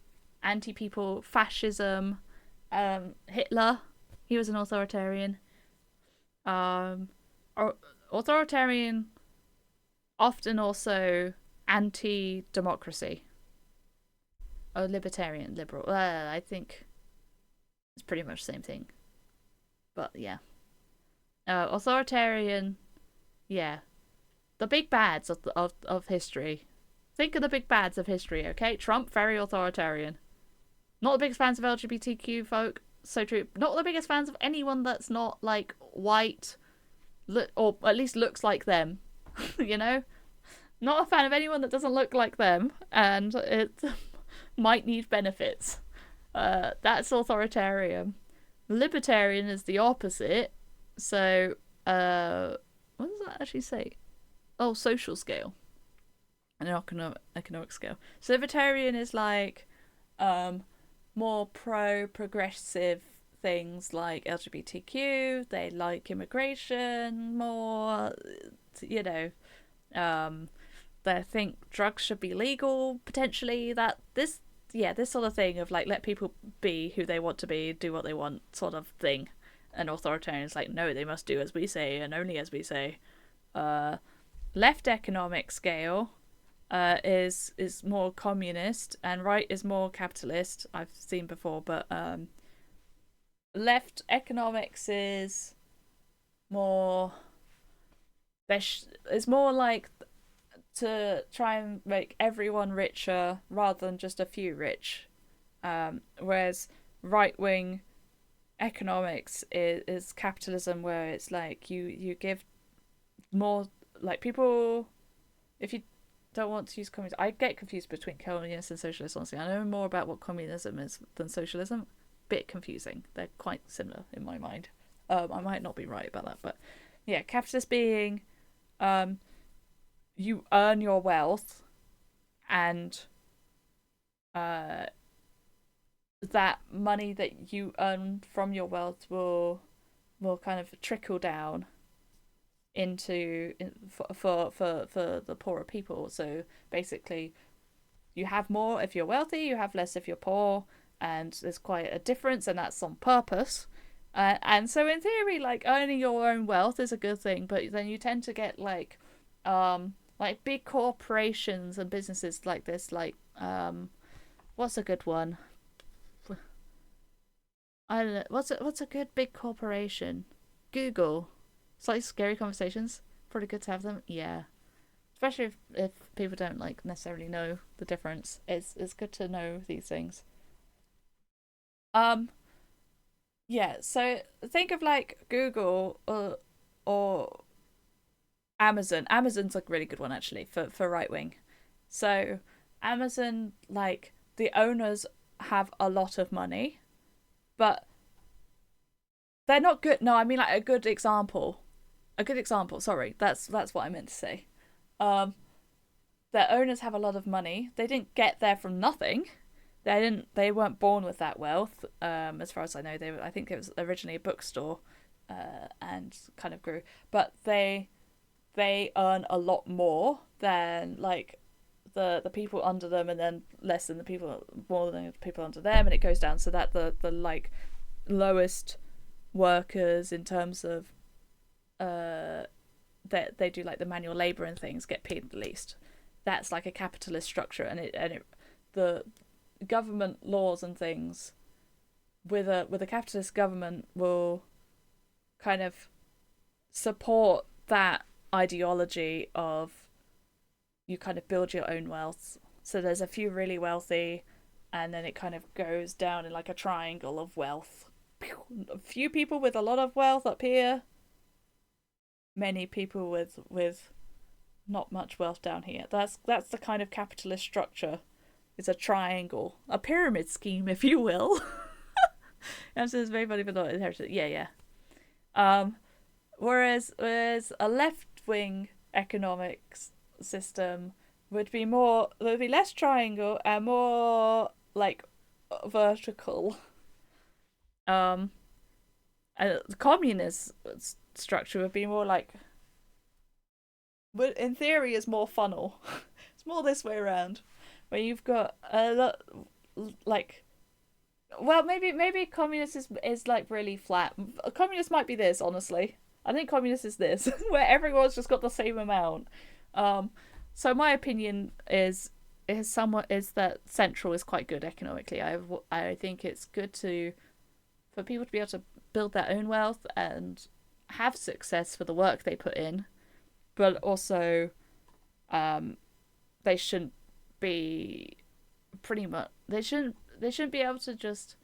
anti-people, fascism, Hitler. He was an authoritarian. Authoritarian, often also anti-democracy. Oh, libertarian, liberal. I think it's pretty much the same thing. But yeah. Authoritarian, yeah. The big bads of history. Think of the big bads of history, okay? Trump, very authoritarian. Not the biggest fans of LGBTQ folk. So true. Not the biggest fans of anyone that's not, like, white, or at least looks like them. You know? Not a fan of anyone that doesn't look like them, and it might need benefits. That's authoritarian. Libertarian is the opposite. So, what does that actually say? Oh, social scale. An economic scale. So libertarian is like more progressive things like LGBTQ. They like immigration more. You know, they think drugs should be legal potentially. This sort of thing of like let people be who they want to be, do what they want, sort of thing. And authoritarians like no, they must do as we say and only as we say. Left economic scale is more communist and right is more capitalist. I've seen before, but left economics is more like to try and make everyone richer rather than just a few rich, whereas right wing economics is capitalism, where it's like you give more, like people, if you don't want to use communism. I get confused between communist and socialist, honestly. I know more about what communism is than socialism. Bit confusing. They're quite similar in my mind. I might not be right about that, but yeah, capitalist being you earn your wealth and that money that you earn from your wealth will kind of trickle down for the poorer people. So basically you have more if you're wealthy, you have less if you're poor, and there's quite a difference, and that's on purpose. And so in theory, like earning your own wealth is a good thing, but then you tend to get like like big corporations and businesses like this, like what's a good one? I don't know. What's a good big corporation? Google. It's like scary conversations. Pretty good to have them. Yeah. Especially if people don't like necessarily know the difference. It's good to know these things. Um yeah, so think of like Google or Amazon. Amazon's a really good one actually for right wing. So Amazon, like the owners have a lot of money, but they're not good. No, I mean like a good example. A good example. Sorry, that's what I meant to say. Um, their owners have a lot of money. They didn't get there from nothing. They didn't. They weren't born with that wealth. As far as I know, I think it was originally a bookstore, and kind of grew. But they earn a lot more than like the people under them, and then less than the people more than the people under them, and it goes down so that the like lowest workers in terms of that they do like the manual labor and things get paid the least. That's like a capitalist structure, and the government laws and things with a capitalist government will kind of support that ideology of you kind of build your own wealth. So there's a few really wealthy, and then it kind of goes down in like a triangle of wealth. A few people with a lot of wealth up here, many people with not much wealth down here. That's the kind of capitalist structure. It's a triangle, a pyramid scheme, if you will. And so it's very funny, but not inherited. Yeah. Whereas a left wing economics system would be less triangle and more like vertical. The communist structure would be more like, but in theory is more funnel. It's more this way around, where you've got a lot like, well, maybe communist is like really flat. Communist might be this, honestly. I think communist is this, where everyone's just got the same amount. So my opinion is that central is quite good economically. I think it's good for people to be able to build their own wealth and have success for the work they put in, but also they shouldn't be they shouldn't be able to just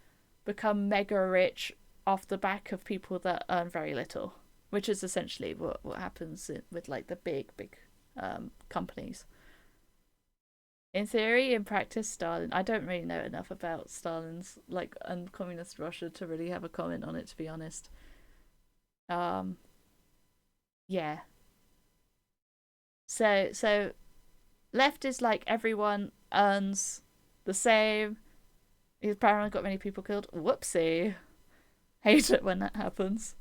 become mega rich off the back of people that earn very little, which is essentially what happens with like the big companies. In theory, in practice, Stalin. I don't really know enough about Stalin's like and communist Russia to really have a comment on it, to be honest. Yeah. So left is like everyone earns the same. He's apparently got many people killed. Whoopsie. Hate it when that happens.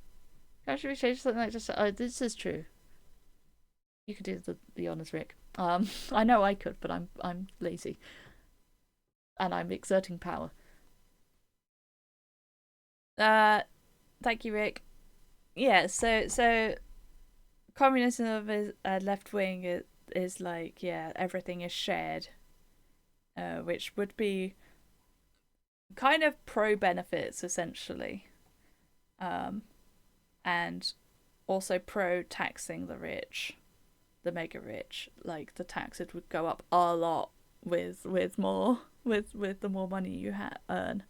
How should we change something like just? Oh, this is true. You could do the honors, Rick. I know I could, but I'm lazy, and I'm exerting power. Thank you, Rick. Yeah. So communism is left wing is like, yeah, everything is shared, which would be kind of pro benefits essentially, and also pro taxing the rich, the mega rich. Like the taxes would go up a lot with the more money you earn,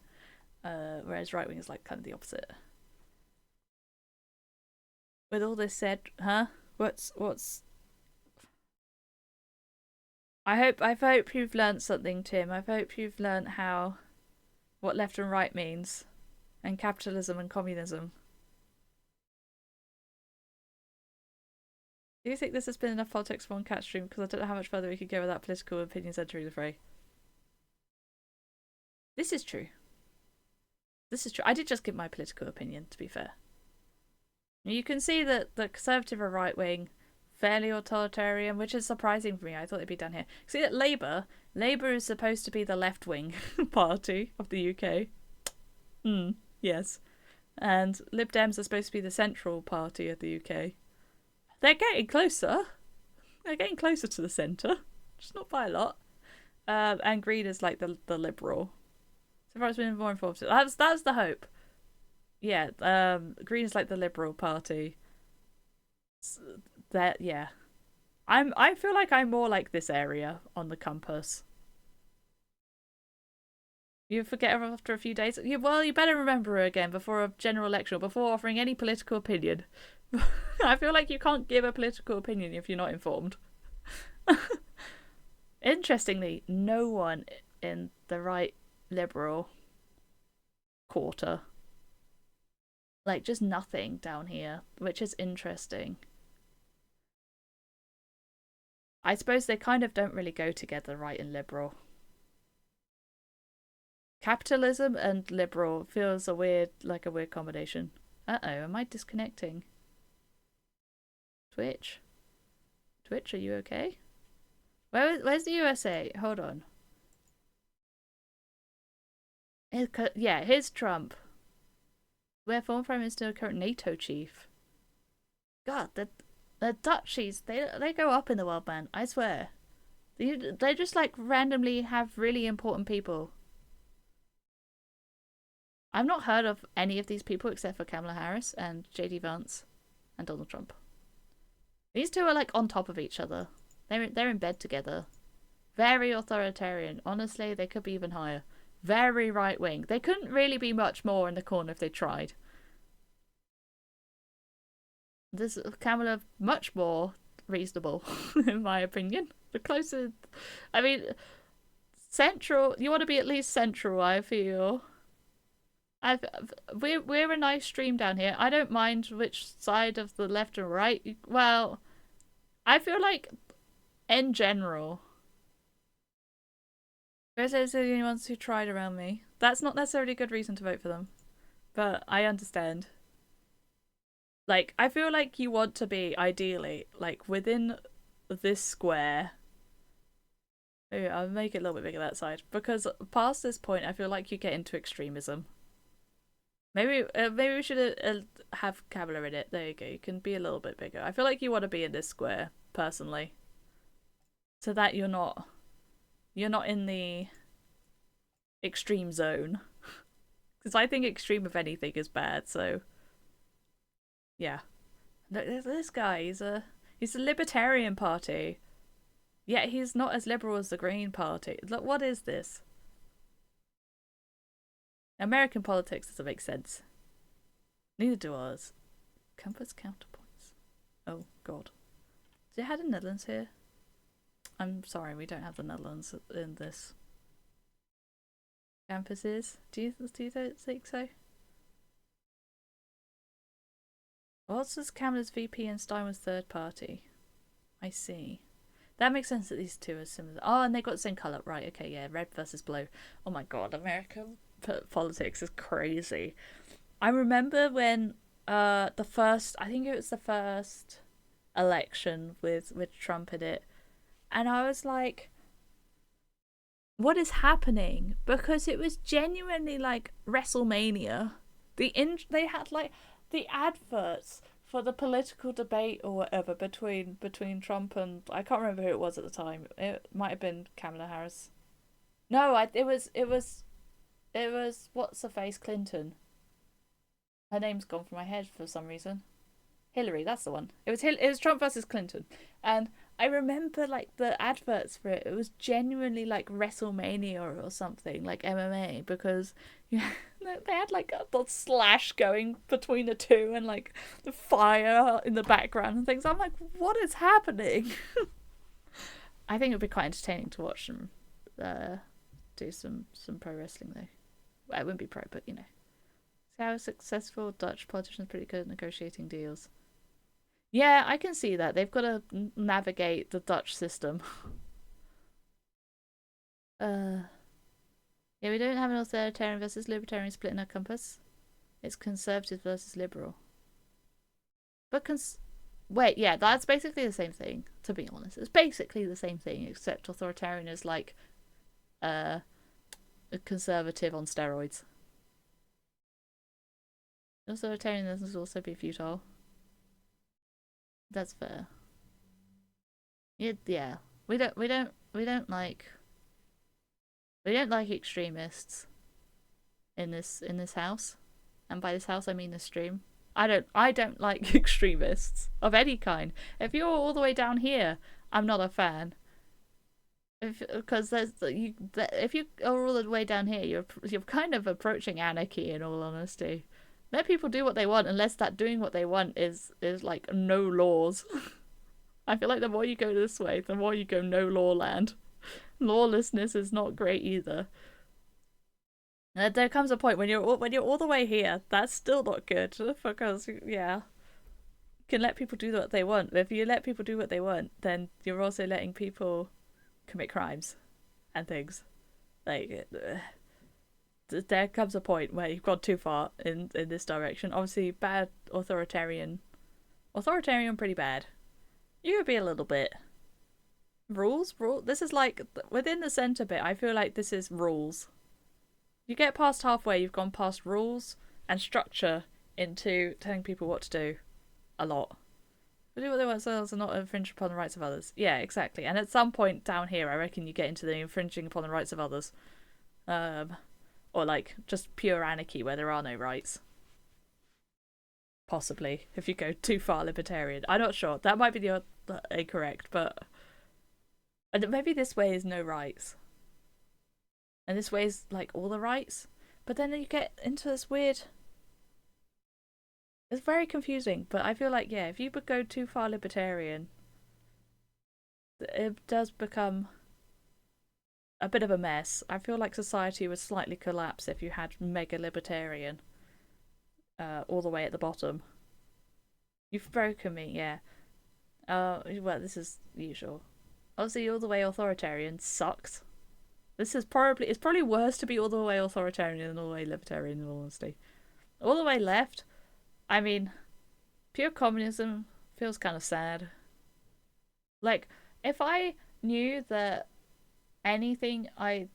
whereas right wing is like kind of the opposite. With all this said, huh? What's I hope you've learnt something, Tim. I hope you've learnt what left and right means, and capitalism and communism. Do you think this has been enough politics for one cat stream? Because I don't know how much further we could go without political opinions entering the fray. This is true. This is true. I did just give my political opinion, to be fair. You can see that the Conservative are right wing, fairly authoritarian, which is surprising for me. I thought they'd be down here. See that Labour is supposed to be the left wing party of the UK. Yes. And Lib Dems are supposed to be the central party of the UK. They're getting closer. They're getting closer to the centre, just not by a lot. And green is like the liberal. So far, it's been more informative. That's the hope. Yeah. Green is like the Liberal Party. That yeah. I feel like I'm more like this area on the compass. You forget her after a few days. Well, you better remember her again before a general election or before offering any political opinion. I feel like you can't give a political opinion if you're not informed. Interestingly, no one in the right liberal quarter. Like, just nothing down here, which is interesting. I suppose they kind of don't really go together, right and liberal. Capitalism and liberal feels like a weird combination. Uh-oh, am I disconnecting? Twitch? Twitch, are you okay? Where's the USA? Hold on. Yeah, here's Trump. Where former Prime Minister, current NATO chief. God, the Dutchies, they go up in the world, man. I swear. They just like randomly have really important people. I've not heard of any of these people except for Kamala Harris and JD Vance and Donald Trump. These two are like on top of each other. They're in bed together. Very authoritarian. Honestly, they could be even higher. Very right wing. They couldn't really be much more in the corner if they tried. This Kamala much more reasonable, in my opinion. The closer, I mean, central. You want to be at least central. I feel. We're a nice stream down here. I don't mind which side of the left or right. Well, I feel like, in general, those are the only ones who tried around me. That's not necessarily a good reason to vote for them, but I understand. Like, I feel like you want to be, ideally, like, within this square. Maybe I'll make it a little bit bigger that side. Because past this point, I feel like you get into extremism. Maybe we should have Kamala in it. There you go. You can be a little bit bigger. I feel like you want to be in this square, personally. So that you're not in the extreme zone. Because I think extreme of anything is bad, so... Yeah. This guy, he's a Libertarian Party. Yet he's not as liberal as the Green Party. Look, what is this? American politics doesn't make sense. Neither do ours. Compass counterpoints. Oh, God. Do you have the Netherlands here? I'm sorry, we don't have the Netherlands in this. Campuses? Do you think so? What's this Kamala's VP and Stein's third party? I see. That makes sense that these two are similar. Oh, and they got the same colour. Right, okay, yeah. Red versus blue. Oh my god, American politics is crazy. I remember when I think it was the first election with Trump in it. And I was like, what is happening? Because it was genuinely like WrestleMania. They had like the adverts for the political debate or whatever between Trump and I can't remember who it was at the time. It might have been Kamala Harris. No, it was what's her face, Clinton. Her name's gone from my head for some reason. Hillary, that's the one. It was Trump versus Clinton, and I remember like the adverts for it. It was genuinely like WrestleMania or something, like MMA, because yeah, they had like a slash going between the two and like the fire in the background and things. I'm like, what is happening? I think it would be quite entertaining to watch them do some pro wrestling though. Well, it wouldn't be pro, but you know. See how successful Dutch politicians pretty good at negotiating deals. Yeah, I can see that. They've got to navigate the Dutch system. Yeah, we don't have an authoritarian versus libertarian split in our compass. It's conservative versus liberal. But wait, yeah, that's basically the same thing, to be honest. It's basically the same thing, except authoritarian is like a conservative on steroids. Authoritarianism can also be futile. That's fair. Yeah. We don't like extremists in this house. And by this house I mean this stream. I don't like extremists of any kind. If you're all the way down here, I'm not a fan. Because if you are all the way down here, you're kind of approaching anarchy. In all honesty, let people do what they want, unless that doing what they want is like no laws. I feel like the more you go this way, the more you go no law land. Lawlessness is not great either. And there comes a point when you're all the way here, that's still not good, because yeah, you can let people do what they want. But if you let people do what they want, then you're also letting people commit crimes and things. Like, there comes a point where you've gone too far in this direction. Obviously, bad authoritarian, pretty bad. You could be a little bit rules. This is like within the center bit. I feel like this is rules. You get past halfway, you've gone past rules and structure into telling people what to do. A lot. They do what they want themselves and not infringe upon the rights of others. Yeah, exactly. And at some point down here, I reckon you get into the infringing upon the rights of others. Or like just pure anarchy where there are no rights. Possibly, if you go too far libertarian. I'm not sure. That might be the incorrect, but maybe this way is no rights. And this way is like all the rights. But then you get into this weird... It's very confusing, but I feel like, yeah, if you go too far libertarian, it does become a bit of a mess. I feel like society would slightly collapse if you had mega libertarian all the way at the bottom. You've broken me, yeah. Well, this is usual. Obviously, all the way authoritarian sucks. It's probably worse to be all the way authoritarian than all the way libertarian, in all honesty. All the way left, I mean, pure communism feels kind of sad. Like, if I knew that anything I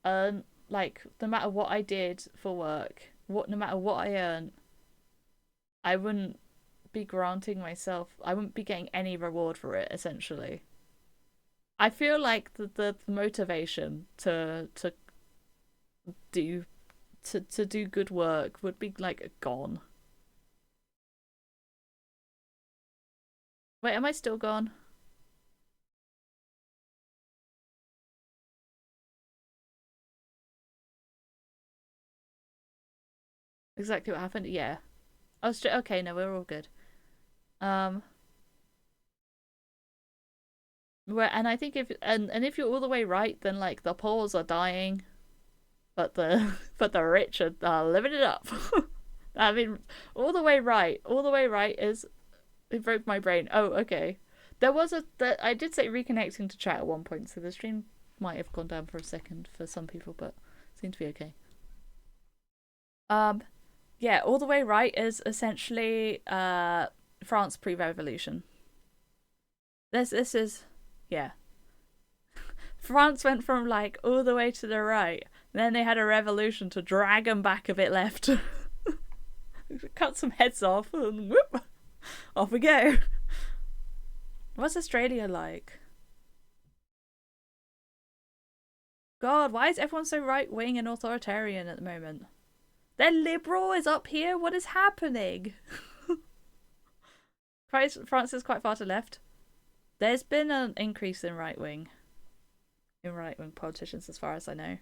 earn, like, no matter what I did for work, no matter what I earned, I wouldn't be I wouldn't be getting any reward for it, essentially. I feel like the motivation to do good work would be like gone. Wait, am I still gone? Exactly what happened? Yeah. Okay, no, we're all good. Um and I think if you're all the way right, then like the poor are dying, but the but the rich are living it up. I mean, all the way right is it broke my brain. Oh, okay. I did say reconnecting to chat at one point, so the stream might have gone down for a second for some people, but seemed to be okay. Yeah, all the way right is essentially France pre-revolution. This is yeah. France went from like all the way to the right, then they had a revolution to drag them back a bit left. Cut some heads off and whoop, off we go. What's Australia like? God, why is everyone so right-wing and authoritarian at the moment? Their liberal is up here? What is happening? France is quite far to left. There's been an increase in right-wing politicians as far as I know.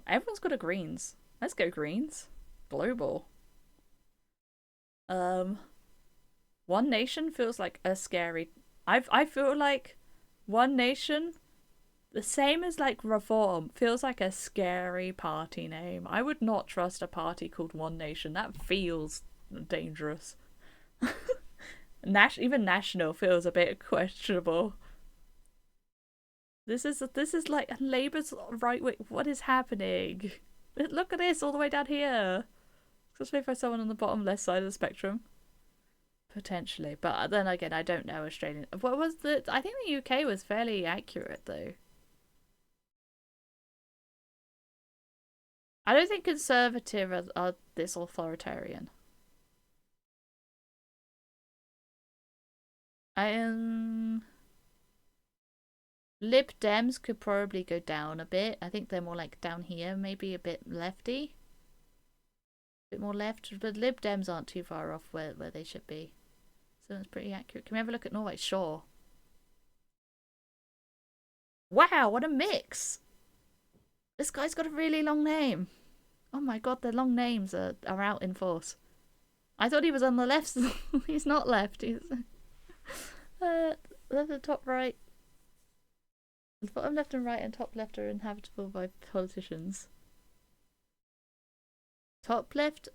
Everyone's got a Greens. Let's go Greens. Global. One Nation feels like a scary... I feel like One Nation, the same as like Reform, feels like a scary party name. I would not trust a party called One Nation. That feels dangerous. Even National feels a bit questionable. This is like Labour's right wing. What is happening? Look at this all the way down here. Especially if I someone on the bottom left side of the spectrum. Potentially, but then again, I don't know Australian. What was the? I think the UK was fairly accurate though. I don't think Conservative are this authoritarian. I am. Lib Dems could probably go down a bit. I think they're more like down here, maybe a bit lefty. A bit more left, but Lib Dems aren't too far off where they should be. So that's pretty accurate. Can we have a look at Norway? Sure. Wow, what a mix! This guy's got a really long name. Oh my god, the long names are out in force. I thought he was on the left. He's not left. He's left and top right. The bottom left and right and top left are inhabitable by politicians. Top left,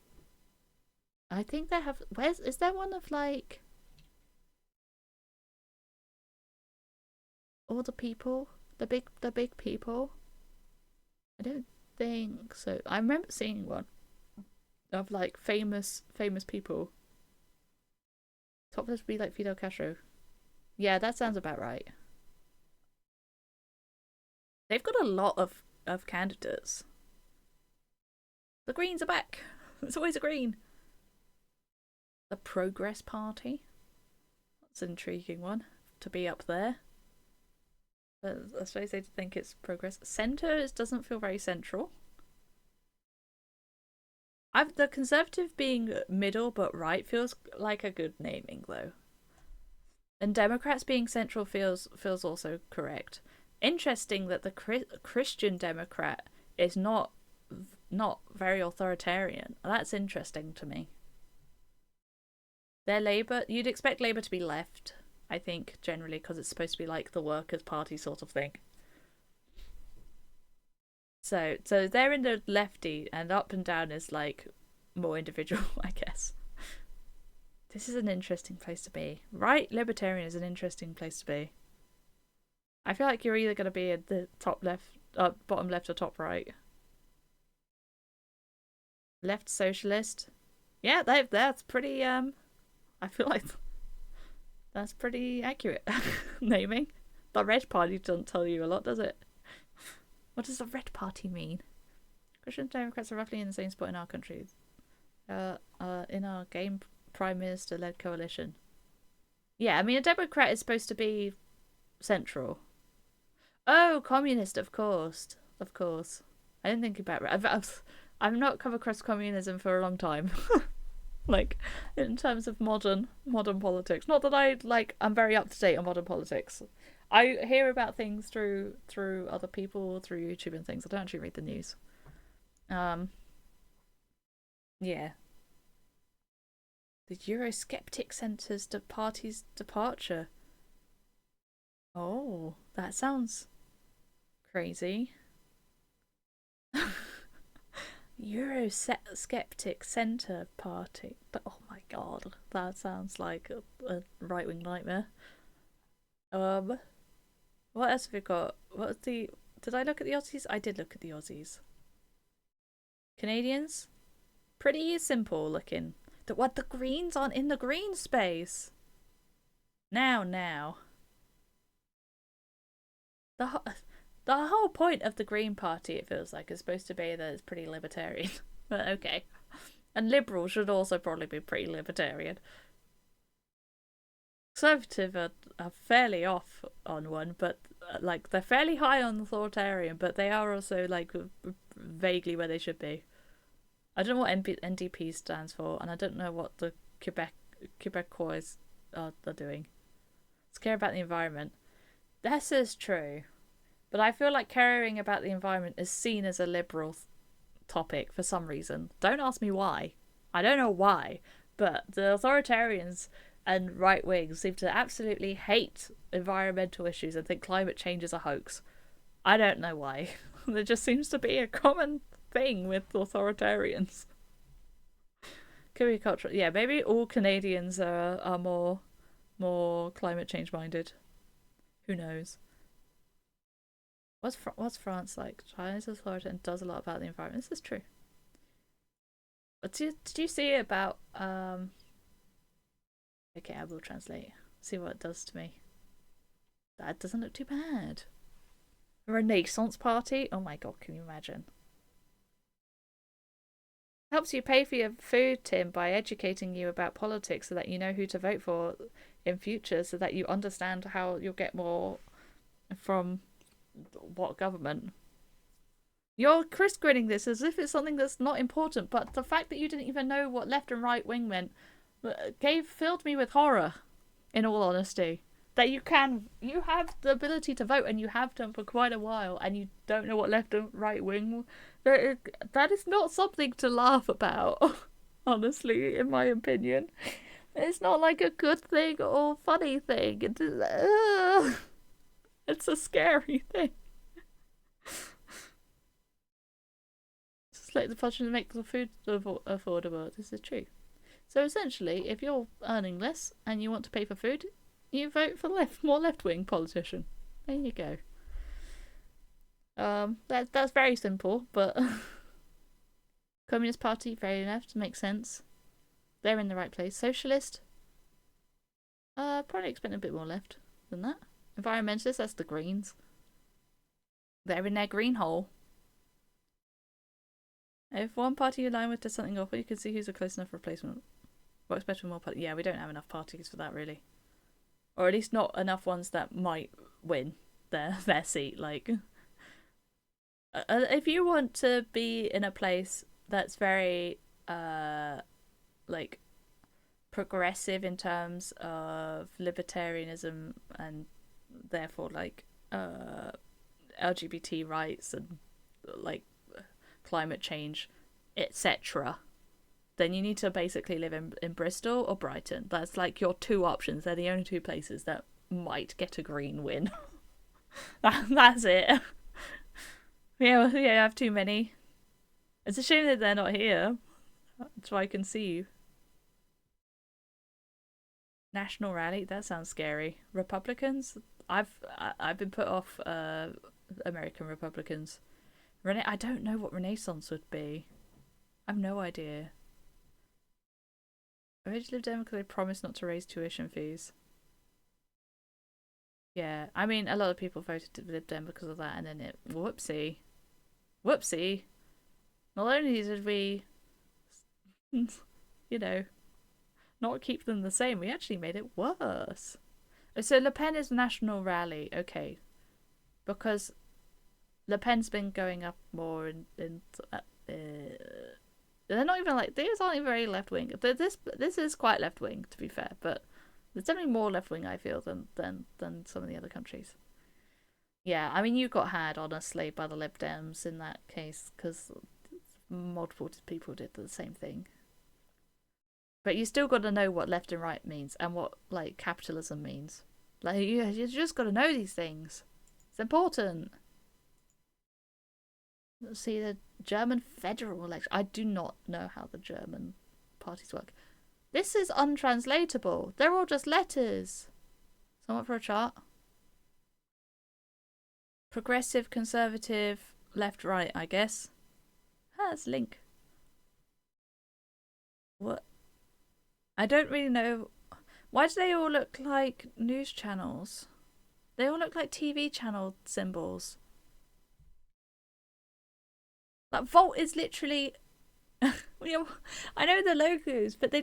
I think they have. Is there one of like all the people, the big people? I don't think so. I remember seeing one of like famous people. Top left would be like Fidel Castro. Yeah, that sounds about right. They've got a lot of candidates. The Greens are back. It's always a Green. The Progress Party. That's an intriguing one to be up there. But I suppose they think it's Progress. Centre doesn't feel very central. The Conservative being middle but right feels like a good naming though. And Democrats being central feels also correct. Interesting that the Christian Democrat is not very authoritarian. That's interesting to me. They're Labour. You'd expect Labour to be left, I think, generally, because it's supposed to be like the Workers' Party sort of thing. So they're in the lefty, and up and down is like more individual, I guess. This is an interesting place to be. Right, libertarian is an interesting place to be. I feel like you're either going to be at the top left, bottom left, or top right. Left socialist. Yeah, that's pretty. I feel like that's pretty accurate naming. The Red Party doesn't tell you a lot, does it? What does the Red Party mean? Christian Democrats are roughly in the same spot in our country. In our game Prime Minister-led coalition. Yeah, I mean, a Democrat is supposed to be central. Oh, communist, of course. Of course. I didn't think about it. I've not come across communism for a long time. Like, in terms of modern politics. Not that I'm very up to date on modern politics. I hear about things through other people, through YouTube and things. I don't actually read the news. Yeah. The Eurosceptic Centre's party's departure. Oh, that sounds crazy. Eurosceptic Centre Party. But oh my god, that sounds like a right-wing nightmare. What else have we got? Did I look at the Aussies? I did look at the Aussies. Canadians? Pretty simple looking. The Greens aren't in the green space. Now. The whole point of the Green Party, it feels like, is supposed to be that it's pretty libertarian. But okay. And Liberal should also probably be pretty libertarian. Conservative are fairly off on one, but like they're fairly high on authoritarian, but they are also like vaguely where they should be. I don't know what NDP stands for, and I don't know what the Quebecois are doing. Let's care about the environment. This is true. But I feel like caring about the environment is seen as a liberal topic for some reason. Don't ask me why. I don't know why. But the authoritarians and right wings seem to absolutely hate environmental issues and think climate change is a hoax. I don't know why. There just seems to be a common thing with authoritarians. Could be cultural. Yeah, maybe all Canadians are more climate change minded. Who knows? What's France like? China's authoritarian does a lot about the environment. This is true. But did you see about okay, I will translate. See what it does to me. That doesn't look too bad. A Renaissance party? Oh my god, can you imagine? Helps you pay for your food, Tim, by educating you about politics so that you know who to vote for in future, so that you understand how you'll get more From what government? You're Chris grinning this as if it's something that's not important, but the fact that you didn't even know what left and right wing meant filled me with horror, in all honesty. That you have the ability to vote, and you have done for quite a while, and you don't know what left and right wing. That is not something to laugh about, honestly, in my opinion. It's not like a good thing or funny thing. It's a scary thing. It's like the function to make the food affordable. This is true. So essentially, if you're earning less and you want to pay for food, you vote for the more left-wing politician. There you go. That's very simple, but Communist Party, very left, makes sense. They're in the right place. Socialist, probably expect a bit more left than that. Environmentalist, that's the Greens. They're in their green hole. If one party you align with does something awful, you can see who's a close enough replacement. Works better with more parties. Yeah, we don't have enough parties for that, really. Or at least not enough ones that might win their seat. Like, if you want to be in a place that's very, like, progressive in terms of libertarianism and therefore, like, LGBT rights and, like, climate change, etc., then you need to basically live in Bristol or Brighton. That's like your two options. They're the only two places that might get a green win. That's it. Yeah, I have too many. It's a shame that they're not here, so I can see you. National rally? That sounds scary. Republicans? I've been put off American Republicans. I don't know what Renaissance would be. I have no idea. I voted Lib Dem because they promised not to raise tuition fees. Yeah, I mean, a lot of people voted Lib Dem because of that, and then it... Whoopsie. Whoopsie. Not only did we, you know, not keep them the same, we actually made it worse. So Le Pen is National Rally, okay. Because Le Pen's been going up more in they're not even like, these aren't even very left wing. This is quite left wing, to be fair, but there's definitely more left wing, I feel, than some of the other countries. Yeah, I mean, you got had, honestly, by the Lib Dems in that case, because multiple people did the same thing. But you still got to know what left and right means, and what, like, capitalism means. Like, you just got to know these things. It's important. Let's see, the German federal election. I do not know how the German parties work. This is untranslatable. They're all just letters. Someone for a chart. Progressive, conservative, left, right, I guess. Ah, that's a link. What? I don't really know. Why do they all look like news channels? They all look like TV channel symbols. Like, Volt is literally... I know the logos, but they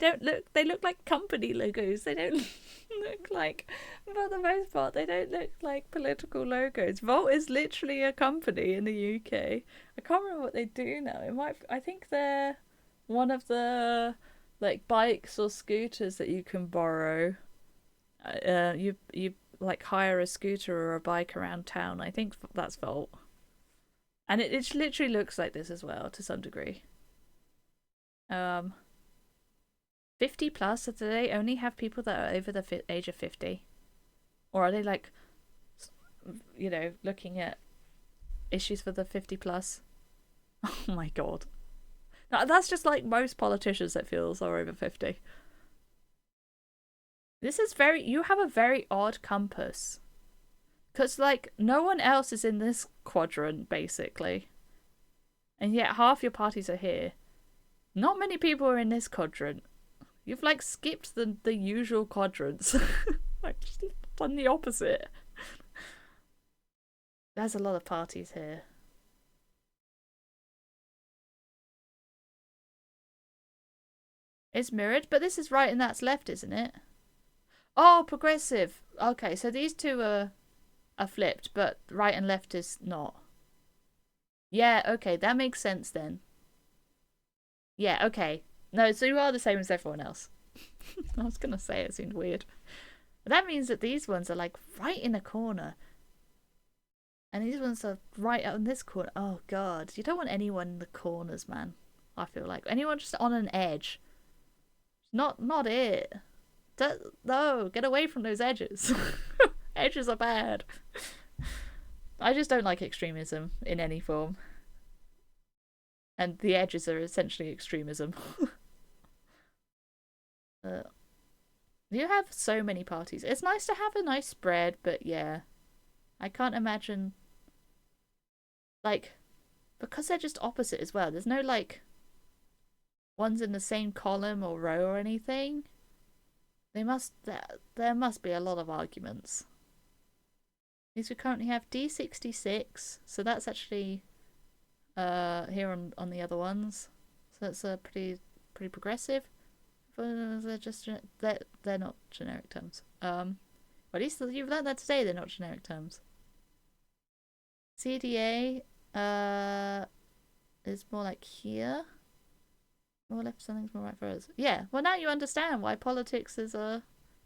look like company logos. They don't look like, for the most part, they don't look like political logos. Volt is literally a company in the UK. I can't remember what they do now. I think they're one of the, like, bikes or scooters that you can borrow. You like hire a scooter or a bike around town. I think that's Volt. And it literally looks like this as well, to some degree. 50 plus, so do they only have people that are over the age of 50? Or are they, like, you know, looking at issues for the 50 plus? Oh my god. Now, that's just like most politicians that feels are over 50. This is you have a very odd compass. Because, like, no one else is in this quadrant, basically. And yet half your parties are here. Not many people are in this quadrant. You've, like, skipped the usual quadrants. Like, just done the opposite. There's a lot of parties here. It's mirrored, but this is right and that's left, isn't it? Oh, progressive. Okay, so these two are... are flipped, but right and left is not. Yeah, okay, that makes sense then. Yeah, okay. No, so you are the same as everyone else. I was gonna say it seemed weird. But that means that these ones are like right in a corner. And these ones are right out in this corner. Oh god. You don't want anyone in the corners, man. I feel like. Anyone just on an edge. Not it. No, get away from those edges. Edges are bad. I just don't like extremism in any form. And the edges are essentially extremism. You have so many parties. It's nice to have a nice spread, but yeah. I can't imagine... Like, because they're just opposite as well. There's no, like, ones in the same column or row or anything. There must be a lot of arguments. These we currently have D66, so that's actually here on the other ones. So that's pretty progressive. They're just they're not generic terms. Well, at least you've learned that today. They're not generic terms. CDA is more like here. More left, something's more right for us. Yeah. Well, now you understand why politics is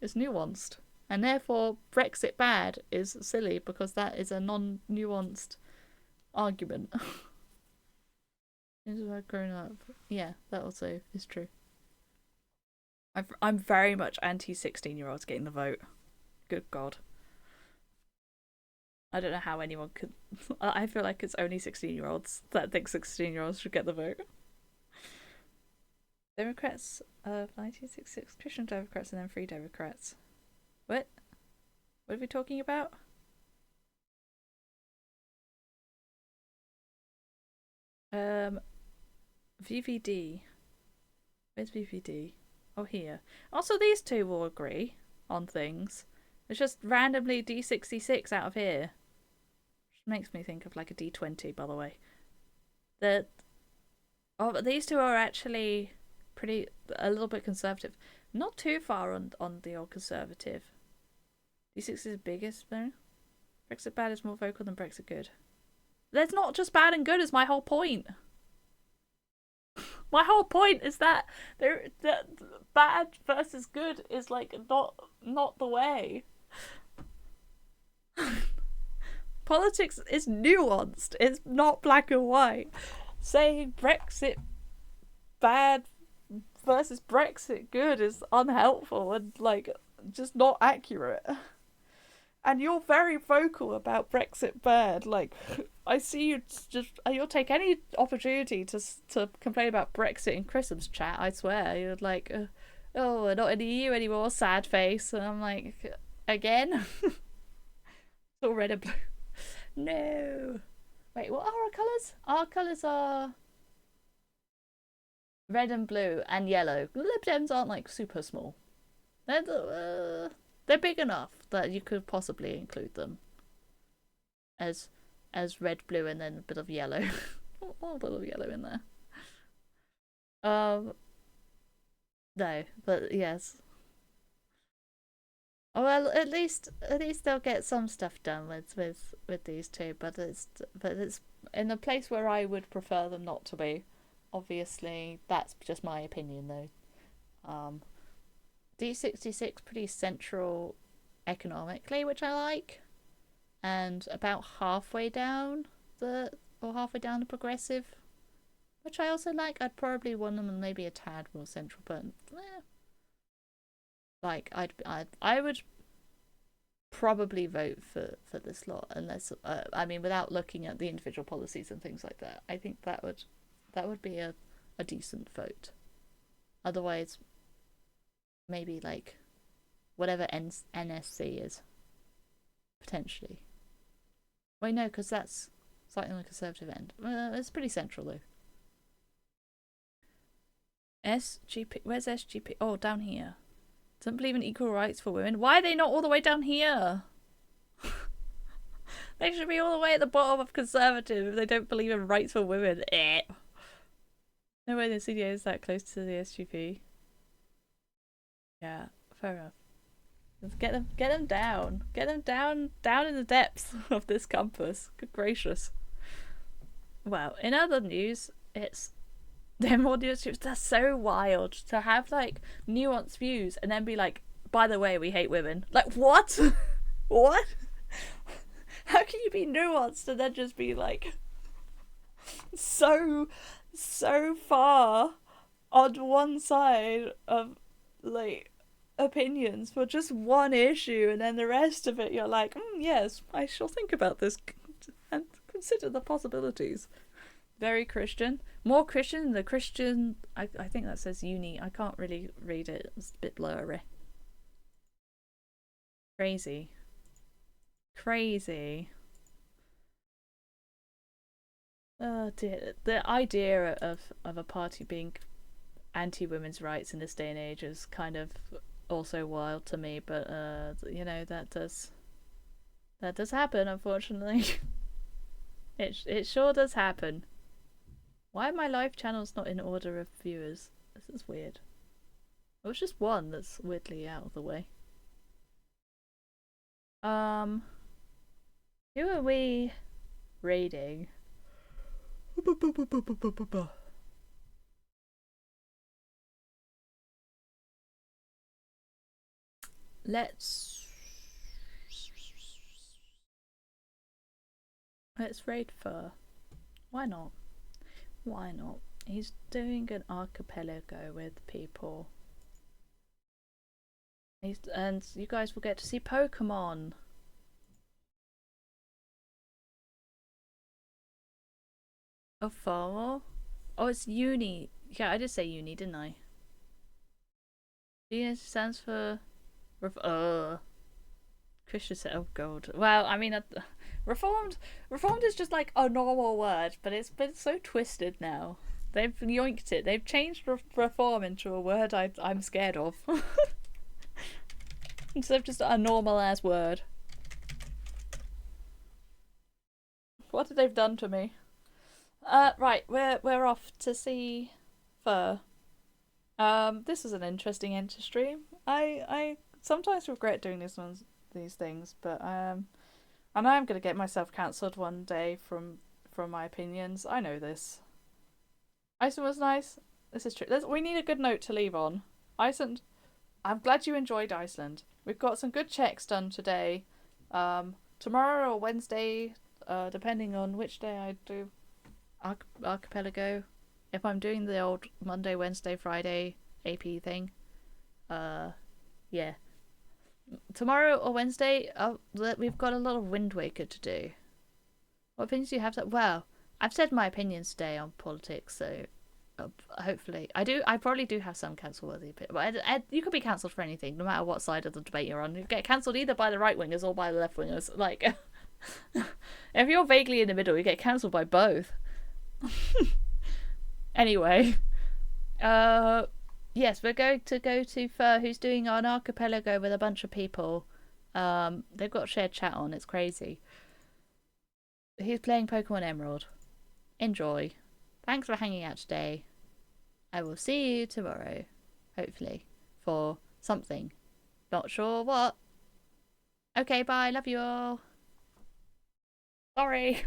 nuanced, and therefore Brexit bad is silly because that is a non-nuanced argument. Is where grown up. Yeah, that also is true. I'm very much anti 16-year-olds getting the vote. Good God. I don't know how anyone could. I feel like it's only 16-year-olds that think 16-year-olds should get the vote. Democrats of 1966, Christian Democrats, and then Free Democrats. What? What are we talking about? VVD. Where's VVD? Oh, here. Also, these two will agree on things. It's just randomly D66 out of here. Which makes me think of like a D20, by the way. These two are actually a little bit conservative. Not too far on the old conservative. D6 is biggest though. Brexit bad is more vocal than Brexit good. There's not just bad and good is my whole point. My whole point is that bad versus good is like not the way. Politics is nuanced. It's not black and white. Saying Brexit bad versus Brexit good is unhelpful and like just not accurate. And you're very vocal about Brexit bad. Like, I see you you'll take any opportunity to complain about Brexit in Chris's chat, I swear. You're like, oh, we're not in the EU anymore, sad face. And I'm like, again? It's all red and blue. No. Wait, what are our colours? Our colours are red and blue and yellow. The Lib Dems aren't like super small. They're big enough that you could possibly include them as red, blue, and then a bit of yellow. A bit of yellow in there. No, but yes. Oh, well, at least they'll get some stuff done with these two, but it's in a place where I would prefer them not to be. Obviously, that's just my opinion though. D66 pretty central economically, which I like, and about halfway down the progressive, which I also like. I'd probably want them maybe a tad more central, but like I would probably vote for this lot unless I mean without looking at the individual policies and things like that. I think that would be a decent vote. Otherwise, maybe like whatever NSC is potentially. Wait, no, because that's slightly on the conservative end. It's pretty central though. SGP, where's SGP? Oh, down here. Doesn't believe in equal rights for women. Why are they not all the way down here? They should be all the way at the bottom of conservative if they don't believe in rights for women. No way the CDA is that close to the SGP. Yeah, fair enough. Get them down. Get them down in the depths of this campus. Good gracious. Well, in other news, it's them audience groups. That's so wild to have like nuanced views and then be like, by the way, we hate women. Like what? What? How can you be nuanced and then just be like so far on one side of like opinions for just one issue, and then the rest of it you're like, yes, I shall think about this and consider the possibilities. Very Christian. More Christian than the Christian. I think that says uni. I can't really read it. It's a bit blurry. Crazy. Crazy. Oh dear. The idea of a party being anti-women's rights in this day and age is kind of also wild to me, but you know, that does happen, unfortunately. It sure does happen. Why are my live channels not in order of viewers? This is weird. It was just one that's weirdly out of the way. Who are we raiding? Let's raid Fur. Why not? Why not? He's doing an archipelago with people. And you guys will get to see Pokemon. Oh, far? Oh, it's uni. Yeah, I did say uni, didn't I? Uni stands for... Christian said, oh god. Well, I mean, reformed is just like a normal word, but it's been so twisted now. They've yoinked it. They've changed reform into a word I'm scared of. Instead of just a normal ass word. What have they done to me? Right, we're off to see Fur. This is an interesting industry. I sometimes regret doing these things, but I know I'm gonna get myself cancelled one day from my opinions. I know this. Iceland was nice. This is true. We need a good note to leave on. Iceland. I'm glad you enjoyed Iceland. We've got some good checks done today. Tomorrow or Wednesday, depending on which day I do archipelago. If I'm doing the old Monday, Wednesday, Friday AP thing, yeah. Tomorrow or Wednesday, we've got a lot of Wind Waker to do. What opinions do you have? Well, I've said my opinions today on politics, so hopefully I probably do have some cancel-worthy opinions. But you could be cancelled for anything, no matter what side of the debate you're on. You get cancelled either by the right-wingers or by the left-wingers. Like, if you're vaguely in the middle, you get cancelled by both. Anyway, yes, we're going to go to Fur, who's doing an archipelago with a bunch of people. They've got shared chat on. It's crazy. He's playing Pokemon Emerald. Enjoy. Thanks for hanging out today. I will see you tomorrow, hopefully, for something. Not sure what. Okay, bye. Love you all. Sorry.